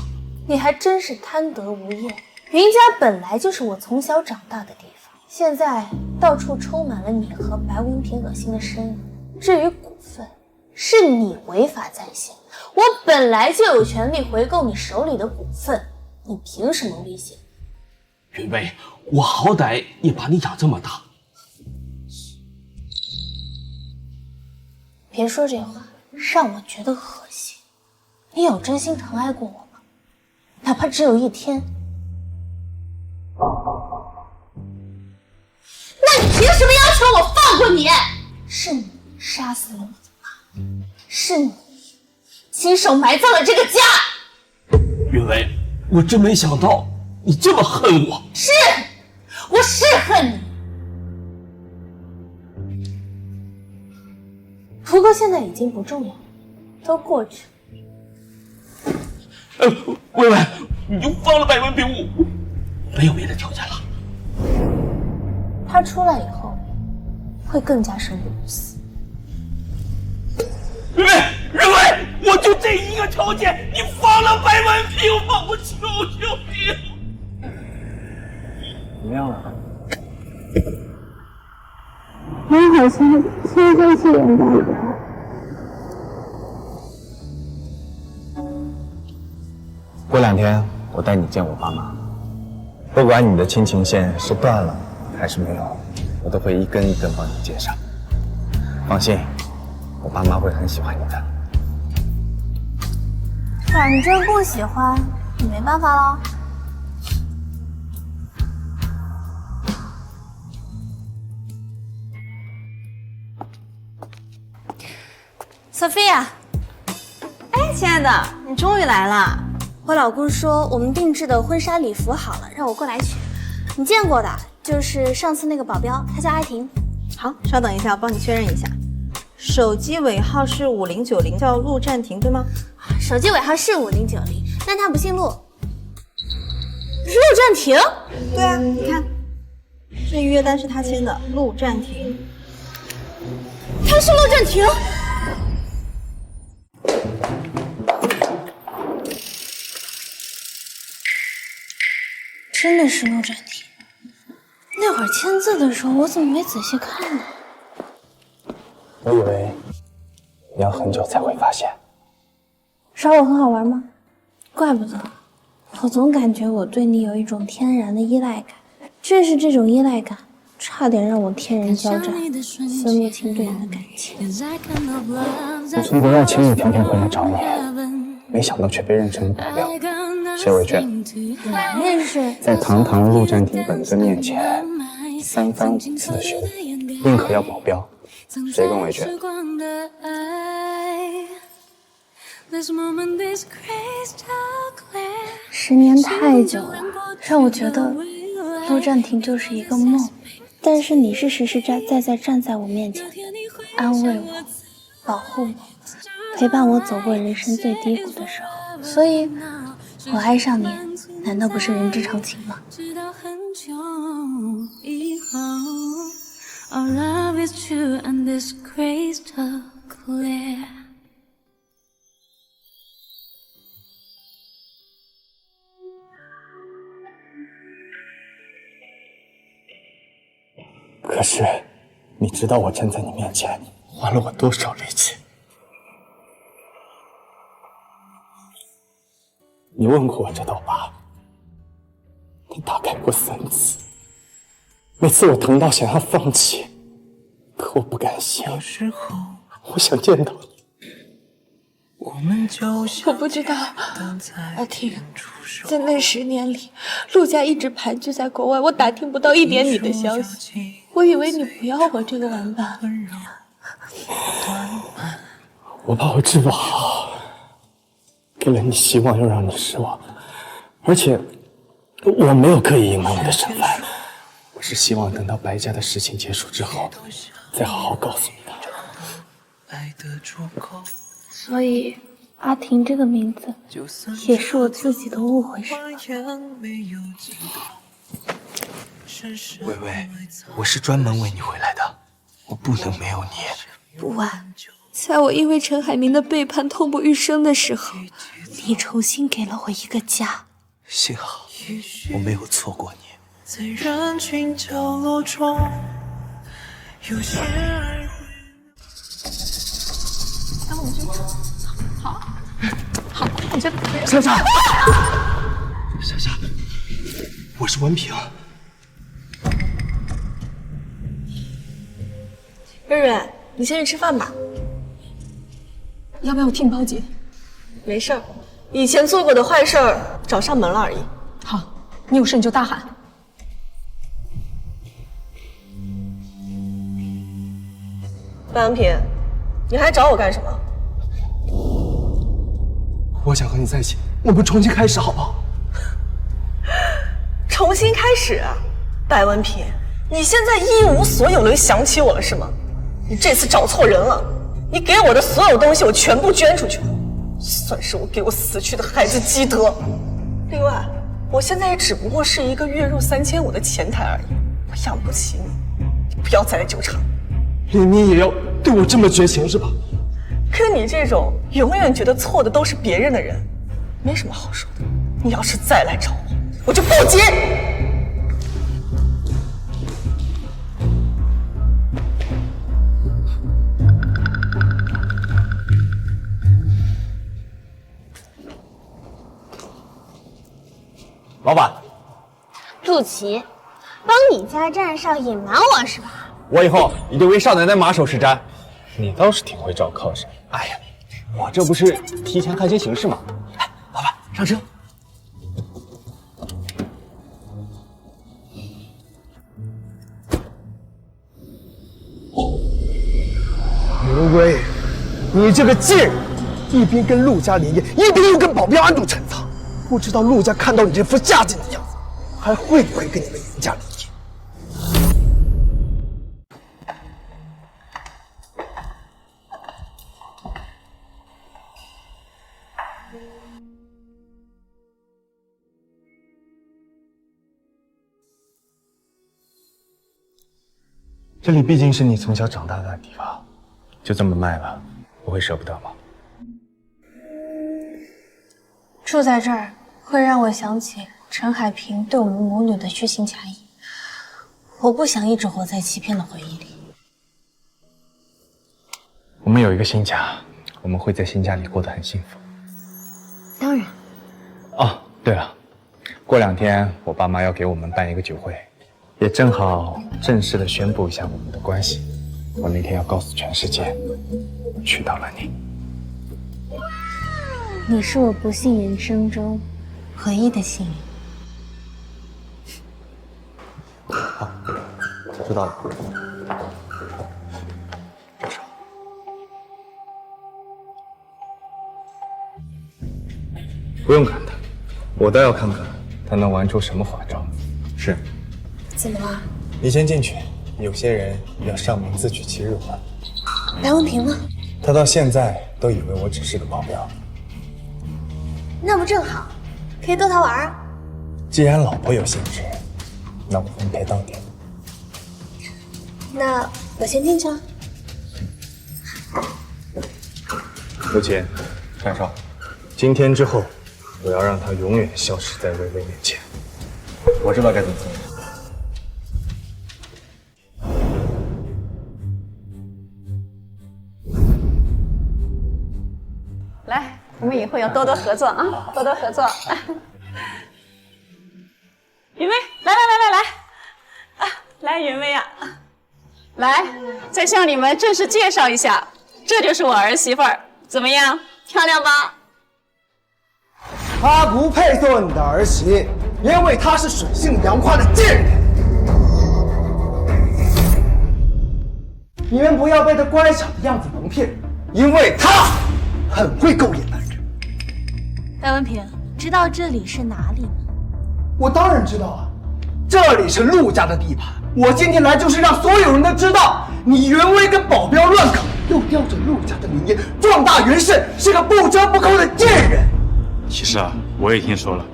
你还真是贪得无厌。云家本来就是我从小长大的地方，现在到处充满了你和白文平恶心的身影。至于股份，是你违法在先，我本来就有权利回购你手里的股份，你凭什么威胁？云伟，我好歹也把你养这么大。别说这话，让我觉得恶心。你有真心疼爱过我吗？哪怕只有一天。那你凭什么要求我放过你？是你杀死了我的妈，是你亲手埋葬了这个家。云伟，我真没想到你这么恨我。是，我是恨你。不过现在已经不重要了，都过去了。薇薇，你就放了白文平，我没有别的条件了。他出来以后会更加生不如死。云伟，我就这一个条件，你放了白文平吧，我求求你。怎么样了？我好像现在是人吧。过2天我带你见我爸妈，不管你的亲情线是断了还是没有，我都会一根一根帮你接上。放心，我爸妈会很喜欢你的。反正不喜欢，也没办法了。Sophia， 哎，亲爱的，你终于来了。我老公说我们定制的婚纱礼服好了，让我过来取。你见过的，就是上次那个保镖，她叫阿婷。好，稍等一下，我帮你确认一下。手机尾号是5090，叫陆占庭，对吗？手机尾号是5090，但她不姓陆。陆占庭？对啊，你看，这预约单是他签的，陆占庭。他是陆占庭？真的是陆占庭。那会儿签字的时候，我怎么没仔细看呢？我以为你要很久才会发现。耍我很好玩吗？怪不得，我总感觉我对你有一种天然的依赖感。正是这种依赖感，差点让我天人交战，分不清对你的感情。我从不让请你天天回来找你，没想到却被认成了保镖。谁维权？哪件事？在堂堂陆占庭本尊面前，3番5次的询问，宁可要保镖，谁更维权？10年太久了，让我觉得陆占庭就是一个梦。但是你是实实在在站在我面前，安慰我，保护我，陪伴我走过人生最低谷的时候。所以，我爱上你，难道不是人之常情吗？可是，你知道我站在你面前花了我多少力气？你问过我这道疤，你打开过3次，每次我疼到想要放弃，可我不甘心，我想见到你。我不知道，阿婷，在那10年里，陆家一直盘踞在国外，我打听不到一点你的消息。我以为你不要我这个玩伴，我怕我治不好，给了你希望又让你失望，而且我没有刻意隐瞒我的身份，我是希望等到白家的事情结束之后，再好好告诉你的。所以，阿婷这个名字也是我自己的误会，是吧？薇薇，我是专门为你回来的，我不能没有你。不晚，在我因为陈海明的背叛痛不欲生的时候，你重新给了我一个家。幸好我没有错过你。在人群角落中，有些爱。那我们就好，我觉得可以。莎莎，我是文平。润润，你先去吃饭吧。要不要我替你包结？没事儿，以前做过的坏事儿找上门了而已。好，你有事你就大喊。半阳平，你还找我干什么？我想和你在一起，我们重新开始好不好？重新开始？白文平，你现在一无所有了，又想起我了是吗？你这次找错人了，你给我的所有东西我全部捐出去了，算是我给我死去的孩子积德。另外，我现在也只不过是一个月入3500的前台而已，我养不起你，你不要再来纠缠。连你也要对我这么绝情是吧？跟你这种永远觉得错的都是别人的人，没什么好说的。你要是再来找我，我就报警。老板，陆琪，帮你家站上隐瞒我是吧？我以后一定为少奶奶马首是瞻。你倒是挺会找靠山。哎呀，我这不是提前看清形势吗？哎，上车。云薇，你这个贱人，一边跟陆家联姻，一边又跟保镖安度陈仓，不知道陆家看到你这副下贱的样子，还会不会跟你们云家联姻？这里毕竟是你从小长大的地方，就这么卖了，不会舍不得吗？住在这儿会让我想起陈海平对我们母女的虚情假意，我不想一直活在欺骗的回忆里。我们有一个新家，我们会在新家里过得很幸福。当然。哦，对了，过2天我爸妈要给我们办一个酒会，也正好正式的宣布一下我们的关系。我那天要告诉全世界，我娶到了你。你是我不幸人生中唯一的幸运。好，知道了。不用看他，我倒要看看他能玩出什么花招。是。怎么了？你先进去，有些人要上门自取其辱了。白文平呢？他到现在都以为我只是个保镖。那不正好，可以逗他玩啊。既然老婆有兴致，那我分配到底。那我先进去了。刘琴，单少，今天之后，我要让他永远消失在薇薇面前。我知道该怎么做。来，我们以后要多多合作啊，多多合作。云薇，来，来，云薇啊，来，再向你们正式介绍一下，这就是我儿媳妇儿，怎么样，漂亮吧？她不配做你的儿媳，因为她是水性杨花的贱人。你们不要被她乖巧的样子蒙骗，因为她很会勾引男人。白文平，知道这里是哪里吗？我当然知道啊，这里是陆家的地盘。我今天来就是让所有人都知道，你云薇跟保镖乱搞，又吊着陆家的名义壮大云氏，是个不折不扣的贱人。其实啊，我也听说了，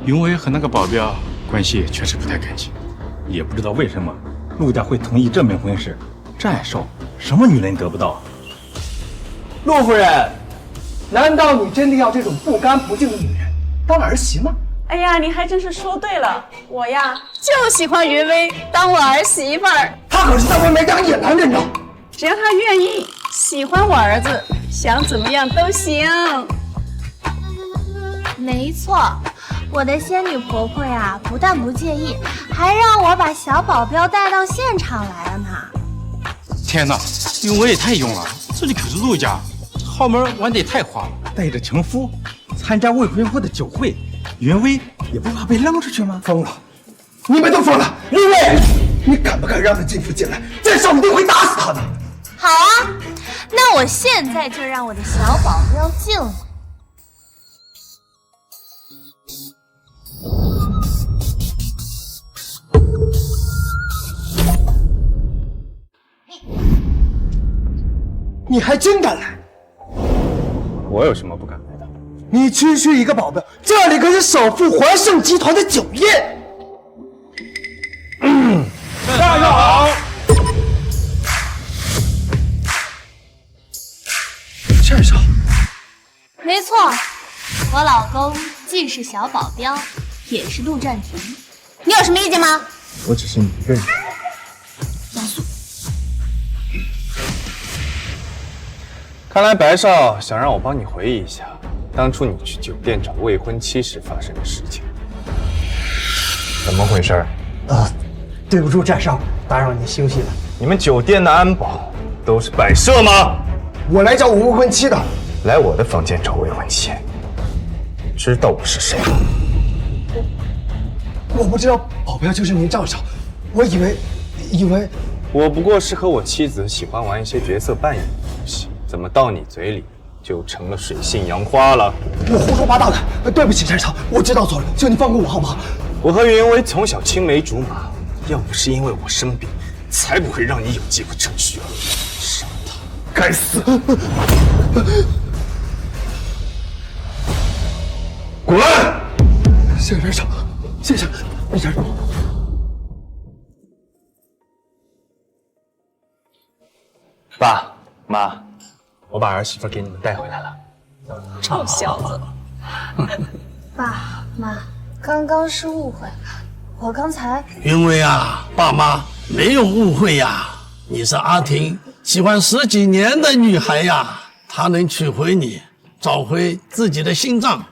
云薇和那个保镖关系确实不太干净，也不知道为什么陆家会同意这门婚事。战寿，什么女人得不到？陆夫人，难道你真的要这种不干不净的女人当儿媳吗？哎呀，你还真是说对了，我呀就喜欢云薇当我儿媳妇儿。她可是在外面养野男人呢，只要她愿意，喜欢我儿子，想怎么样都行。没错，我的仙女婆婆呀，不但不介意，还让我把小保镖带到现场来了呢。天哪，云薇也太勇了，这里可是陆家，豪门玩得也太花了，带着情夫参加未婚夫的酒会，云薇也不怕被扔出去吗？疯了，你们都疯了！云薇，你敢不敢让他进府进来？再少一定会打死他的。好啊，那我现在就让我的小保镖进来。你还真敢来！我有什么不敢来的？你区区一个保镖，这里可是首富环盛集团的酒宴。大家好。战少，没错，我老公既是小保镖，也是陆战庭。你有什么意见吗？我只是你一个人。杨素。看来白少想让我帮你回忆一下当初你去酒店找未婚妻时发生的事情，怎么回事？对不住，战少，打扰您休息了。你们酒店的安保都是摆设吗？我来找我未婚妻的。来我的房间找未婚妻，知道我是谁吗？我不知道保镖就是您赵少，我以为我不过是和我妻子喜欢玩一些角色扮演的游戏，怎么到你嘴里就成了水性杨花了？我胡说八道的，对不起陈少，我知道错了，求你放过我好不好？我和云薇从小青梅竹马，要不是因为我生病，才不会让你有机会趁虚而入。上当，该死！滚！谢陈少，谢谢陈少。爸妈，我把儿媳妇给你们带回来了。臭小子！爸妈，刚刚是误会，我刚才……云薇啊，爸妈没有误会呀，你是阿婷喜欢10几年的女孩呀，她能娶回你，找回自己的心脏，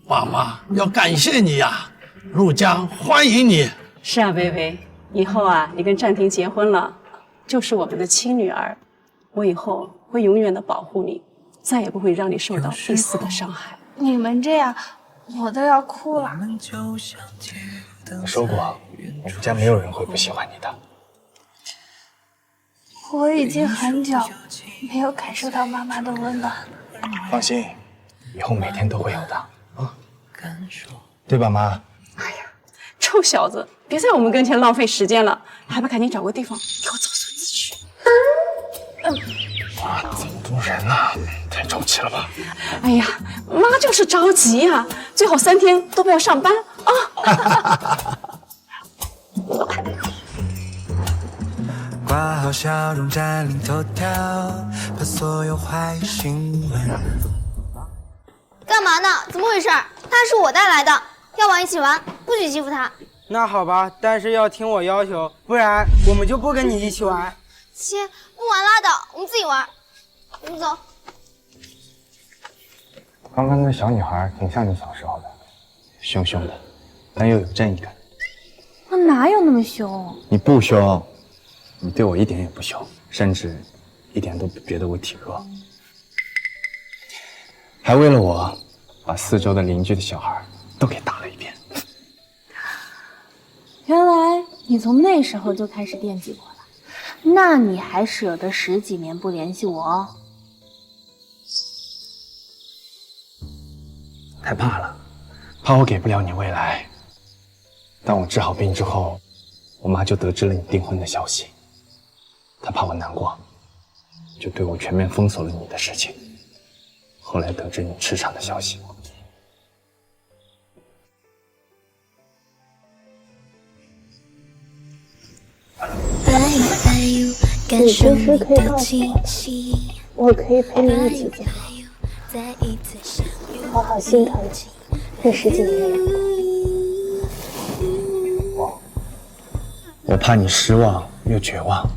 爸妈要感谢你呀，陆家欢迎你。是啊，薇薇，以后啊，你跟战婷结婚了，就是我们的亲女儿，我以后会永远的保护你，再也不会让你受到一丝的伤害。你们这样，我都要哭了。我说过，我们家没有人会不喜欢你的。我已经很久没有感受到妈妈的温暖了。放心，以后每天都会有的啊，对吧，妈？臭小子，别在我们跟前浪费时间了，还不赶紧找个地方给我走孙子去！哇，这么多人呢，太着急了吧？哎呀，妈就是着急呀，最好3天都不要上班啊！挂好笑容占领头条，把所有坏新闻。干嘛呢？怎么回事？他是我带来的，要玩一起玩，不许欺负他。那好吧，但是要听我要求，不然我们就不跟你一起玩。切，不玩拉倒，我们自己玩。你走。刚刚那小女孩挺像你小时候的，凶凶的，但又有正义感。我哪有那么凶？你不凶，你对我一点也不凶，甚至一点都不觉得我体弱，还为了我把4周的邻居的小孩都给打了一遍。原来你从那时候就开始惦记我了，那你还舍得10几年不联系我哦？害怕了，怕我给不了你未来。当我治好病之后，我妈就得知了你订婚的消息，她怕我难过，就对我全面封锁了你的事情。后来得知你痴傻的消息，你随时可以告诉我，我可以陪你一起加我好心疼这10几年我怕你失望又绝望，